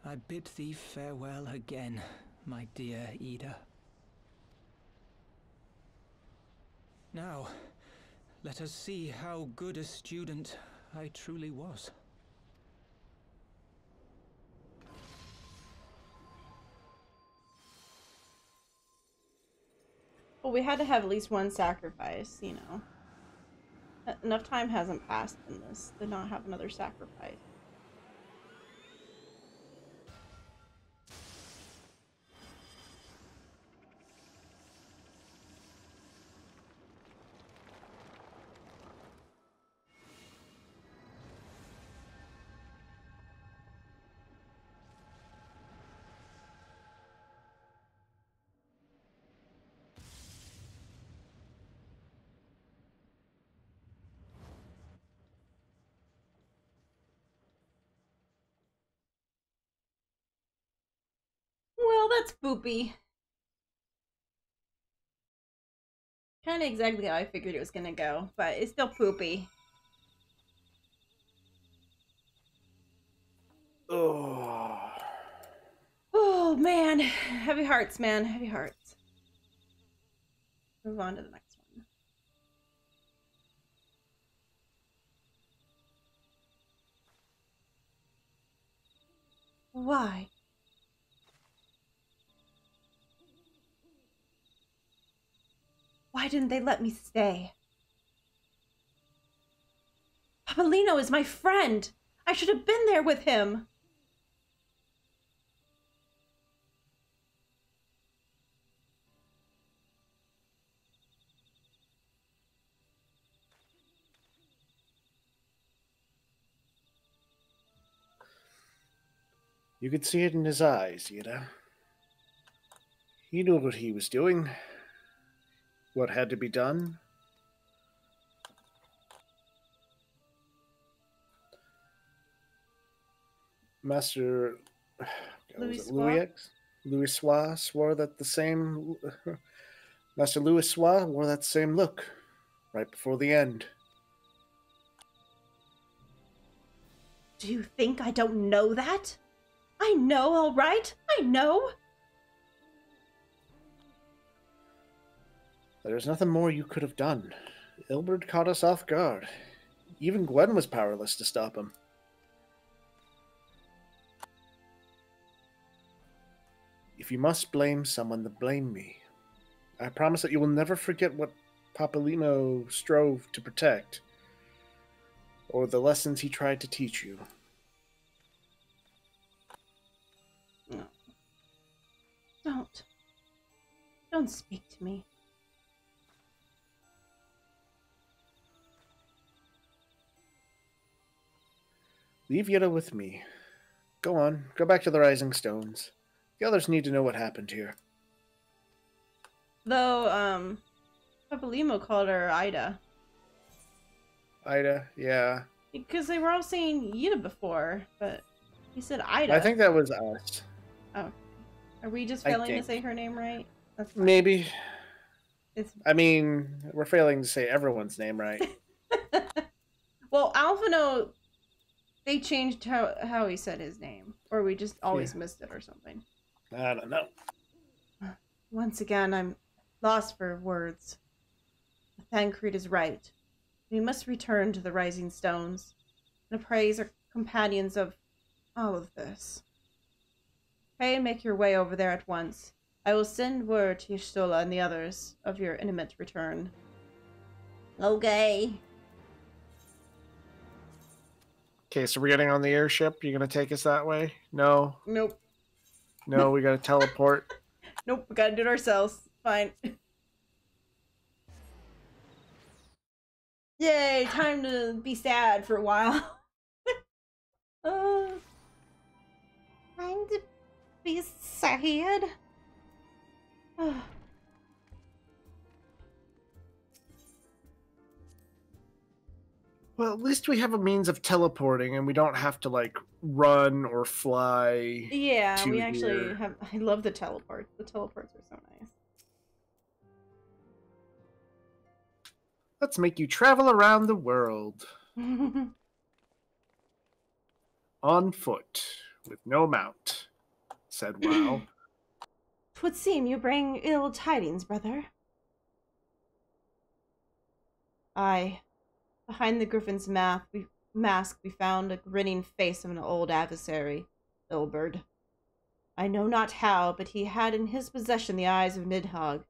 I bid thee farewell again, my dear Ida. Now, let us see how good a student I truly was. Well, we had to have at least one sacrifice, you know. Enough time hasn't passed in this to not have another sacrifice. Well, that's boopy. Kind of exactly how I figured it was gonna go, but it's still poopy. Oh. Oh, man. Heavy hearts, man. Heavy hearts. Move on to the next one. Why? Why didn't they let me stay? Papolino is my friend. I should have been there with him. You could see it in his eyes, Ida. He knew what he was doing, what had to be done. Master Louis swore that the same Master Louis wore that same look right before the end. Do you think I don't know that? I know, all right. I know. There's nothing more you could have done. Ilberd caught us off guard. Even Gwen was powerless to stop him. If you must blame someone, then blame me. I promise that you will never forget what Papolino strove to protect, or the lessons he tried to teach you. No. Don't speak to me. Leave Yetta with me. Go on, go back to the Rising Stones. The others need to know what happened here. Though, Papolino called her Ida. Ida, yeah. Because they were all saying Yida before, but he said Ida. I think that was us. Oh. Are we just failing to say her name right? That's fine. Maybe. I mean, we're failing to say everyone's name right. Well, Alphino, they changed how he said his name. Or we just always missed it or something. I don't know. Once again, I'm lost for words. Thancred is right. We must return to the Rising Stones and appraise our companions of all of this. Pray and make your way over there at once. I will send word to Y'shtola and the others of your imminent return. Okay. Okay, so we're getting on the airship. You're going to take us that way? No? Nope. No, we got to teleport. Nope, we got to do it ourselves. Fine. Yay, time to be sad for a while. Time to be sad. Well, at least we have a means of teleporting, and we don't have to, like, run or fly. Yeah, we actually have... I love the teleports. The teleports are so nice. Let's make you travel around the world. On foot, with no mount, said Wow. 'Twould seem you bring ill tidings, brother. Aye. Behind the griffin's mask we found a grinning face of an old adversary, Ilberd. I know not how, but he had in his possession the eyes of Nidhogg,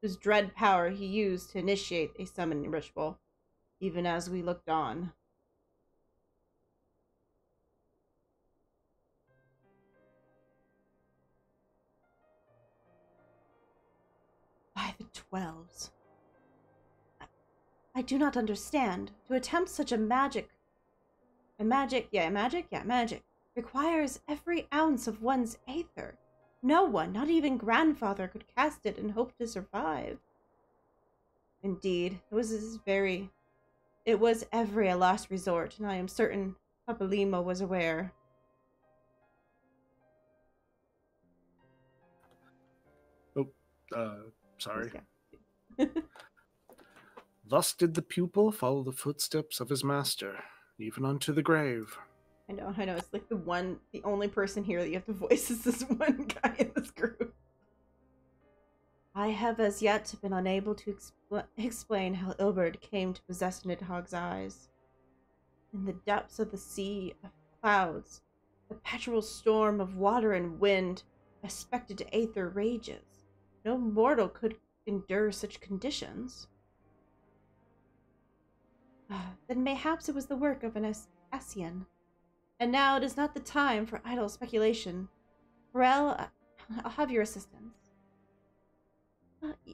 whose dread power he used to initiate a summoning ritual, even as we looked on. By the 12s. I do not understand. To attempt such a magic requires every ounce of one's aether. No one, not even grandfather, could cast it and hope to survive. Indeed, it was every a last resort, and I am certain Papalimo was aware. Sorry. Thus did the pupil follow the footsteps of his master, even unto the grave. I know. It's like the only person here that you have to voice is this one guy in this group. I have as yet been unable to explain how Ilberd came to possess Nidhogg's eyes. In the depths of the sea of clouds, the perpetual storm of water and wind, expected aether rages. No mortal could endure such conditions. Then mayhaps it was the work of an Essien. And now it is not the time for idle speculation. Pharrell, I'll have your assistance.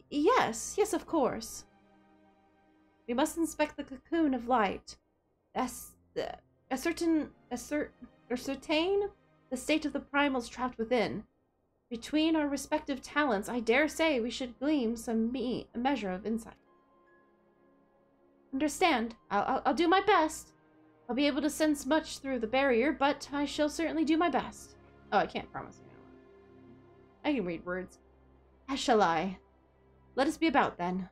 Yes, of course. We must inspect the cocoon of light. Ascertain the state of the primals trapped within. Between our respective talents, I dare say we should glean a measure of insight. Understand? I'll do my best. I'll be able to sense much through the barrier, but I shall certainly do my best. Oh, I can't promise you. I can read words. As shall I. Let us be about, then.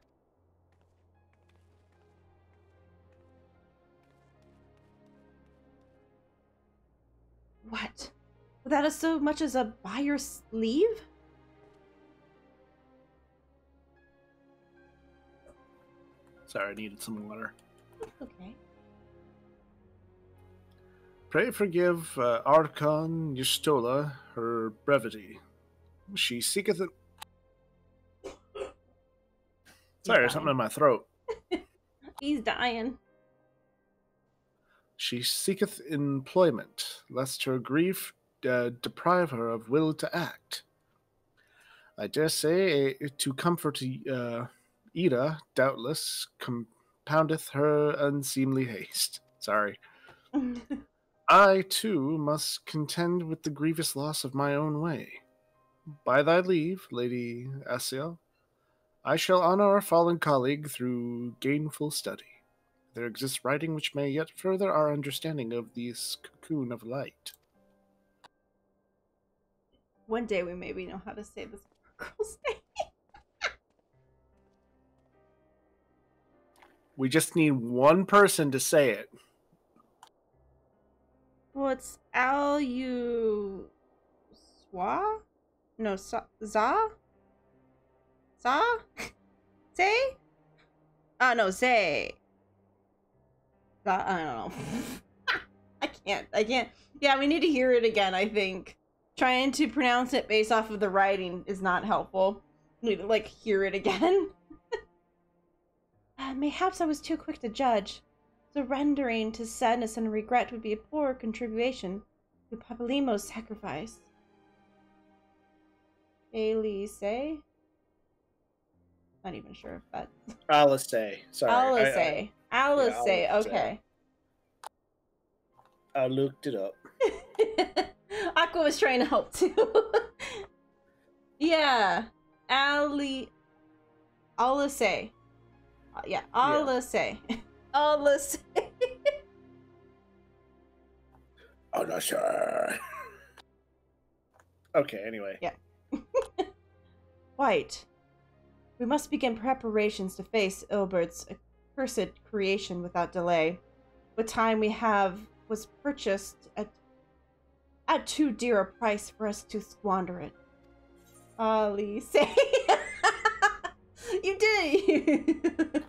What? Without us so much as a buyer's leave? Sorry, I needed some water. Okay. Pray forgive Archon Y'shtola her brevity. She seeketh it. Sorry, there's something in my throat. He's dying. She seeketh employment, lest her grief deprive her of will to act. I dare say to comfort Ida, doubtless, compoundeth her unseemly haste. Sorry. I, too, must contend with the grievous loss of my own way. By thy leave, Lady Asiel, I shall honor our fallen colleague through gainful study. There exists writing which may yet further our understanding of this cocoon of light. One day we maybe know how to say this girl's name. We just need one person to say it. Well, it's Al-U... Swa? No, Za? Za? Say? Oh, no, Say. I don't know. I can't. Yeah, we need to hear it again, I think. Trying to pronounce it based off of the writing is not helpful. We need to, like, hear it again. Mayhaps I was too quick to judge. Surrendering to sadness and regret would be a poor contribution to Papalimo's sacrifice. Elise? Not even sure if that's... Alice. Sorry. Alice. Yeah, Okay. I looked it up. Aqua was trying to help too. Yeah. Alice. Yeah, Alice. Alice. Alice. Okay, anyway. Yeah. White. We must begin preparations to face Ilbert's accursed creation without delay. What time we have was purchased at too dear a price for us to squander it. Alice. You did.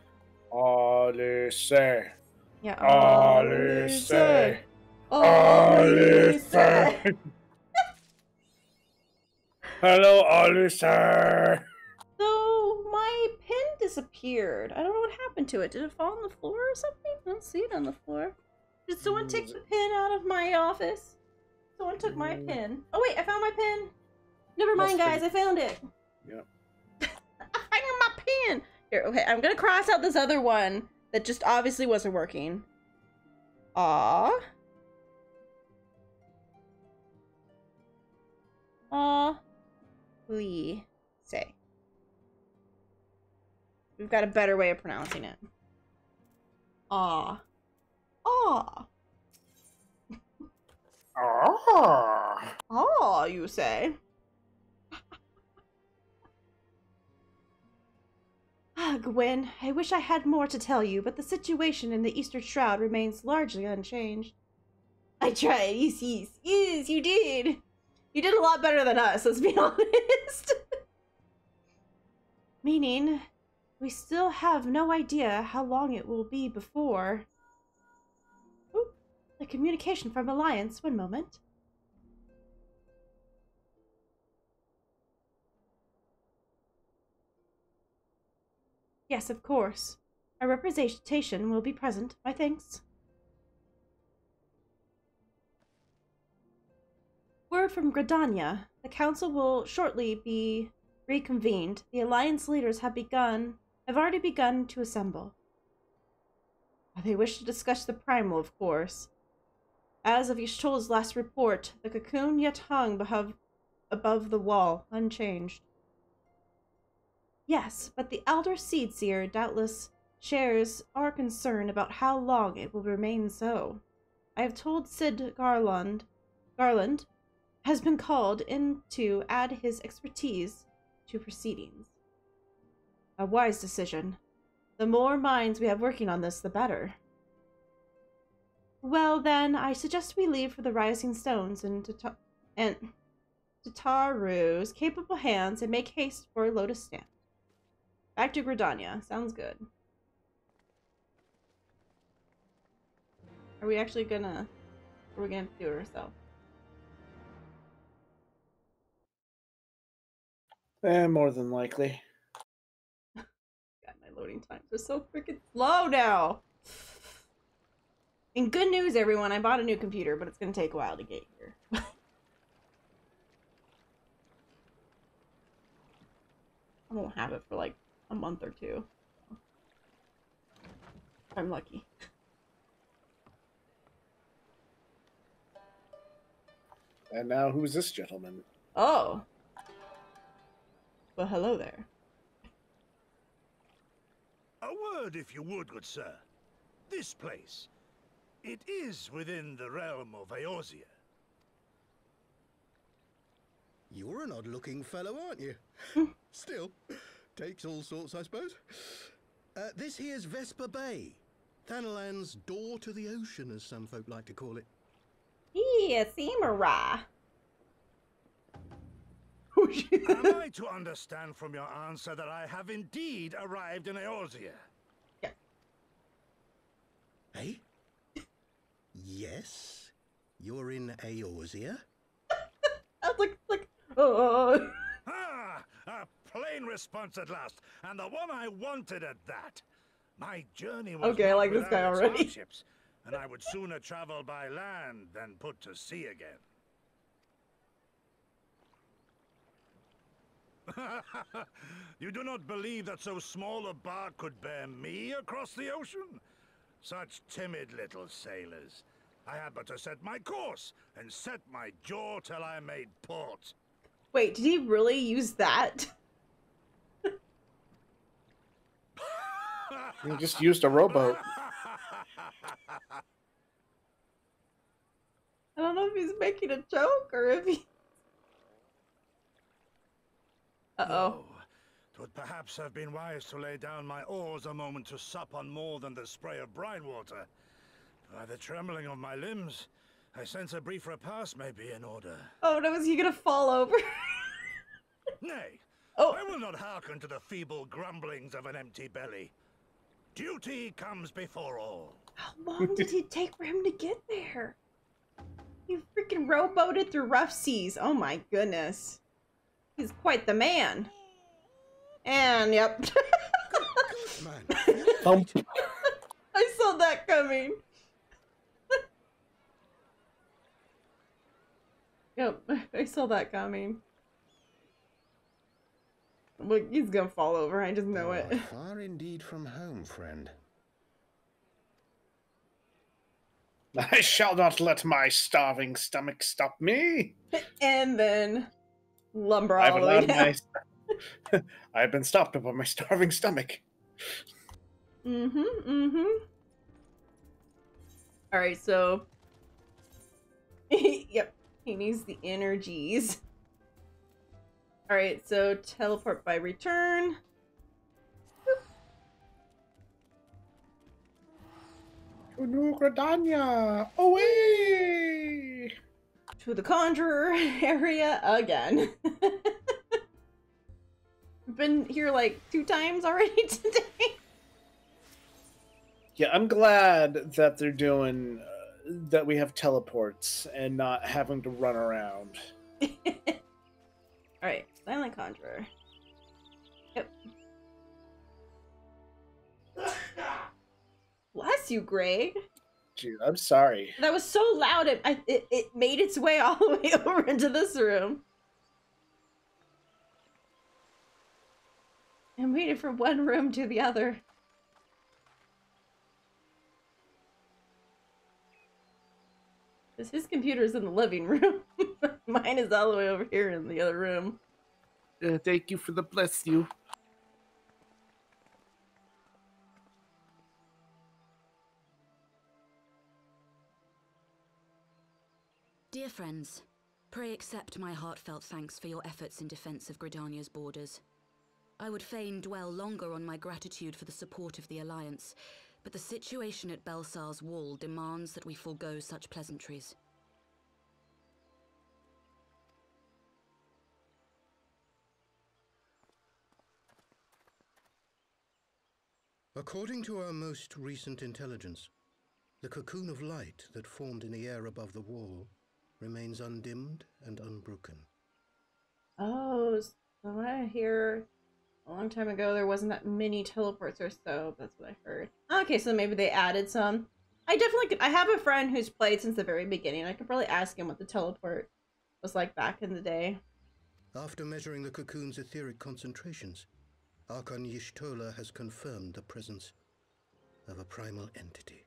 Alice. Yeah. Alice. Alice. Hello, Alice. So my pin disappeared. I don't know what happened to it. Did it fall on the floor or something? I don't see it on the floor. Did someone take the pin out of my office? Someone took my pin. Oh wait, I found my pin. Never mind, guys. I found it. Yeah. I found my pin. Here, okay. I'm gonna cross out this other one that just obviously wasn't working. Aww. Lee say. We've got a better way of pronouncing it. Aw. Aw. Ah. Aw, you say. Gwen, I wish I had more to tell you, but the situation in the Eastern Shroud remains largely unchanged. I tried. Yes, you did. You did a lot better than us, let's be honest. Meaning, we still have no idea how long it will be before... Ooh, a communication from Alliance. One moment. Yes, of course. Our representation will be present. My thanks. Word from Gridania. The council will shortly be reconvened. The Alliance leaders have already begun to assemble. They wish to discuss the primal, of course. As of Y'shtol's last report, the cocoon yet hung above the wall, unchanged. Yes, but the Elder Seedseer doubtless shares our concern about how long it will remain so. I have told Sid Garland has been called in to add his expertise to proceedings. A wise decision. The more minds we have working on this, the better. Well, then, I suggest we leave for the Rising Stones and Tataru's capable hands and make haste for Lotus Stand. Back to Gridania. Sounds good. Are we actually gonna... Or are we gonna do it ourselves? More than likely. God, my loading times are so freaking slow now. And good news, everyone. I bought a new computer, but it's gonna take a while to get here. I won't have it for like a month or two. I'm lucky. And now, who's this gentleman? Oh. Well, hello there. A word, if you would, good sir. This place, it is within the realm of Eorzea. You're an odd-looking fellow, aren't you? Still, takes all sorts, I suppose. This here's Vesper Bay, Thanalan's door to the ocean, as some folk like to call it. Yeah, samurai. Am I to understand from your answer that I have indeed arrived in Eorzea? Yeah. Eh? Yes? You're in Eorzea? I was like, oh. Ah, a plain response at last, and the one I wanted at that. My journey was okay, I like this guy its already. hardships, and I would sooner travel by land than put to sea again. You do not believe that so small a bark could bear me across the ocean? Such timid little sailors. I had but to set my course and set my jaw till I made port. Wait, did he really use that? He just used a rowboat. I don't know if he's making a joke or if he... Uh-oh. Twould perhaps have been wise to lay down my oars a moment to sup on more than the spray of brine water. By the trembling of my limbs, I sense a brief repast may be in order. Oh no, is he gonna fall over? Nay, oh. I will not hearken to the feeble grumblings of an empty belly. Duty comes before all. How long did it take for him to get there? He freaking rowboated through rough seas. Oh my goodness. He's quite the man. And, yep. I saw that coming. Yep, I saw that coming. Look, he's gonna fall over, I just know it. Far indeed from home, friend. I shall not let my starving stomach stop me. And then lumber all the way down. I've been stopped by my starving stomach. Alright, so... yep, he needs the energies. Alright, so teleport by return. To New Gridania! Away! To the Conjurer area again. We've been here like 2 times already today. Yeah, I'm glad that they're doing... that we have teleports and not having to run around. Alright, Silent Conjurer. Yep. Bless you, Greg. Dude, I'm sorry. That was so loud, it made its way all the way over into this room. And waited from one room to the other. Because his computer's in the living room. Mine is all the way over here in the other room. Thank you for the bless you. Dear friends, pray accept my heartfelt thanks for your efforts in defense of Gridania's borders. I would fain dwell longer on my gratitude for the support of the Alliance, but the situation at Belsar's Wall demands that we forego such pleasantries. According to our most recent intelligence, the cocoon of light that formed in the air above the wall remains undimmed and unbroken. Oh, so I hear a long time ago there wasn't that many teleports or so. That's what I heard. Okay, so maybe they added some. I definitely could. I have a friend who's played since the very beginning. I could probably ask him what the teleport was like back in the day. After measuring the cocoon's etheric concentrations, Archon Y'shtola has confirmed the presence of a primal entity.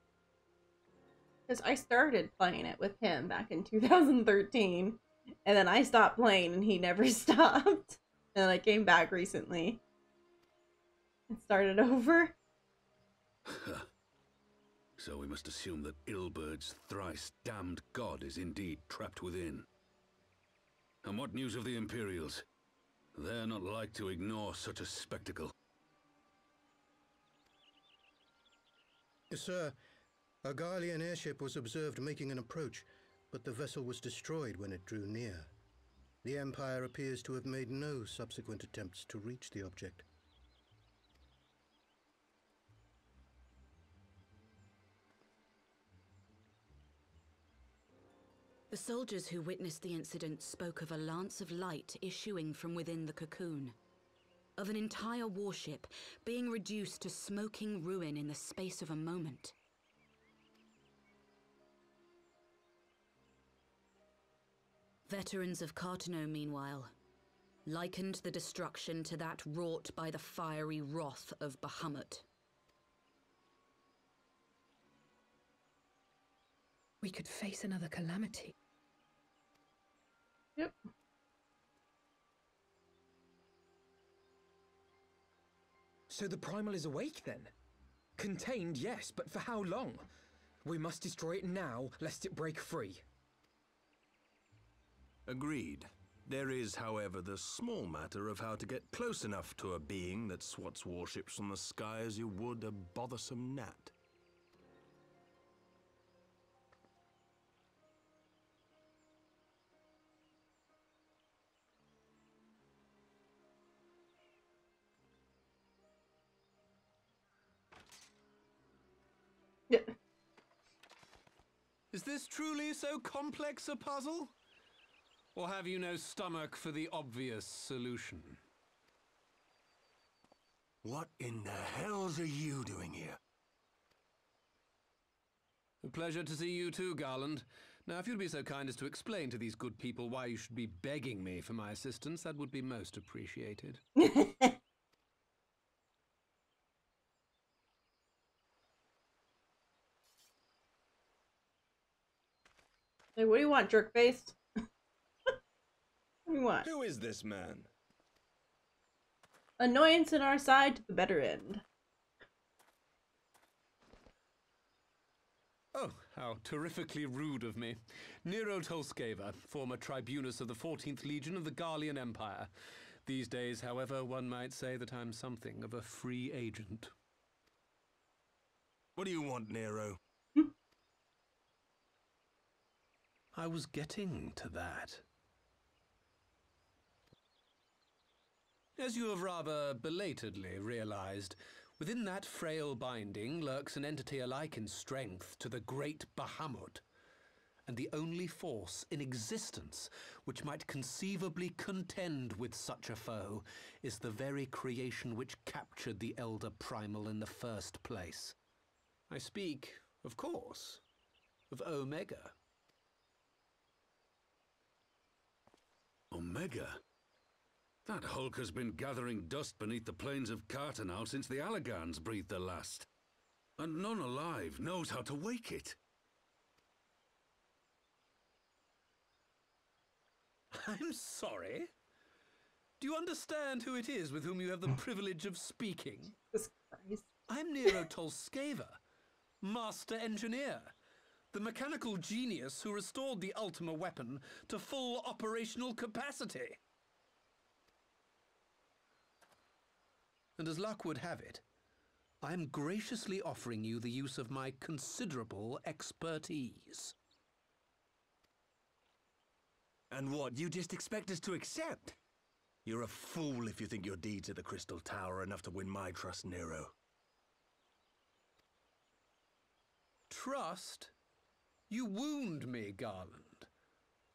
Because I started playing it with him back in 2013, and then I stopped playing and he never stopped. And then I came back recently and started over. So we must assume that Ilbert's thrice damned god is indeed trapped within. And what news of the Imperials? They're not like to ignore such a spectacle. Sir, a Garlean airship was observed making an approach. but the vessel was destroyed when it drew near. The Empire appears to have made no subsequent attempts to reach the object. The soldiers who witnessed the incident spoke of a lance of light issuing from within the cocoon, of an entire warship being reduced to smoking ruin in the space of a moment. Veterans of Cartano, meanwhile, likened the destruction to that wrought by the fiery wrath of Bahamut. We could face another calamity. Yep. So the Primal is awake then? Contained, yes, but for how long? We must destroy it now, lest it break free. Agreed. There is, however, the small matter of how to get close enough to a being that swats warships from the sky as you would a bothersome gnat. Yeah. Is this truly so complex a puzzle? Or have you no stomach for the obvious solution? What in the hells are you doing here? A pleasure to see you too, Garland. Now, if you'd be so kind as to explain to these good people why you should be begging me for my assistance, that would be most appreciated. Hey, what do you want, jerkface? What do you want? Who is this man? Annoyance in our side to the better end. Oh, how terrifically rude of me. Nero Tolskeva, former tribunus of the 14th Legion of the Garlean Empire. These days, however, one might say that I'm something of a free agent. What do you want, Nero? I was getting to that. As you have rather belatedly realized, within that frail binding lurks an entity alike in strength to the great Bahamut, and the only force in existence which might conceivably contend with such a foe is the very creation which captured the Elder Primal in the first place. I speak, of course, of Omega. Omega? That hulk has been gathering dust beneath the plains of Cartano since the Allagans breathed their last. And none alive knows how to wake it. I'm sorry? Do you understand who it is with whom you have the privilege of speaking? I'm Nero Tolskeva, Master Engineer, the mechanical genius who restored the Ultima weapon to full operational capacity. And as luck would have it, I am graciously offering you the use of my considerable expertise. And what, you just expect us to accept? You're a fool if you think your deeds at the Crystal Tower are enough to win my trust, Nero. Trust? You wound me, Garland.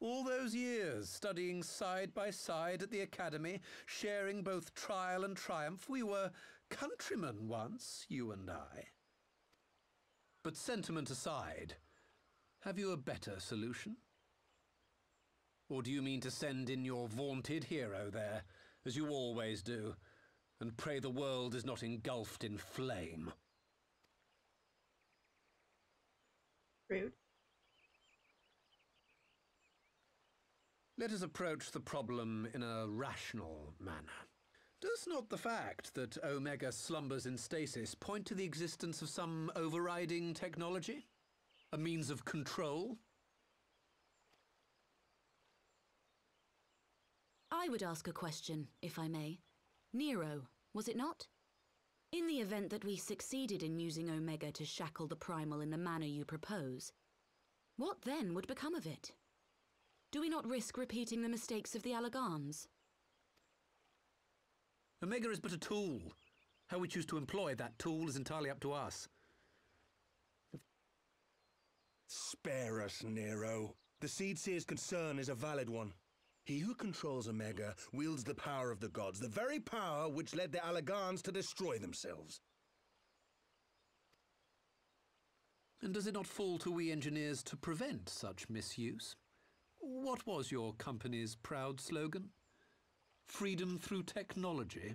All those years studying side by side at the Academy, sharing both trial and triumph, we were countrymen once, you and I. But sentiment aside, have you a better solution? Or do you mean to send in your vaunted hero there, as you always do, and pray the world is not engulfed in flame? Rude. Let us approach the problem in a rational manner. Does not the fact that Omega slumbers in stasis point to the existence of some overriding technology? A means of control? I would ask a question, if I may. Nero, was it not? In the event that we succeeded in using Omega to shackle the Primal in the manner you propose, What then would become of it? Do we not risk repeating the mistakes of the Allagans? Omega is but a tool. How we choose to employ that tool is entirely up to us. Spare us, Nero. The Seedseer's concern is a valid one. He who controls Omega wields the power of the gods, the very power which led the Allagans to destroy themselves. And does it not fall to we engineers to prevent such misuse? What was your company's proud slogan? Freedom through technology?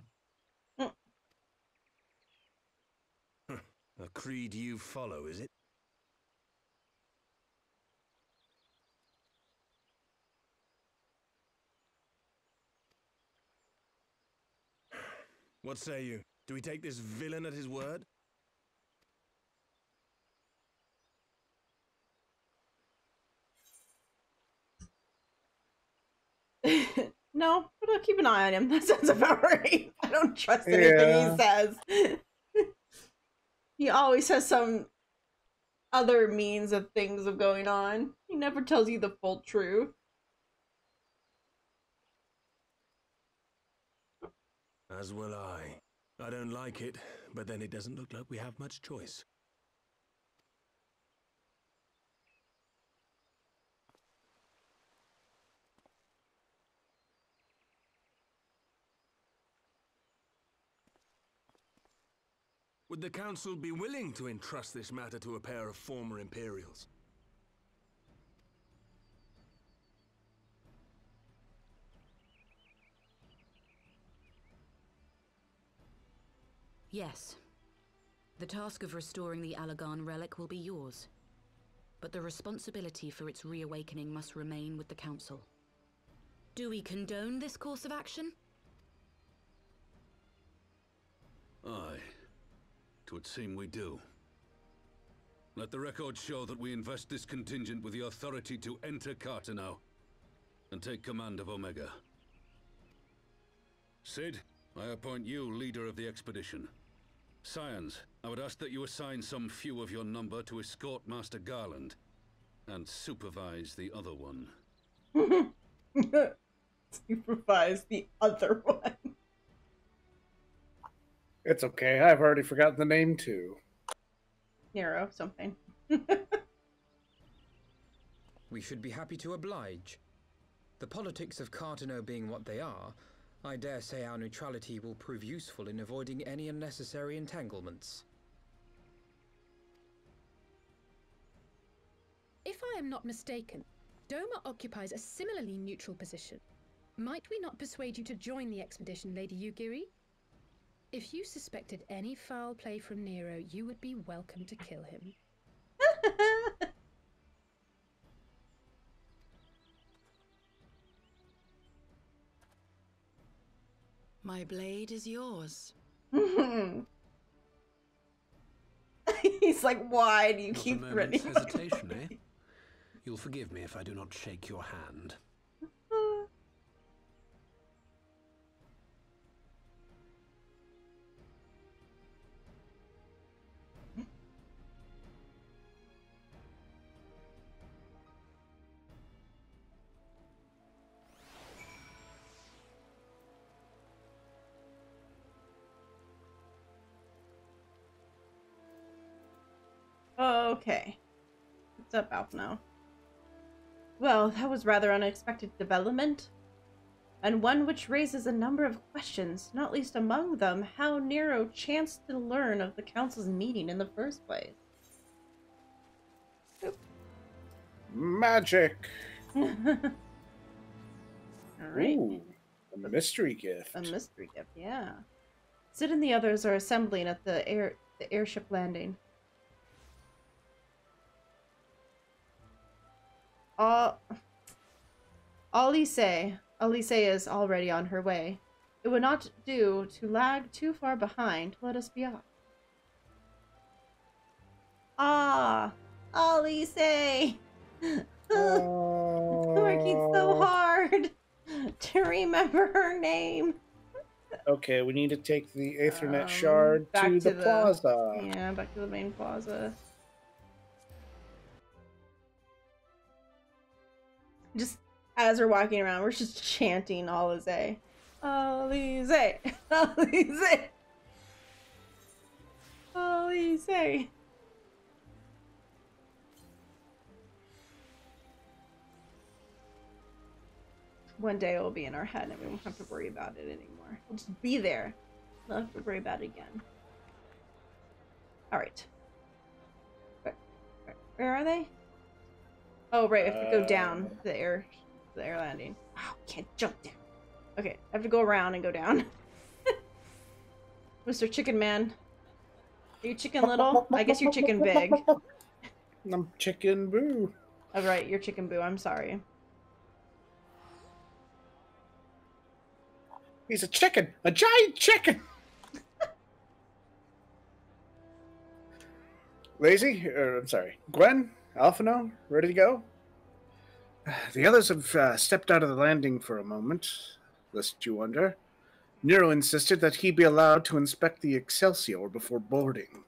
A creed you follow, is it? What say you? Do we take this villain at his word? No, but I'll keep an eye on him. That sounds about right. I don't trust anything he says. He always has some other means of things of going on. He never tells you the full truth. As will I. I don't like it, but then it doesn't look like we have much choice. Would the Council be willing to entrust this matter to a pair of former Imperials? Yes. The task of restoring the Allagan relic will be yours. But the responsibility for its reawakening must remain with the Council. Do we condone this course of action? Aye. 'Twould seem we do. Let the record show that we invest this contingent with the authority to enter Carteneau and take command of Omega. Sid, I appoint you leader of the expedition. Scions, I would ask that you assign some few of your number to escort Master Garland and supervise the other one. Supervise the other one. It's okay. I've already forgotten the name too. Nero, something. We should be happy to oblige. The politics of Carteneau being what they are, I dare say our neutrality will prove useful in avoiding any unnecessary entanglements. If I am not mistaken, Doma occupies a similarly neutral position. Might we not persuade you to join the expedition, Lady Yugiri? If you suspected any foul play from Nero, you would be welcome to kill him. My blade is yours. He's like, why do you Not keep a moment's threatening? hesitation, eh? You'll forgive me if I do not shake your hand. Okay. What's up, Alf now? Well, that was rather unexpected development. And one which raises a number of questions, not least among them how Nero chanced to learn of the Council's meeting in the first place. Oop. Magic! Alright. Ooh, a mystery gift. A mystery gift, yeah. Sid and the others are assembling at the airship landing. Alice is already on her way. It would not do to lag too far behind. Let us be off. Ah, Alice! Working so hard to remember her name. Okay, we need to take the Aethernet shard to the plaza. Yeah, back to the main plaza. Just as we're walking around, we're just chanting Alize. Alize! Alize! Alize! One day it will be in our head and we won't have to worry about it anymore. We'll just be there. We'll have to worry about it again. Alright. Where are they? Oh, right, I have to go down the air landing. Oh, can't jump down. Okay, I have to go around and go down. Mr. Chicken Man. Are you chicken little? I guess you're chicken big. I'm chicken boo. Oh, right, you're chicken boo. I'm sorry. He's a chicken! A giant chicken! Lazy? I'm sorry. Gwen? Alphino? Ready to go? The others have stepped out of the landing for a moment, lest you wonder. Nero insisted that he be allowed to inspect the Excelsior before boarding.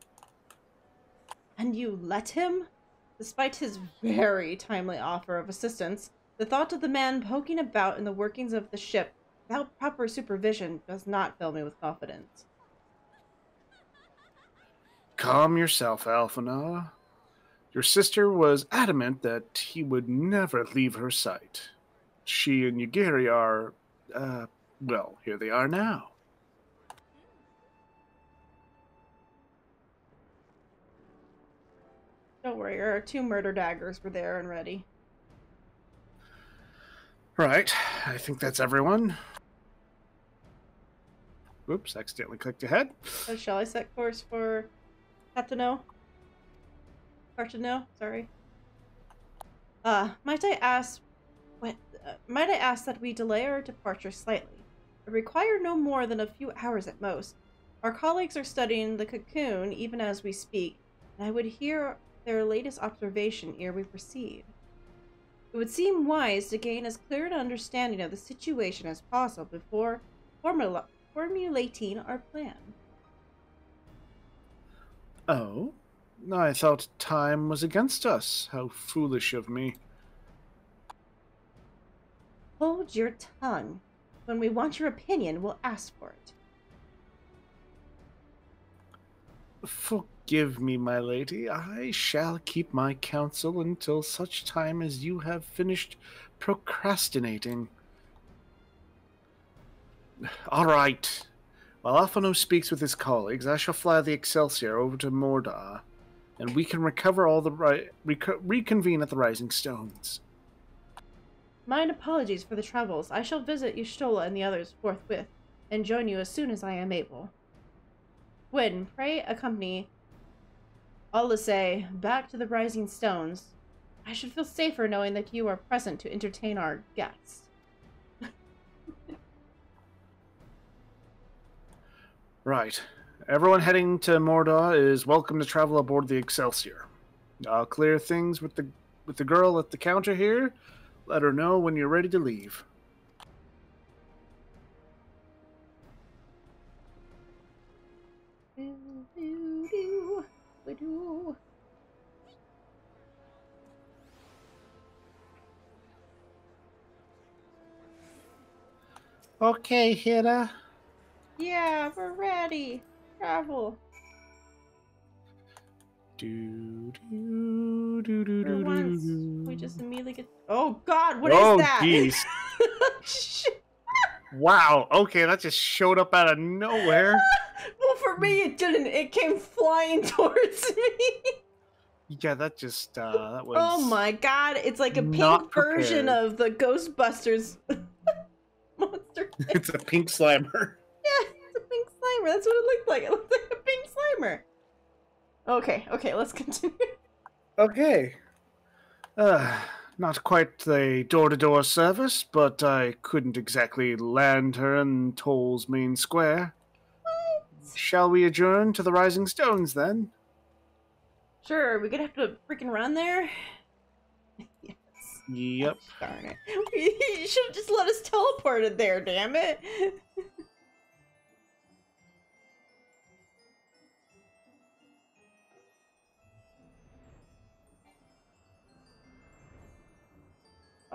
And you let him? Despite his very timely offer of assistance, the thought of the man poking about in the workings of the ship without proper supervision does not fill me with confidence. Calm yourself, Alphina. Your sister was adamant that he would never leave her sight. She and Yugiri are, well, here they are now. Don't worry, our 2 murder daggers were there and ready. Right, I think that's everyone. Oops, accidentally clicked ahead. So shall I set course for Cartano? Sorry. Might I ask that we delay our departure slightly? I require no more than a few hours at most. Our colleagues are studying the cocoon even as we speak, and I would hear their latest observation ere we proceed. It would seem wise to gain as clear an understanding of the situation as possible before formulating our plan. Oh? I thought time was against us. How foolish of me. Hold your tongue. When we want your opinion, we'll ask for it. Forgive me, my lady. I shall keep my counsel until such time as you have finished procrastinating. All right. While Alphino speaks with his colleagues, I shall fly the Excelsior over to Mordor, and we can recover all the reconvene at the Rising Stones. Mine apologies for the troubles. I shall visit Y'shtola and the others forthwith, and join you as soon as I am able. Gwen, pray accompany Alice back to the Rising Stones. I should feel safer knowing that you are present to entertain our guests. Right. Everyone heading to Mordor is welcome to travel aboard the Excelsior. I'll clear things with the girl at the counter here. Let her know when you're ready to leave. Okay, Hida. Yeah, we're ready. Travel. For once, we just immediately get. Oh God, what is that? Oh, jeez. Wow. Okay, that just showed up out of nowhere. Well, for me, it didn't. It came flying towards me. Yeah, that just that was. Oh my God! It's like a pink version of the Ghostbusters monster. It's a pink slimer. Yeah, it's a pink slimer. That's what it looked like. It looked like a pink slimer. Okay, let's continue. Okay. Not quite the door-to-door service, but I couldn't exactly land her in Toll's main square. What? Shall we adjourn to the Rising Stones, then? Sure, we're gonna have to freaking run there? Yes. Yep. Darn it. You should have just let us teleport it there, damn it.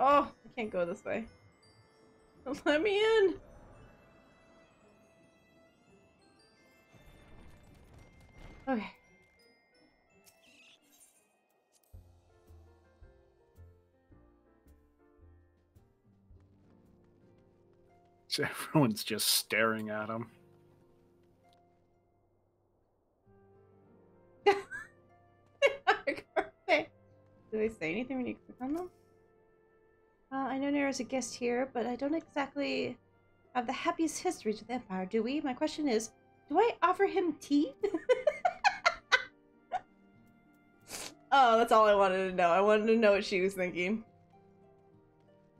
Oh, can't go this way. Don't let me in! Okay. So everyone's just staring at him. Do they say anything when you click on them? I know Nera's a guest here, but I don't exactly have the happiest histories with the Empire, do we? My question is, do I offer him tea? Oh, that's all I wanted to know. I wanted to know what she was thinking.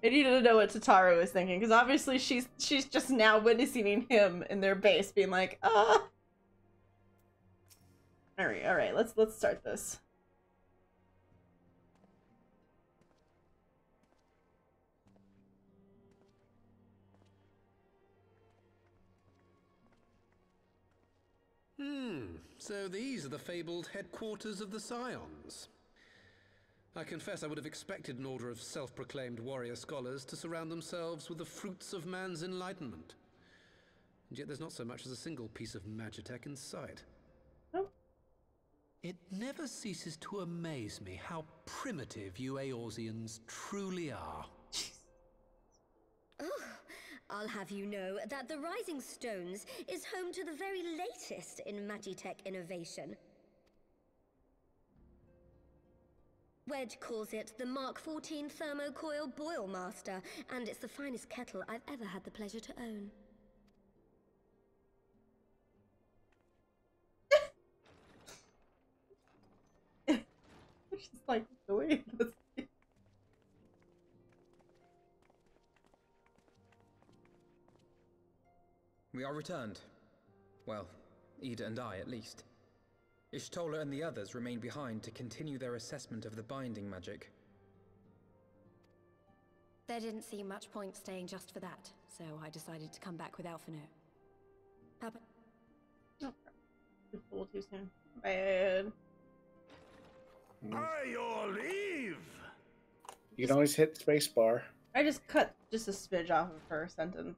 I needed to know what Tataru was thinking, because obviously she's just now witnessing him in their base, being like, Alright, let's start this. So these are the fabled headquarters of the Scions. I confess I would have expected an order of self-proclaimed warrior scholars to surround themselves with the fruits of man's enlightenment. And yet there's not so much as a single piece of Magitek in sight. Nope. It never ceases to amaze me how primitive you Eorzeans truly are. Oh, I'll have you know that the Rising Stones is home to the very latest in Magitek innovation. Wedge calls it the Mark 14 Thermocoil Boil Master, and it's the finest kettle I've ever had the pleasure to own. She's like, the way this. We are returned. Well, Ida and I, at least. Ishtola and the others remain behind to continue their assessment of the binding magic. There didn't seem much point staying just for that, so I decided to come back with Alphino. How about... No. It's a little too soon. Bad. By your leave! You can always hit spacebar. I just cut just a smidge off of her sentence.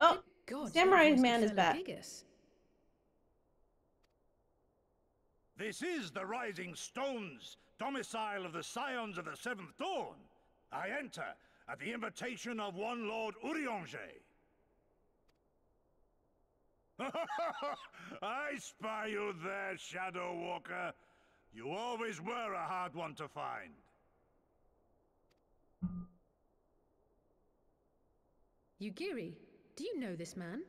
Oh, God, Samurai Man is back. This is the Rising Stones, domicile of the Scions of the Seventh Dawn. I enter at the invitation of one Lord Urianger. I spy you there, Shadow Walker. You always were a hard one to find. Yugiri, do you know this man?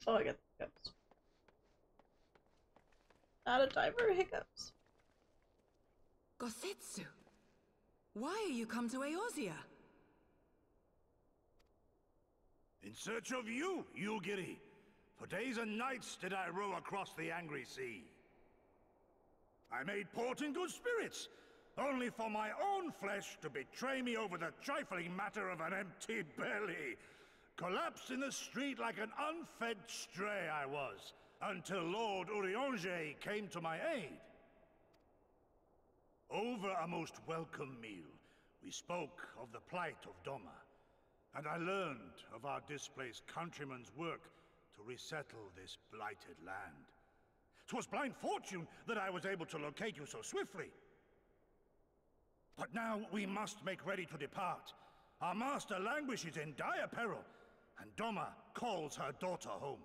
Oh, I got the hiccups. Not a time for hiccups. Gosetsu, why are you come to Eorzea? In search of you, Yugiri. For days and nights did I row across the angry sea. I made port in good spirits, only for my own flesh to betray me over the trifling matter of an empty belly. Collapsed in the street like an unfed stray I was, until Lord Urianger came to my aid. Over a most welcome meal, we spoke of the plight of Doma, and I learned of our displaced countrymen's work to resettle this blighted land. 'Twas blind fortune that I was able to locate you so swiftly. But now we must make ready to depart. Our master languishes in dire peril, and Doma calls her daughter home.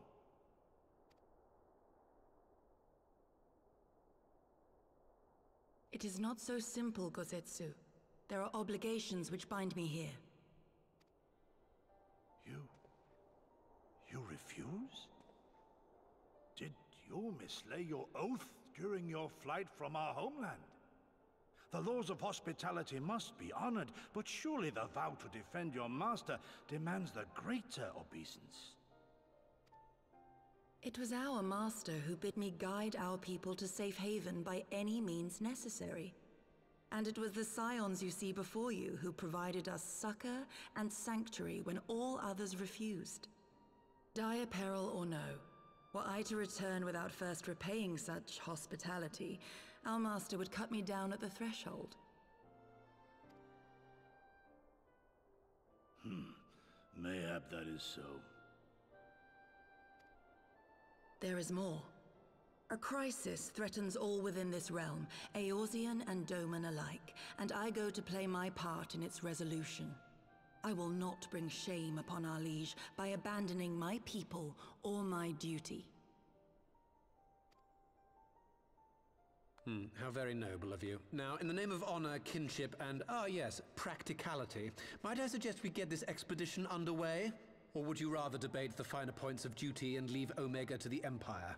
It is not so simple, Gosetsu. There are obligations which bind me here. You refuse? Did you mislay your oath during your flight from our homeland? The laws of hospitality must be honored, but surely the vow to defend your master demands the greater obeisance. It was our master who bid me guide our people to safe haven by any means necessary. And it was the Scions you see before you who provided us succor and sanctuary when all others refused. Dire peril or no, Were I to return without first repaying such hospitality, our master would cut me down at the threshold. Mayhap that is so. There is more. A crisis threatens all within this realm, Eorzean and Doman alike, and I go to play my part in its resolution. I will not bring shame upon our liege by abandoning my people or my duty. How very noble of you. Now, in the name of honor, kinship, and, yes, practicality, might I suggest we get this expedition underway? Or would you rather debate the finer points of duty and leave Omega to the Empire?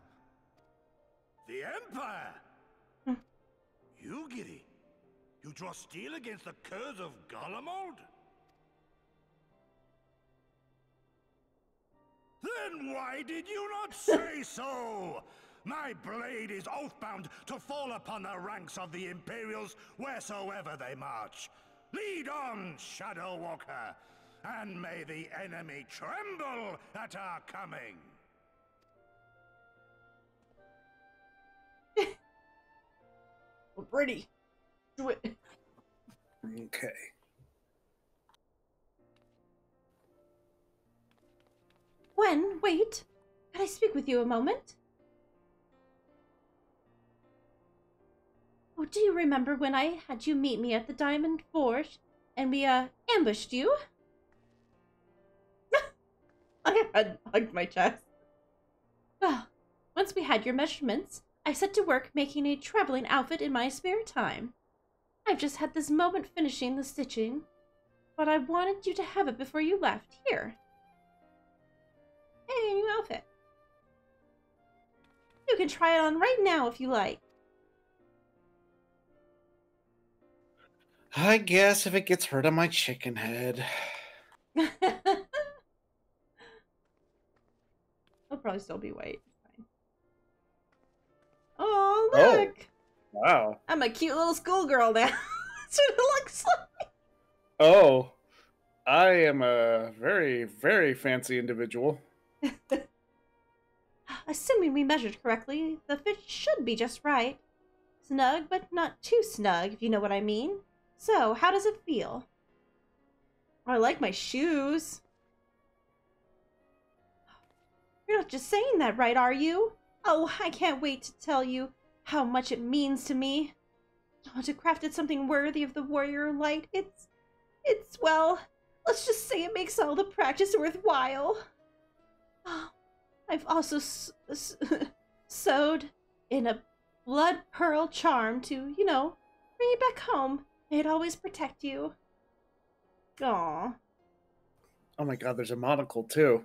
The Empire? You, Giddy? You draw steel against the curse of Garlemald? Then why did you not say so? My blade is oath-bound to fall upon the ranks of the Imperials wheresoever they march. Lead on, Shadow Walker, and may the enemy tremble at our coming. We're ready. Do it. Okay. Gwen, wait. Can I speak with you a moment? Oh, do you remember when I had you meet me at the Diamond Forge and we, ambushed you? I had hugged my chest. Well, once we had your measurements, I set to work making a traveling outfit in my spare time. I've just had this moment finishing the stitching, but I wanted you to have it before you left. Here. Hey, new outfit. You can try it on right now if you like. I guess if it gets rid of my chicken head. It'll probably still be white. Fine. Oh, look! Oh, wow. I'm a cute little schoolgirl now. That's what it looks like. Oh, I am a very, very fancy individual. Assuming we measured correctly, the fit should be just right. Snug, but not too snug, if you know what I mean. So, how does it feel? I like my shoes. You're not just saying that, right, are you? Oh, I can't wait to tell you how much it means to me. Oh, to craft it something worthy of the warrior light, it's, well, let's just say it makes all the practice worthwhile. Oh, I've also sewed in a blood pearl charm to, you know, bring you back home. May it always protect you. Aww. Oh my god, there's a monocle too.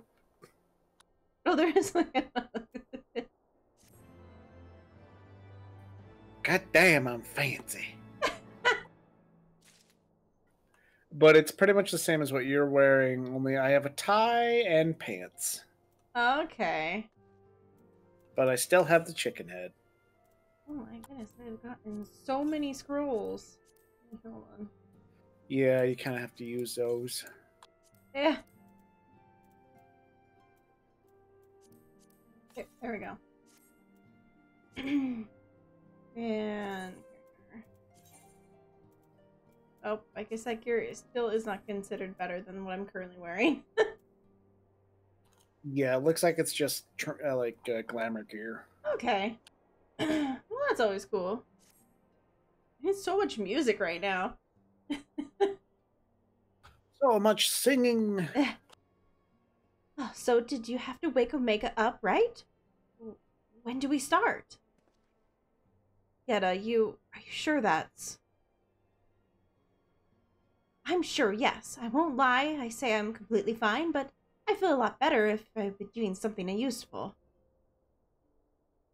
Oh, there is like God damn, I'm fancy. But it's pretty much the same as what you're wearing, only I have a tie and pants. Okay. But I still have the chicken head. Oh my goodness, I've gotten so many scrolls. Hold on. Yeah, you kind of have to use those. Yeah. Okay, there we go. And... oh, I guess that gear still is not considered better than what I'm currently wearing. Yeah, it looks like it's just glamour gear. Okay. Well, that's always cool. There's so much music right now. So much singing. Oh, so did you have to wake Omega up, right? When do we start? Yetta, are you sure that's... I'm sure, yes. I won't lie. I say I'm completely fine, but I feel a lot better if I've been doing something useful.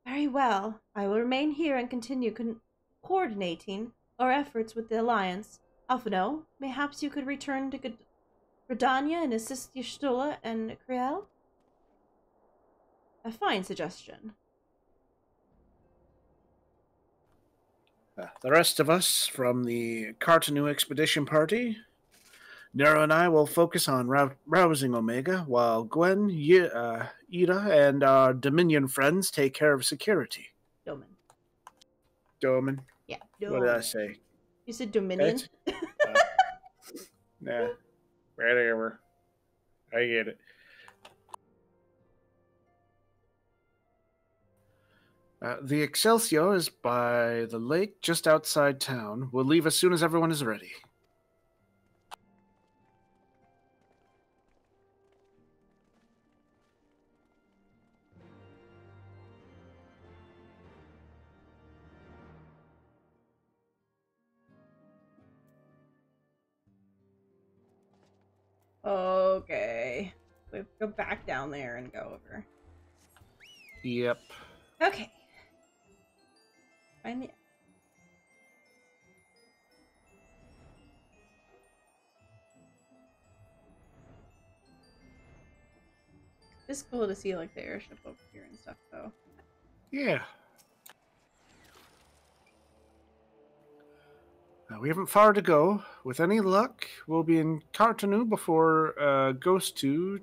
Very well. I will remain here and continue coordinating our efforts with the Alliance. Alphino, mayhaps you could return to Gridania and assist Y'shtola and Kriel? A fine suggestion. The rest of us from the Cartanu expedition party Nero and I will focus on rousing Omega, while Gwen, Ida, and our Dominion friends take care of security. Domin. Yeah, What did I say? You said Dominion? Nah, whatever. I get it. The Excelsior is by the lake just outside town. We'll leave as soon as everyone is ready. Okay. We have to go back down there and go over. Yep. Okay. Find the... It's cool to see like the airship over here and stuff though. Yeah. We haven't far to go. With any luck, we'll be in Cartanu before Ghost 2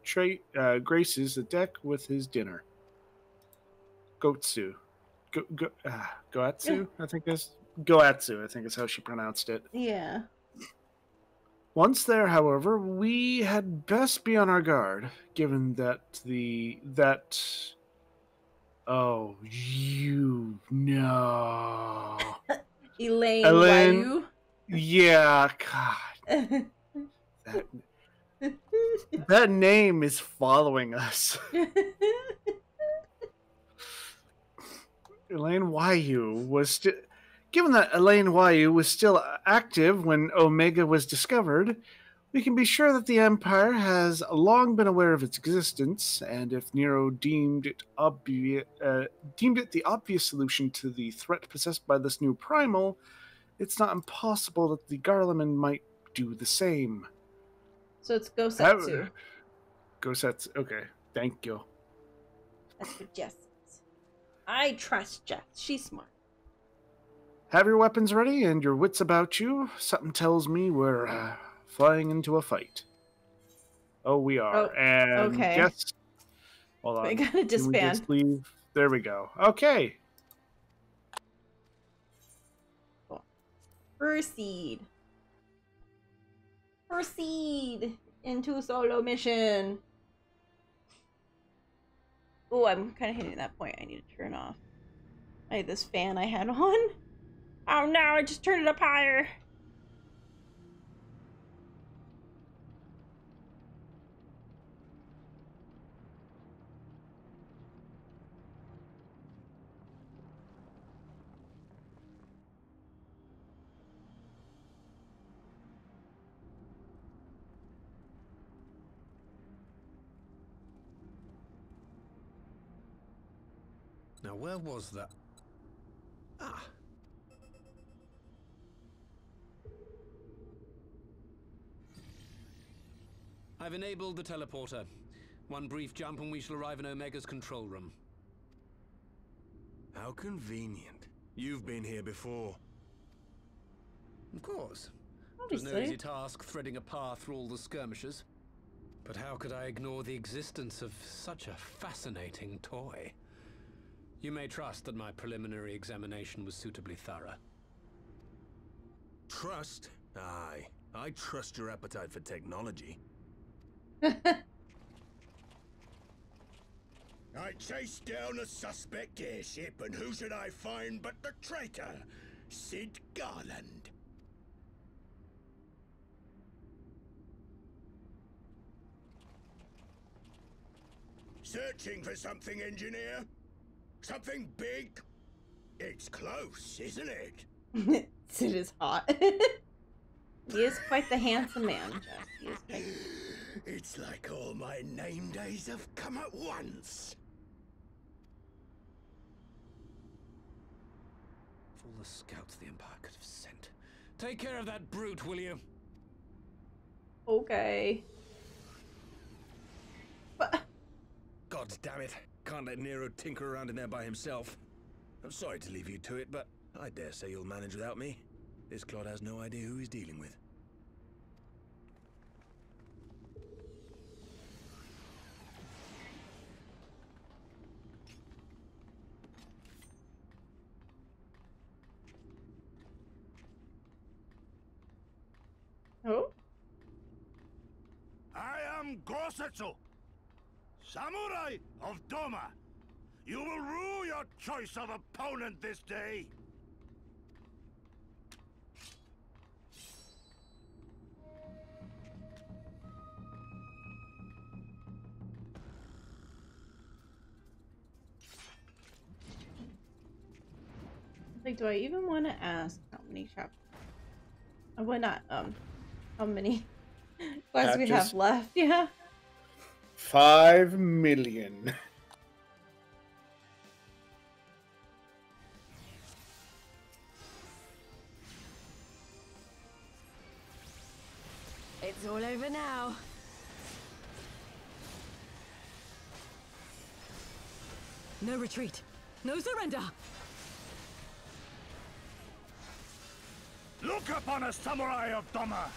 graces the deck with his dinner. Goatsu. Goatsu, I think is Goatsu, I think is how she pronounced it. Yeah. Once there, however, we had best be on our guard, given that oh, you know. Elaine Wayu. Yeah, God. That name is following us. Elaine Wayu was given that Elaine Wayu was still active when Omega was discovered, we can be sure that the Empire has long been aware of its existence, and if Nero deemed it the obvious solution to the threat possessed by this new primal, it's not impossible that the Garleman might do the same. So it's Gosetsu. Gosetsu, okay. Thank you. That's what Jess says. I trust Jess. She's smart. Have your weapons ready and your wits about you. Something tells me we're flying into a fight. Oh, we are. Oh, and okay. Guess... Hold on. We gotta disband. Just leave? There we go. Okay. Proceed. Proceed into solo mission. Oh, I'm kind of hitting that point I need to turn off. I had this fan I had on. Oh no, I just turned it up higher. Now, where was that? Ah. I've enabled the teleporter. One brief jump and we shall arrive in Omega's control room. How convenient. You've been here before. Of course. It was no easy task threading a path through all the skirmishes. But how could I ignore the existence of such a fascinating toy? You may trust that my preliminary examination was suitably thorough. Trust? Aye. I trust your appetite for technology. I chased down a suspect airship, and who should I find but the traitor, Sid Garland. Searching for something, engineer? Something big? It's close, isn't it? Sid is hot. He is quite the handsome man, Jess. He is quite... It's like all my name days have come at once. Of all the scouts the Empire could have sent. Take care of that brute, will you? Okay. But... God damn it. Can't let Nero tinker around in there by himself. I'm sorry to leave you to it, but I dare say you'll manage without me. This clod has no idea who he's dealing with. Gosetsu, Samurai of Doma. You will rue your choice of opponent this day. Like, do I even want to ask how many chapters? Why not? How many quests we have left? Yeah. 5 million. It's all over now. No retreat. No surrender. Look upon a samurai of Doma.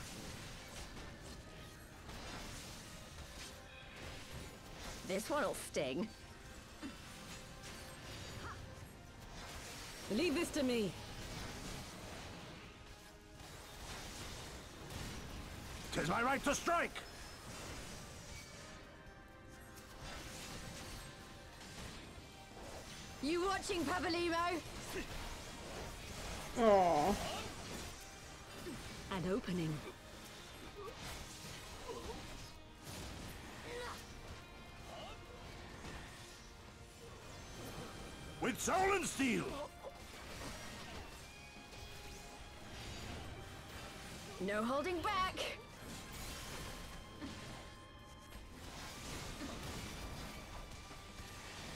This one'll sting. Leave this to me. 'Tis my right to strike. You watching, Pabalimo? Aww. An opening. With soul and steel. No holding back.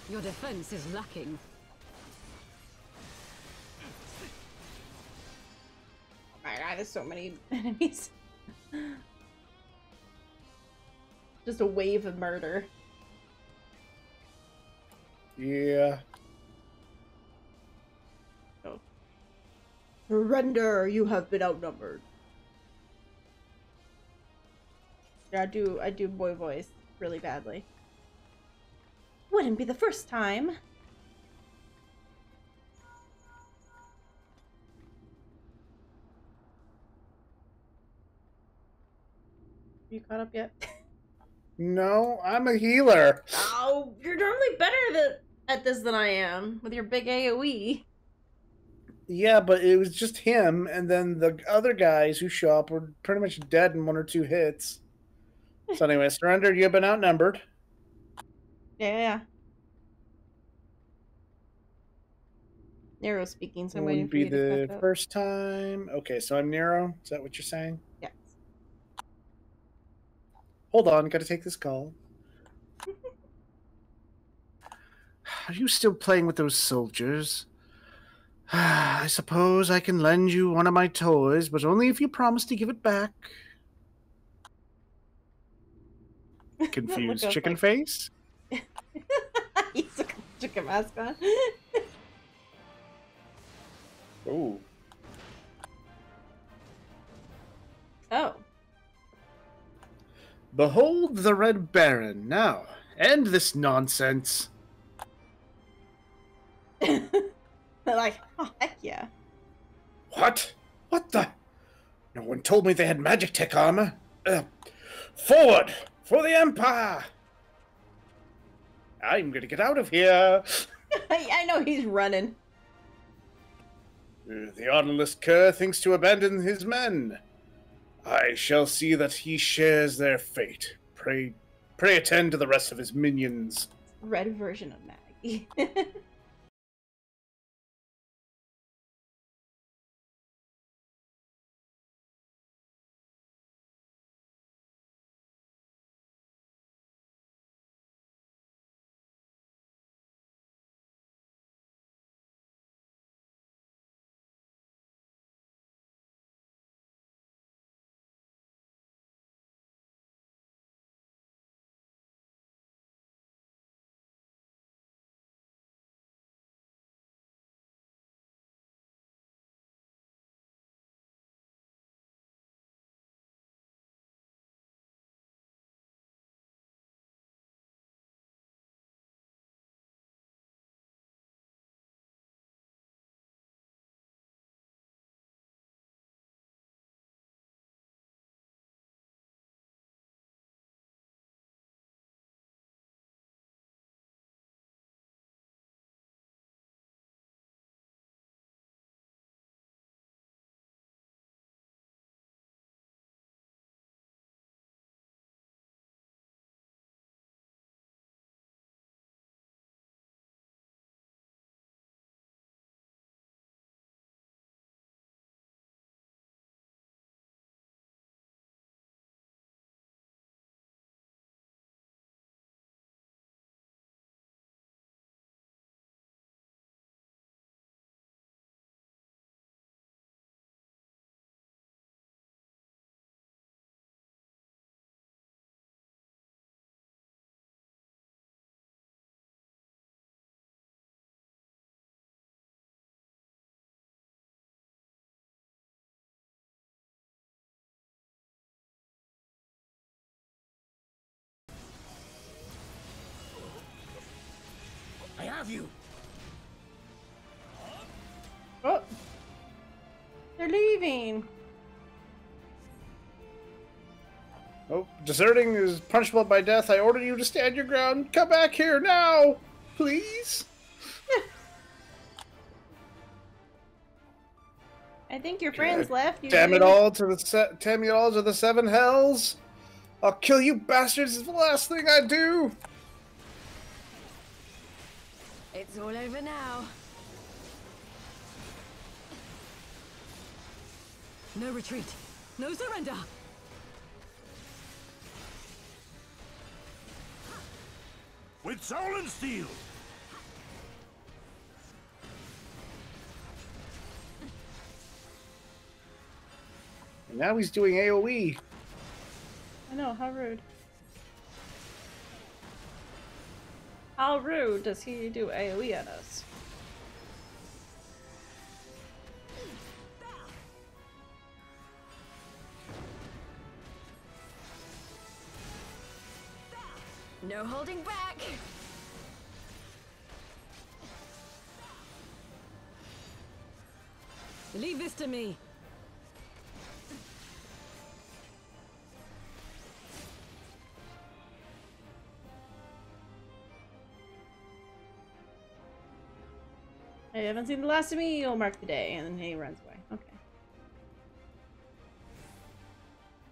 Your defense is lacking. Oh my god, there's so many enemies. Just a wave of murder. Yeah. Oh. Surrender, you have been outnumbered. Yeah, I do boy voice really badly. Wouldn't be the first time. You caught up yet? No, I'm a healer. Oh, you're normally better at this than I am with your big AoE. Yeah, but it was just him, and then the other guys who show up were pretty much dead in 1 or 2 hits. So anyway, surrender, you've been outnumbered. Yeah. Nero speaking, so I'm waiting Wouldn't for you be to the catch up. first time. Okay, so I'm Nero. Is that what you're saying? Yes. Hold on, gotta take this call. Are you still playing with those soldiers? I suppose I can lend you one of my toys, but only if you promise to give it back. Confused chicken like... face? He's a chicken mask on. Oh. Oh. Behold the Red Baron. Now, end this nonsense. They're like, oh, heck yeah. What? What the? No one told me they had Magitek armor. Forward! For the Empire! I'm gonna get out of here. I know he's running. The honorless cur thinks to abandon his men. I shall see that he shares their fate. Pray attend to the rest of his minions. Red version of Maggie. have you! Oh! They're leaving! Oh, deserting is punishable by death. I order you to stand your ground. Come back here now! Please? I think your friends left you. Damn it all to the seven hells! I'll kill you bastards! It's the last thing I do! It's all over now. No retreat. No surrender. With soul and steel. And now he's doing AoE. I know, how rude. How rude does he do AoE at us? No holding back. Leave this to me. I haven't seen the last of me, you'll mark the day, and then he runs away. Okay.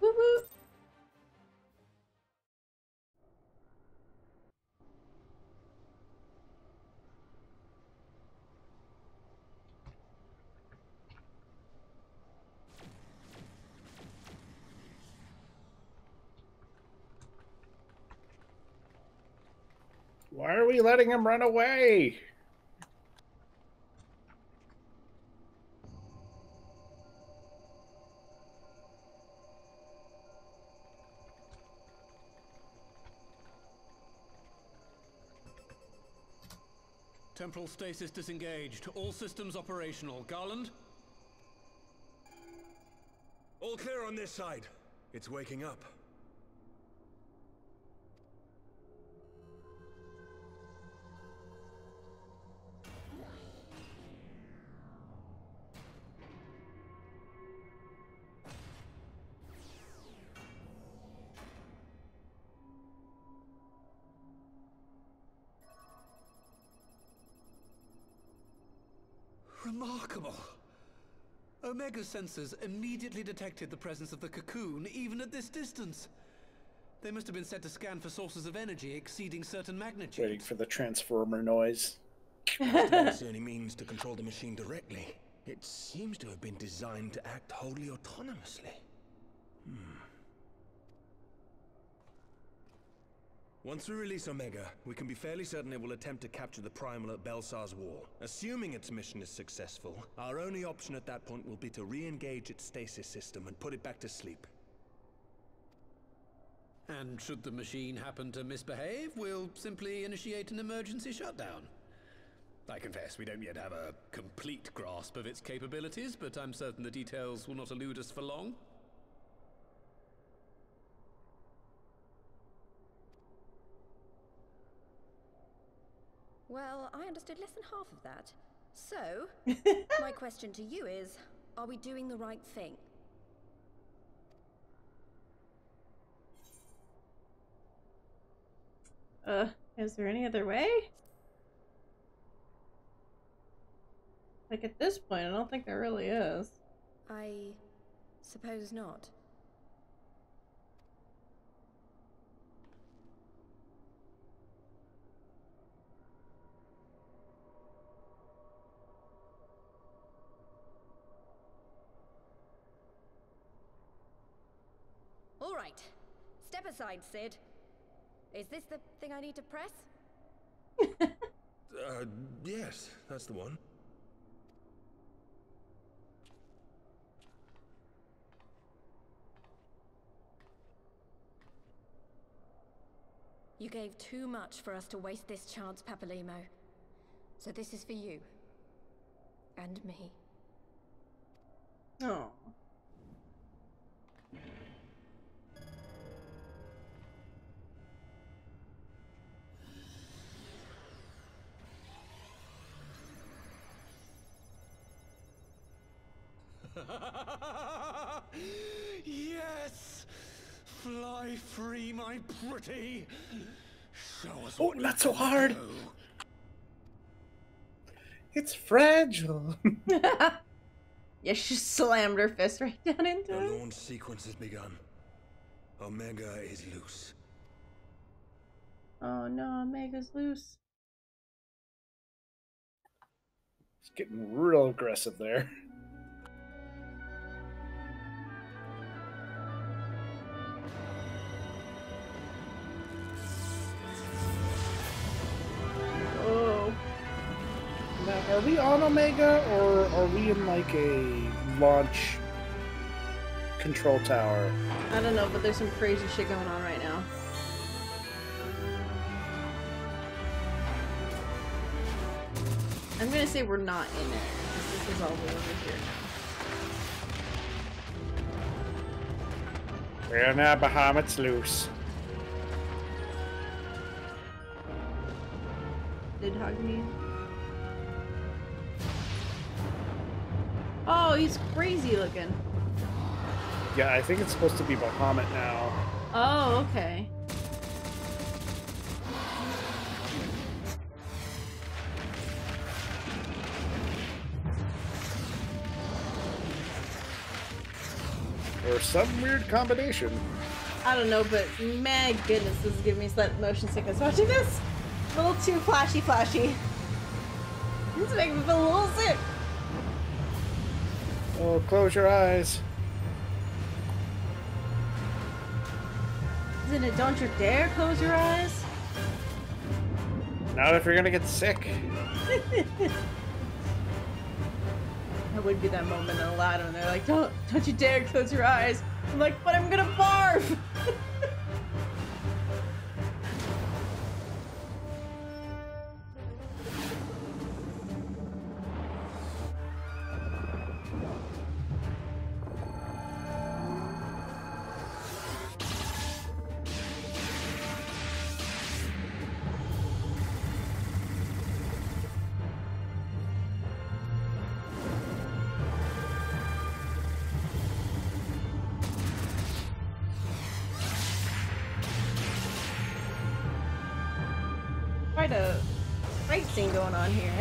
Woo woo! Why are we letting him run away? Temporal stasis disengaged. All systems operational. Garland? All clear on this side. It's waking up. Remarkable. Omega sensors immediately detected the presence of the cocoon, even at this distance. They must have been set to scan for sources of energy exceeding certain magnitude. Waiting for the transformer noise. That's the only means to control the machine directly. It seems to have been designed to act wholly autonomously. Once we release Omega, we can be fairly certain it will attempt to capture the Primal at Belsar's Wall. Assuming its mission is successful, our only option at that point will be to re-engage its stasis system and put it back to sleep. And should the machine happen to misbehave, we'll simply initiate an emergency shutdown. I confess, we don't yet have a complete grasp of its capabilities, but I'm certain the details will not elude us for long. Well, I understood less than half of that. So, my question to you is, are we doing the right thing? Is there any other way? Like, at this point, I don't think there really is. I suppose not. All right. Step aside, Sid. Is this the thing I need to press? Yes, that's the one. You gave too much for us to waste this chance, Papalimo. So this is for you. And me. Oh. Yes! Fly free, my pretty! Show us Oh, not so hard! It's fragile! Yeah, she slammed her fist right down into The it. launch sequence has begun. Omega is loose. Oh no, Omega's loose. It's getting real aggressive there. Oh. Now, are we on Omega, or are we in like a launch control tower? I don't know, but there's some crazy shit going on right now. I'm gonna say we're not in it. This is all the way over here now. We're now Bahamut's loose. Did hug me? Oh, he's crazy looking. Yeah, I think it's supposed to be Bahamut now. Oh, okay. Or some weird combination. I don't know, but my goodness, this is giving me slight motion sickness watching this. A little too flashy. It's making me feel a little sick. Oh, close your eyes. Isn't it? Don't you dare close your eyes. Not if you're gonna get sick. That would be that moment in Aladdin when they're like, don't you dare close your eyes. I'm like, but I'm gonna barf. Quite a fight scene going on here.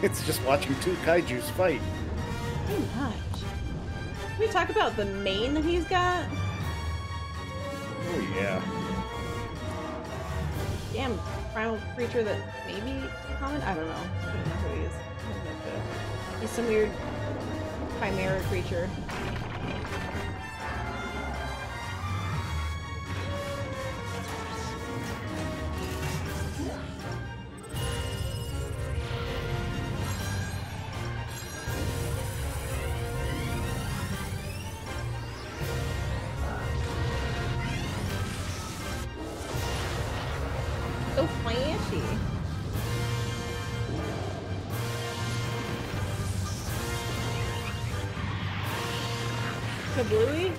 It's just watching two kaijus fight. Pretty much. Can we talk about the mane that he's got? Oh yeah. Damn primal creature that maybe common? I don't know. I don't know who he is. I have no clue. He's some weird chimera creature. So flashy. Kablooey?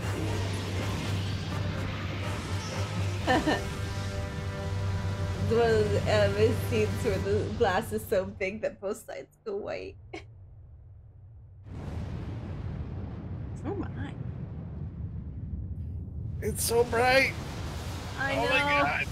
It's one of those anime scenes where the glass is so big that both sides go white. Oh my. It's so bright. I know. Oh my god.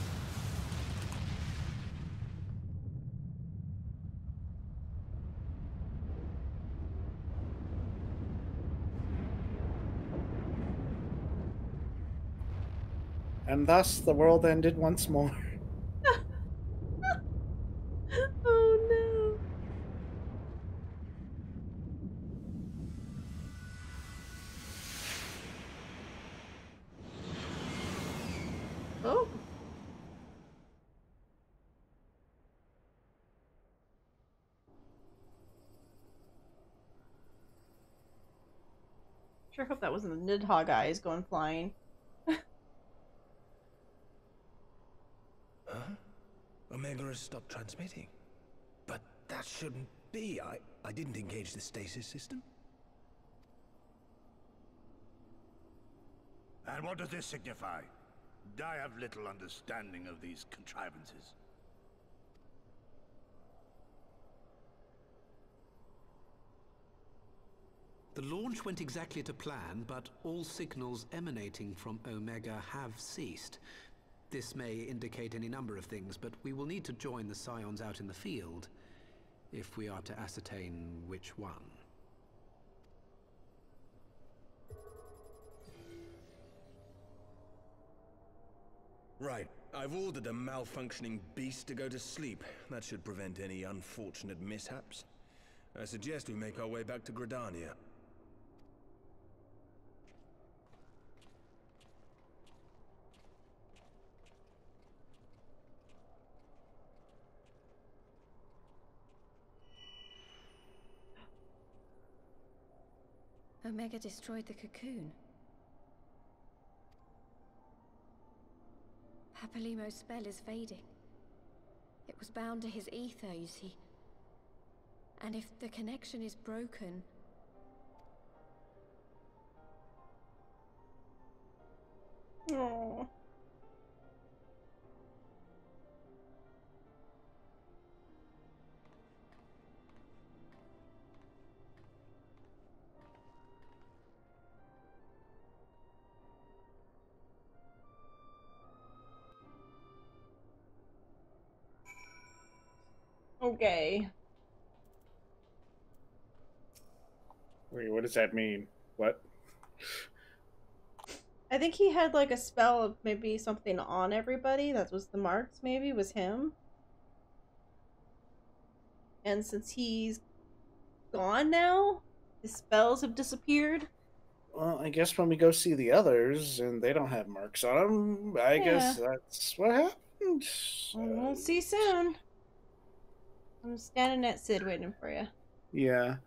And thus the world ended once more. Oh no. Oh. Sure hope that wasn't the Nidhogg eyes going flying. Huh? Omega has stopped transmitting. But that shouldn't be. I didn't engage the stasis system. And what does this signify? I have little understanding of these contrivances. The launch went exactly to plan, but all signals emanating from Omega have ceased. This may indicate any number of things, but we will need to join the Scions out in the field if we are to ascertain which one. Right. I've ordered a malfunctioning beast to go to sleep. That should prevent any unfortunate mishaps. I suggest we make our way back to Gridania. Omega destroyed the cocoon. Papalimo's spell is fading. It was bound to his ether, you see. And if the connection is broken... Aww. Okay. Wait, what does that mean? What? I think he had like a spell of maybe something on everybody. That was the marks, maybe, was him. And since he's gone now, his spells have disappeared. Well, I guess when we go see the others and they don't have marks on them, I guess that's what happened. We'll see soon. I'm standing at Sid waiting for you. Yeah.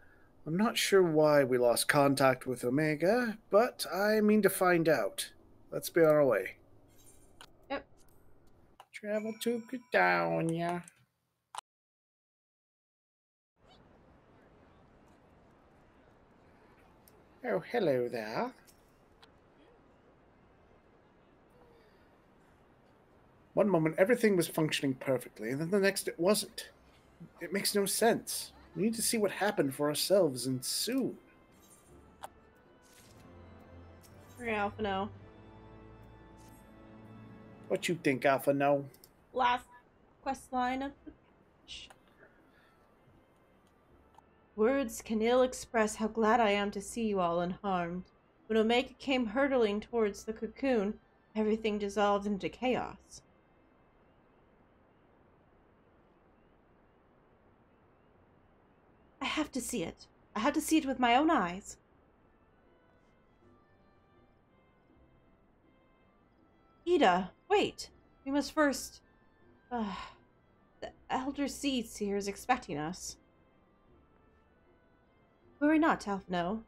I'm not sure why we lost contact with Omega, but I mean to find out. Let's be on our way. Yep. Travel to Gridania. Oh, hello there. One moment, everything was functioning perfectly, and then the next it wasn't. It makes no sense. We need to see what happened for ourselves, and soon. Alpha no. What you think, Alpha no? Last quest line of the pitch. Words can ill express how glad I am to see you all unharmed. When Omega came hurtling towards the cocoon, everything dissolved into chaos. I have to see it. I have to see it with my own eyes. Ida, wait. We must first... the Elder Seedseer is expecting us. Worry not, Alphino.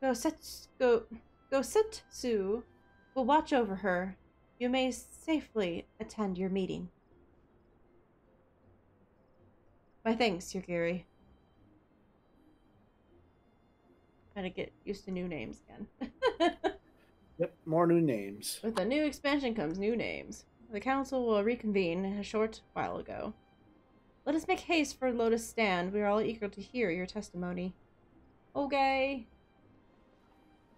Gosetsu will watch over her. You may safely attend your meeting. My thanks, Yogiri. Gotta get used to new names again. Yep, more new names. With a new expansion comes new names. The council will reconvene a short while ago. Let us make haste for Lotus Stand. We are all eager to hear your testimony. Okay.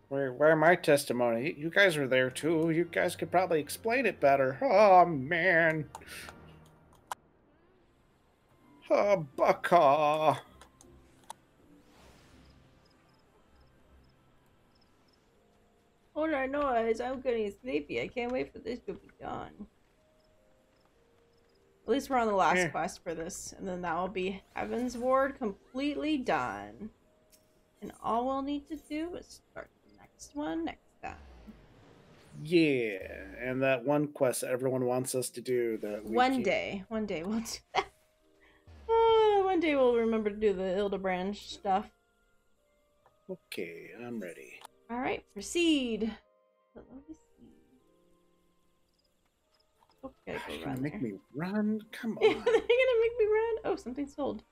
Where my testimony? You guys were there too. You guys could probably explain it better. Oh, man. Oh, Baka. All I know is I'm getting sleepy. I can't wait for this to be done. At least we're on the last quest for this, and then that will be Heavensward completely done. And all we'll need to do is start the next one next time. Yeah, and that one quest that everyone wants us to do. That one day we'll do that. One day we'll remember to do the Hildebrand stuff. Okay, I'm ready. All right, proceed. Oh, gotta go run. Make me run? Come on. They're gonna make me run? Oh, something sold.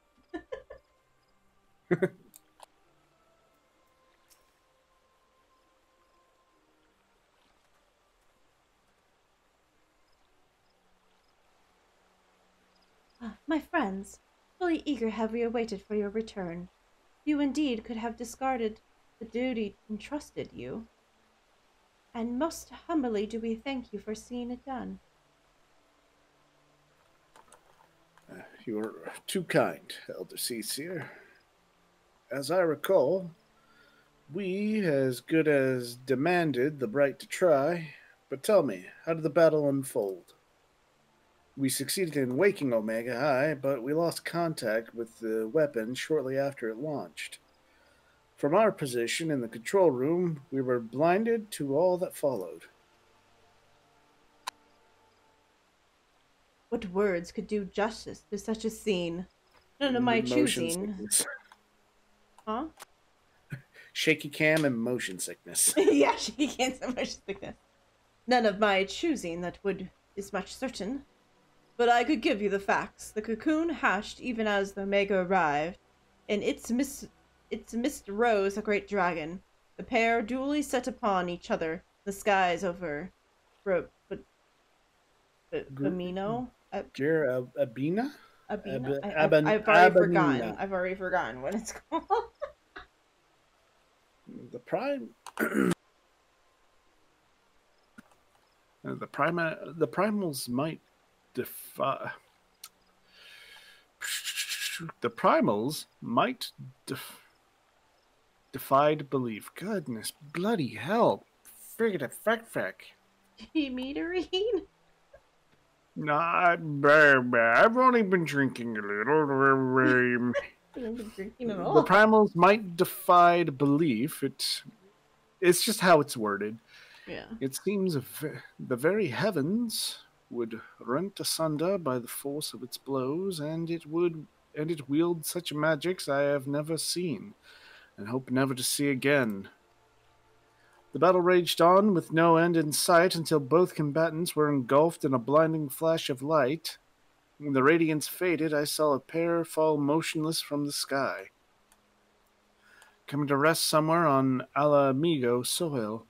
My friends, fully eager have we awaited for your return. You indeed could have discarded the duty entrusted you, and most humbly do we thank you for seeing it done. You are too kind, Elder Seer. As I recall, we as good as demanded the right to try, but tell me, how did the battle unfold? We succeeded in waking Omega High, but we lost contact with the weapon shortly after it launched. From our position in the control room, we were blinded to all that followed. What words could do justice to such a scene? None of my choosing. Huh? Shaky cam and motion sickness. Yeah, shaky cam and motion sickness. None of my choosing that is much certain. But I could give you the facts. The cocoon hatched even as the Omega arrived, and its mist rose a great dragon. The pair duly set upon each other. The skies over Bamino? Abina? I've already forgotten what it's called. The primals might defy. The primals might defied belief. Goodness, bloody hell! Friggin' a feck. You need a read? Nah, I've only been drinking a little. The primals might defy belief. It's just how it's worded. Yeah. It seems the very heavens would rent asunder by the force of its blows, and it wields such magics I have never seen, and hope never to see again. The battle raged on with no end in sight until both combatants were engulfed in a blinding flash of light. When the radiance faded, I saw a pair fall motionless from the sky, coming to rest somewhere on Alamigo soil.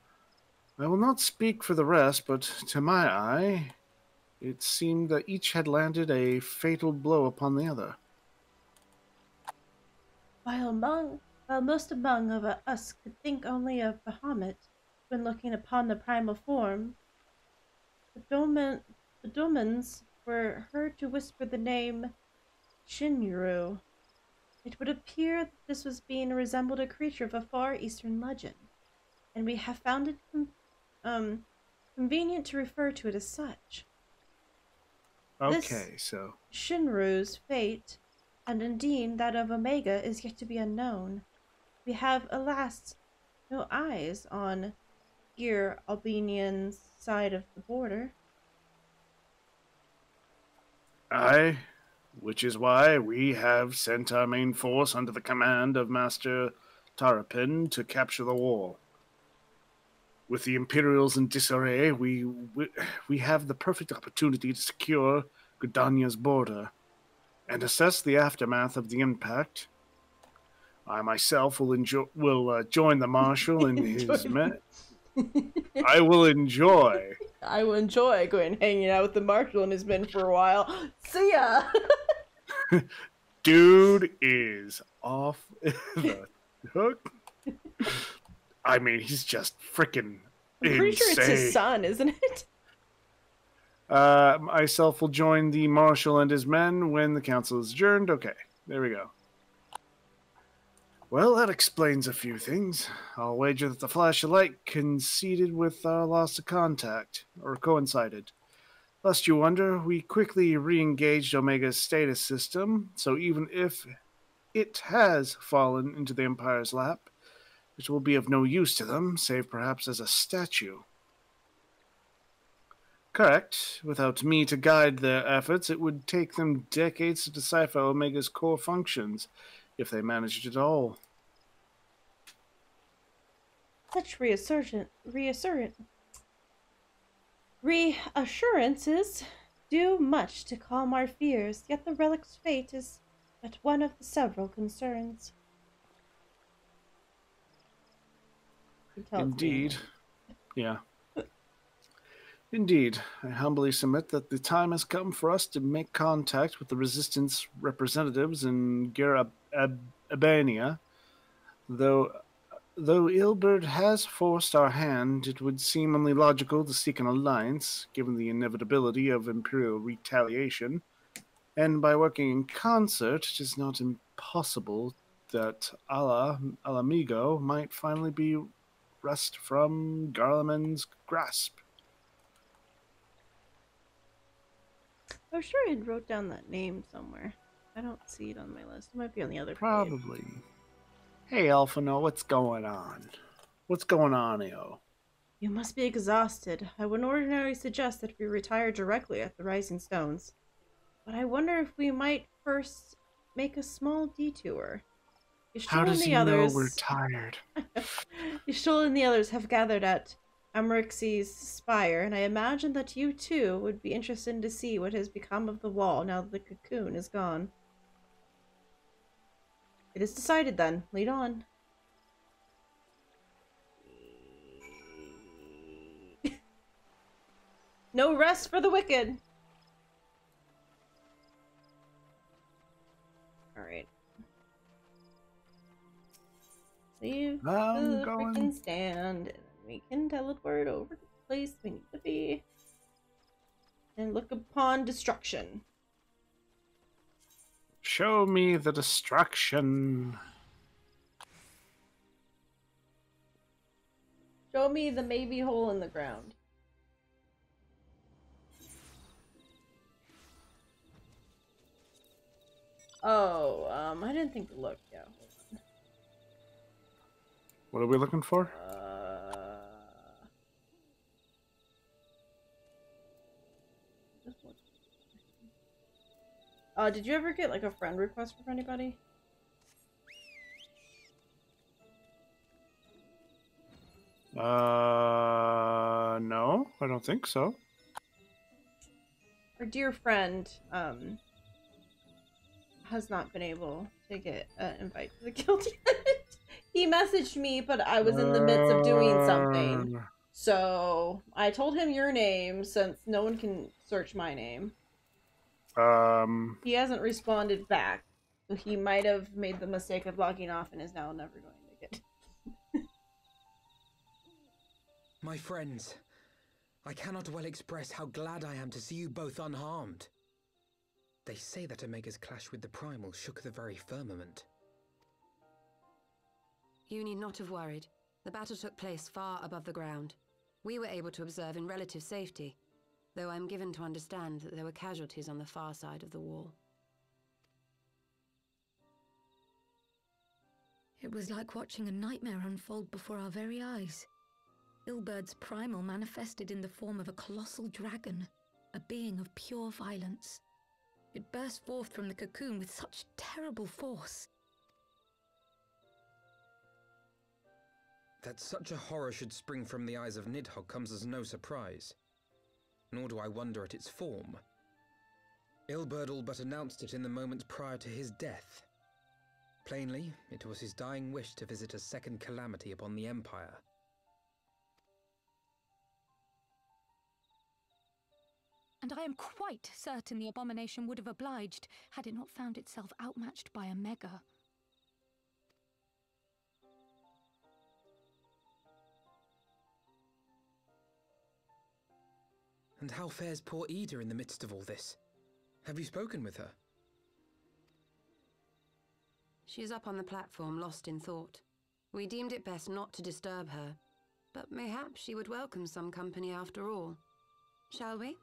I will not speak for the rest, but to my eye, it seemed that each had landed a fatal blow upon the other. While most among us could think only of Bahamut when looking upon the primal form, the Domans were heard to whisper the name Shinru. It would appear that this was being resembled a creature of a far eastern legend, and we have found it convenient to refer to it as such. Okay, so Shinru's fate, and indeed that of Omega, is yet to be unknown. We have, alas, no eyes on here Albanian's side of the border. Aye, which is why we have sent our main force under the command of Master Tarapin to capture the wall. With the Imperials in disarray, we have the perfect opportunity to secure Gridania's border and assess the aftermath of the impact. I myself will join the Marshal and his men. I will enjoy going hanging out with the Marshal and his men for a while. See ya! Dude is off the hook. I mean, he's just freaking insane. I'm pretty sure it's his son, isn't it? Myself will join the Marshal and his men when the council is adjourned. Okay, there we go. Well, that explains a few things. I'll wager that the flash of light coincided with our loss of contact, or coincided. Lest you wonder, we quickly re-engaged Omega's status system, so even if it has fallen into the Empire's lap, it will be of no use to them, save perhaps as a statue. Correct. Without me to guide their efforts, it would take them decades to decipher Omega's core functions, if they managed it all. Such reassurances do much to calm our fears, yet the relic's fate is but one of the several concerns. Indeed. Yeah. Indeed, I humbly submit that the time has come for us to make contact with the Resistance representatives in Garabania. Though Ilberd has forced our hand, it would seem only logical to seek an alliance, given the inevitability of Imperial retaliation. And by working in concert, it is not impossible that Alamigo might finally be wrested from Garleman's grasp. I'm sure I wrote down that name somewhere. I don't see it on my list. It might be on the other Probably. page. Hey, Alphino, what's going on? What's going on, Io? You must be exhausted. I would ordinarily suggest that we retire directly at the Rising Stones. But I wonder if we might first make a small detour. How does he know we're tired? Yashul and the others have gathered at Amrixi's spire, and I imagine that you too would be interested to see what has become of the wall now that the cocoon is gone. It is decided then. Lead on. No rest for the wicked. Alright. Leave the freaking stand, and then we can teleport over to the place we need to be. And look upon destruction. Show me the destruction. Show me the maybe hole in the ground. Oh, I didn't think to look. Yeah, hold on. What are we looking for? Did you ever get like a friend request from anybody? No, I don't think so. Our dear friend, has not been able to get an invite to the guild yet. He messaged me, but I was in the midst of doing something. So I told him your name since no one can search my name. He hasn't responded back. So he might have made the mistake of logging off and is now never going to get. My friends, I cannot well express how glad I am to see you both unharmed. They say that Omega's clash with the Primal shook the very firmament. You need not have worried. The battle took place far above the ground. We were able to observe in relative safety, though I'm given to understand that there were casualties on the far side of the wall. It was like watching a nightmare unfold before our very eyes. Ilberd's primal manifested in the form of a colossal dragon, a being of pure violence. It burst forth from the cocoon with such terrible force. That such a horror should spring from the eyes of Nidhogg comes as no surprise. Nor do I wonder at its form. Ilberd all but announced it in the moments prior to his death. Plainly, it was his dying wish to visit a second calamity upon the Empire. And I am quite certain the abomination would have obliged had it not found itself outmatched by Omega. And how fares poor Ida in the midst of all this? Have you spoken with her? She is up on the platform, lost in thought. We deemed it best not to disturb her, but mayhap she would welcome some company after all. Shall we?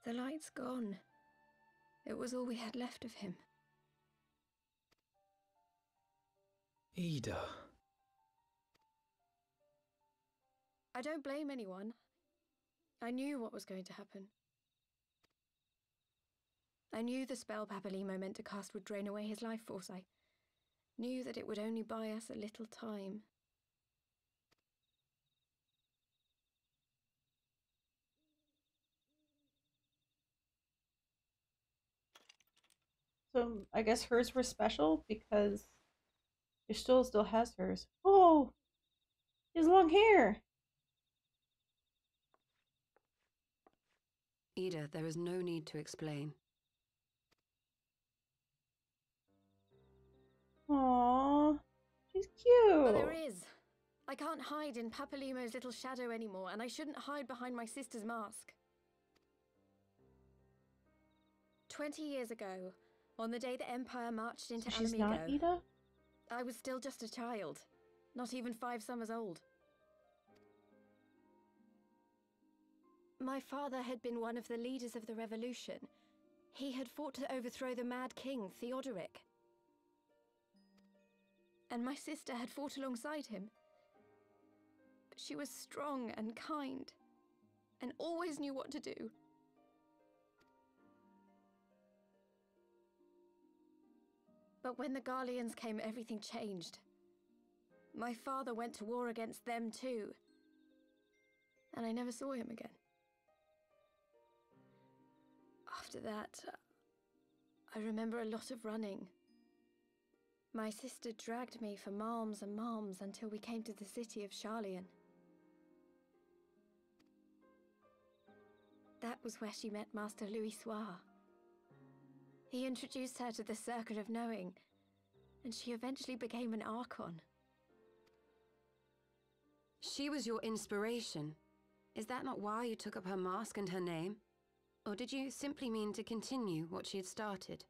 The light's gone. It was all we had left of him. Ida. I don't blame anyone. I knew what was going to happen. I knew the spell Papalimo meant to cast would drain away his life force. knew that it would only buy us a little time. So I guess hers were special because Ishtul still has hers. Oh, she has long hair. Ida, there is no need to explain. Aww, she's cute. But there is. I can't hide in Papalimo's little shadow anymore, and I shouldn't hide behind my sister's mask. 20 years ago, on the day the Empire marched into She's Alamigo, not Ida? I was still just a child, not even 5 summers old. My father had been one of the leaders of the revolution. He had fought to overthrow the Mad King, Theodoric. And my sister had fought alongside him. But she was strong and kind, and always knew what to do. But when the Garleans came, everything changed. My father went to war against them too, and I never saw him again. After that, I remember a lot of running. My sister dragged me for malms and malms until we came to the city of Charlian. That was where she met Master Louis Soir. He introduced her to the Circle of Knowing, and she eventually became an Archon. She was your inspiration. Is that not why you took up her mask and her name? Or did you simply mean to continue what she had started?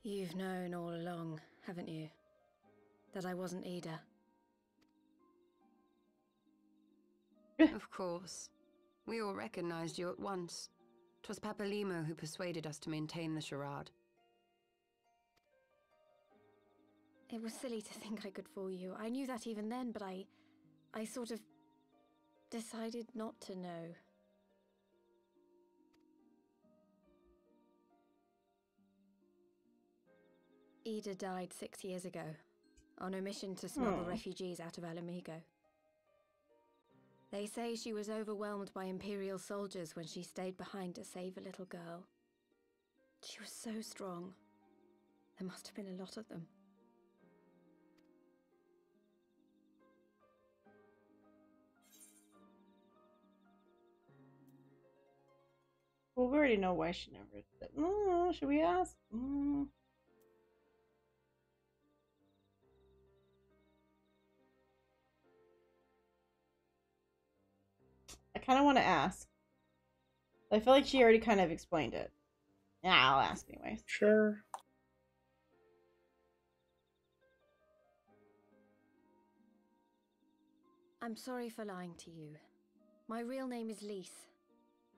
You've known all along, haven't you? That I wasn't Ida. Of course. We all recognized you at once. 'Twas Papalimo who persuaded us to maintain the charade. It was silly to think I could fool you. I knew that even then, but I sort of decided not to know. Ida died 6 years ago, on a mission to smuggle refugees out of Alamigo. They say she was overwhelmed by Imperial soldiers when she stayed behind to save a little girl. She was so strong. There must have been a lot of them. Well, we already know why she never did. Should we ask? I kind of want to ask. I feel like she already kind of explained it. Yeah, I'll ask anyways. Sure. I'm sorry for lying to you. My real name is Lise.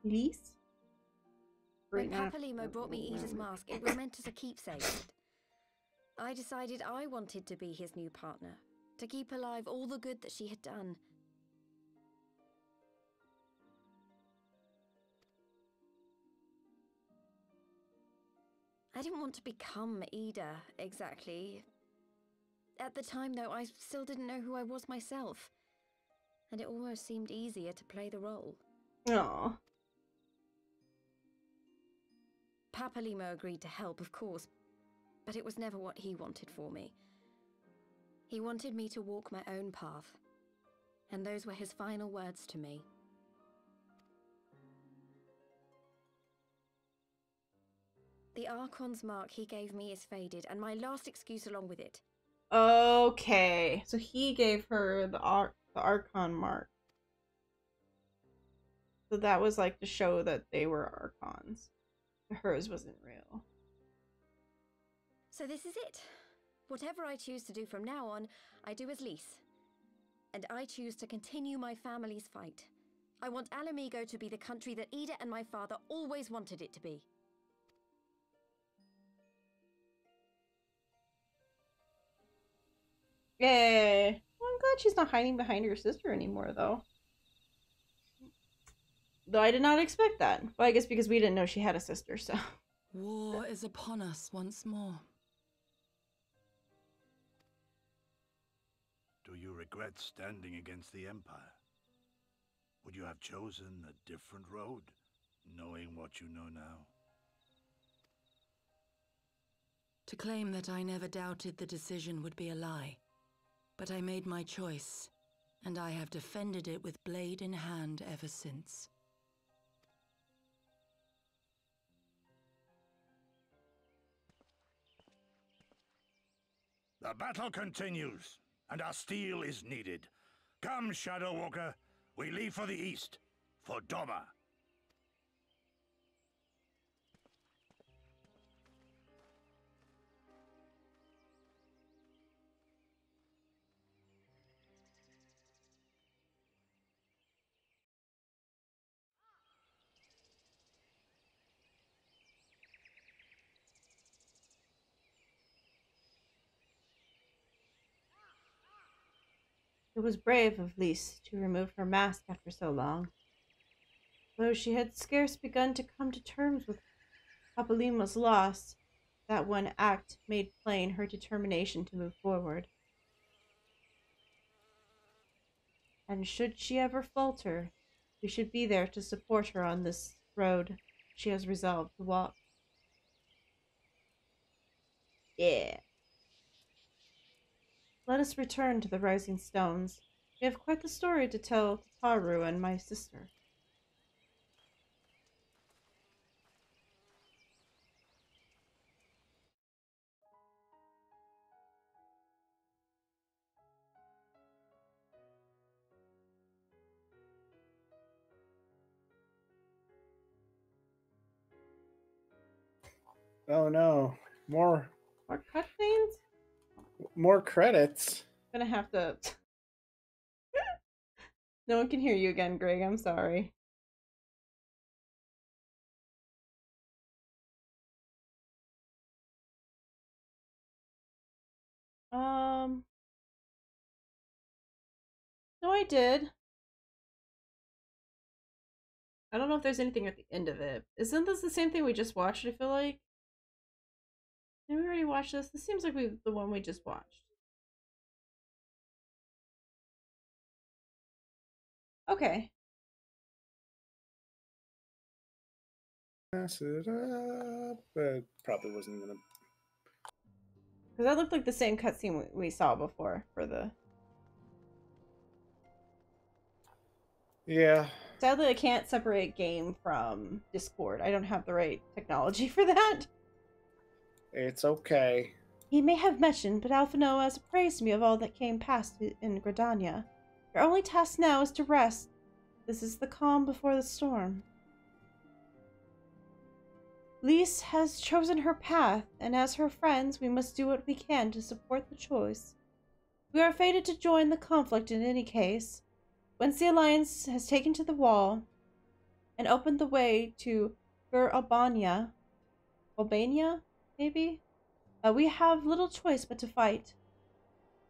Lise? When Papalimo brought me Ida's mask, it was meant as a keepsake. I decided I wanted to be his new partner, to keep alive all the good that she had done. I didn't want to become Ida, exactly. At the time, though, I still didn't know who I was myself. And it almost seemed easier to play the role. Aww. Papalimo agreed to help, of course, but it was never what he wanted for me. He wanted me to walk my own path, and those were his final words to me. The Archon's mark he gave me is faded, and my last excuse along with it. Okay, so he gave her the Archon mark. So that was like to show that they were Archons. Hers wasn't real. So this is it. Whatever I choose to do from now on, I do as Lise. And I choose to continue my family's fight. I want Alamigo to be the country that Ida and my father always wanted it to be. Yay! Well, I'm glad she's not hiding behind her sister anymore, though. Though I did not expect that. Well, I guess because we didn't know she had a sister, so. War is upon us once more. Do you regret standing against the Empire? Would you have chosen a different road, knowing what you know now? To claim that I never doubted the decision would be a lie. But I made my choice, and I have defended it with blade in hand ever since. The battle continues, and our steel is needed. Come, Shadow Walker, we leave for the east, for Doma. It was brave of Lys to remove her mask after so long. Though she had scarce begun to come to terms with Pauline's loss, that one act made plain her determination to move forward. And should she ever falter, we should be there to support her on this road she has resolved to walk. Yeah. Let us return to the Rising Stones. We have quite the story to tell to Taru and my sister. Oh no. More cutscenes? More credits. I'm gonna have to... No one can hear you again, Greg. I'm sorry. No, I did. I don't know if there's anything at the end of it. Isn't this the same thing we just watched, I feel like? Did we already watch this? This seems like the one we just watched. Okay. Pass it up, but probably wasn't gonna. Because that looked like the same cutscene we saw before for the. Yeah. Sadly, I can't separate game from Discord. I don't have the right technology for that. It's okay. He may have mentioned, but Alphino has appraised me of all that came past in Gridania. Your only task now is to rest. This is the calm before the storm. Lys has chosen her path, and as her friends, we must do what we can to support the choice. We are fated to join the conflict in any case. Once the Alliance has taken to the wall and opened the way to Albania, maybe? We have little choice but to fight.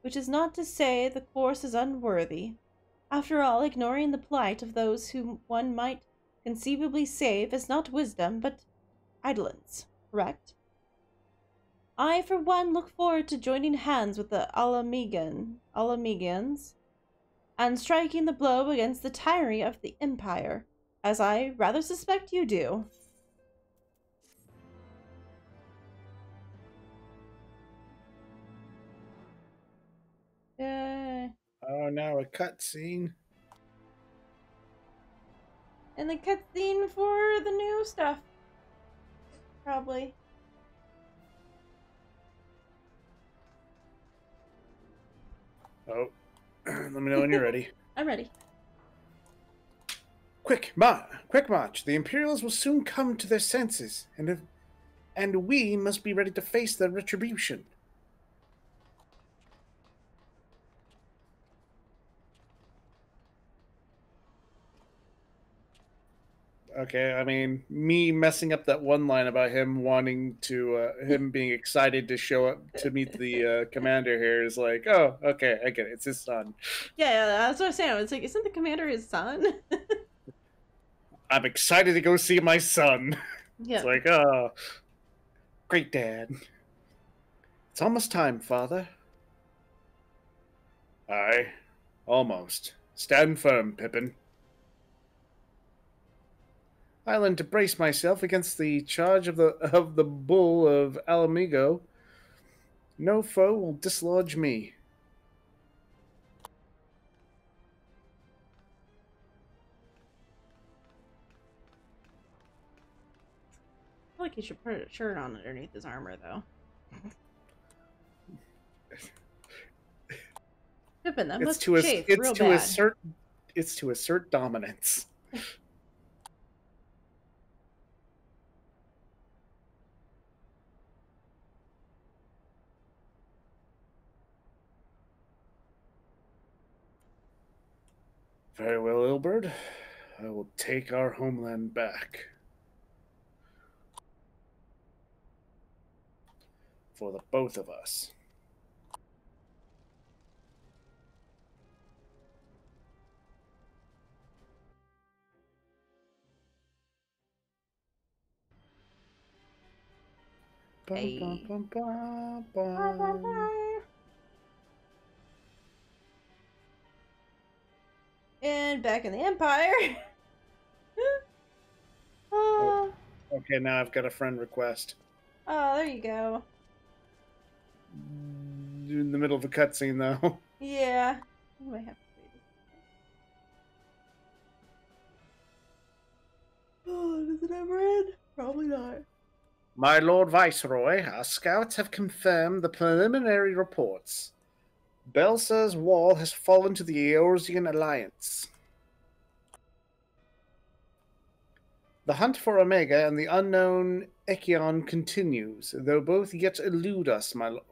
Which is not to say the course is unworthy. After all, ignoring the plight of those whom one might conceivably save is not wisdom, but idleness, correct? I, for one, look forward to joining hands with the Alamegans and striking the blow against the tyranny of the Empire, as I rather suspect you do. Oh, now a cutscene. And the cutscene for the new stuff. Probably. Oh, let me know when you're ready. I'm ready. Quick march! The Imperials will soon come to their senses, and we must be ready to face their retribution. Okay, I mean, me messing up that one line about him wanting to, him being excited to show up to meet the commander here is like, oh, okay, I get it. It's his son. Yeah, that's what I'm saying. It's like, isn't the commander his son? I'm excited to go see my son. Yeah. It's like, oh. Great, Dad. It's almost time, Father. Aye, almost. Stand firm, Pippin. I learned to brace myself against the charge of the bull of Alamigo. No foe will dislodge me. I feel like he should put a shirt on underneath his armor, though. Pippin, that must chafe real bad. It's to assert dominance. Very well, Ilberd. I will take our homeland back. For the both of us. Hey. Bum, bum, bum, bum. And back in the Empire. Okay, now I've got a friend request. Oh, there you go. In the middle of a cutscene, though. Yeah. I might have to read it. Oh, does it ever end? Probably not. My Lord Viceroy, our scouts have confirmed the preliminary reports. Belsa's wall has fallen to the Eorzean Alliance. The hunt for Omega and the unknown Echion continues, though both yet elude us, my lord.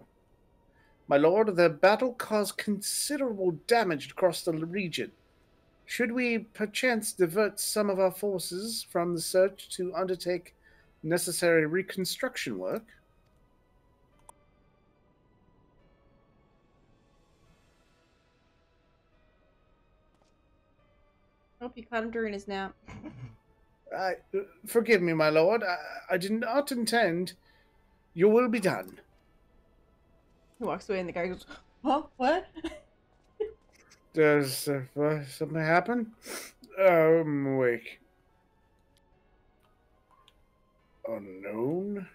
My lord, the battle caused considerable damage across the region. Should we perchance divert some of our forces from the search to undertake necessary reconstruction work? I hope you caught him during his nap. Forgive me, my lord. I did not intend. Your will be done. He walks away and the guy goes, "Huh? What?" Does something happen? I'm awake. Unknown?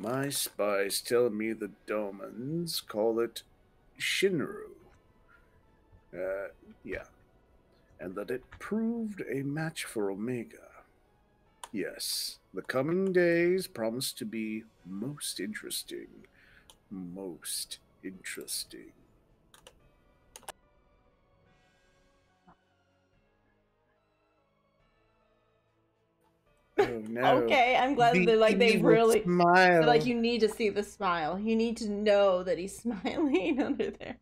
My spies tell me the Domans call it Shinru. Yeah. And that it proved a match for Omega. Yes, the coming days promise to be most interesting. Most interesting. Oh no. Okay, I'm glad they really smile. They're like, you need to see the smile. You need to know that he's smiling under there.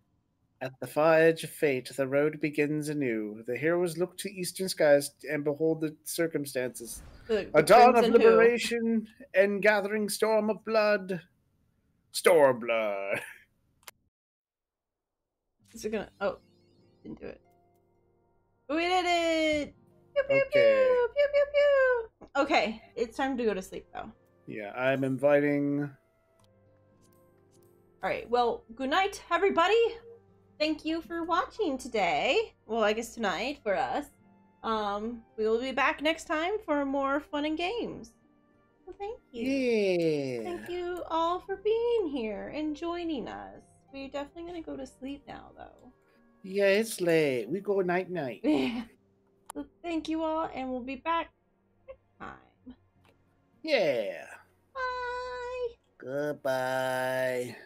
At the far edge of fate, the road begins anew. The heroes look to eastern skies and behold the circumstances. A dawn of liberation and gathering storm of blood. Storm blood. Is it gonna... Oh, didn't do it. We did it! Pew, pew, Okay. pew, pew, pew, pew. Okay, it's time to go to sleep, though. Yeah, I'm inviting... Alright, well, good night, everybody! Thank you for watching today. Well, I guess tonight for us. We will be back next time for more fun and games. Well, thank you. Yeah. Thank you all for being here and joining us. We're definitely gonna go to sleep now, though. Yeah, it's late. We go night-night. So thank you all, and we'll be back next time. Yeah. Bye. Goodbye.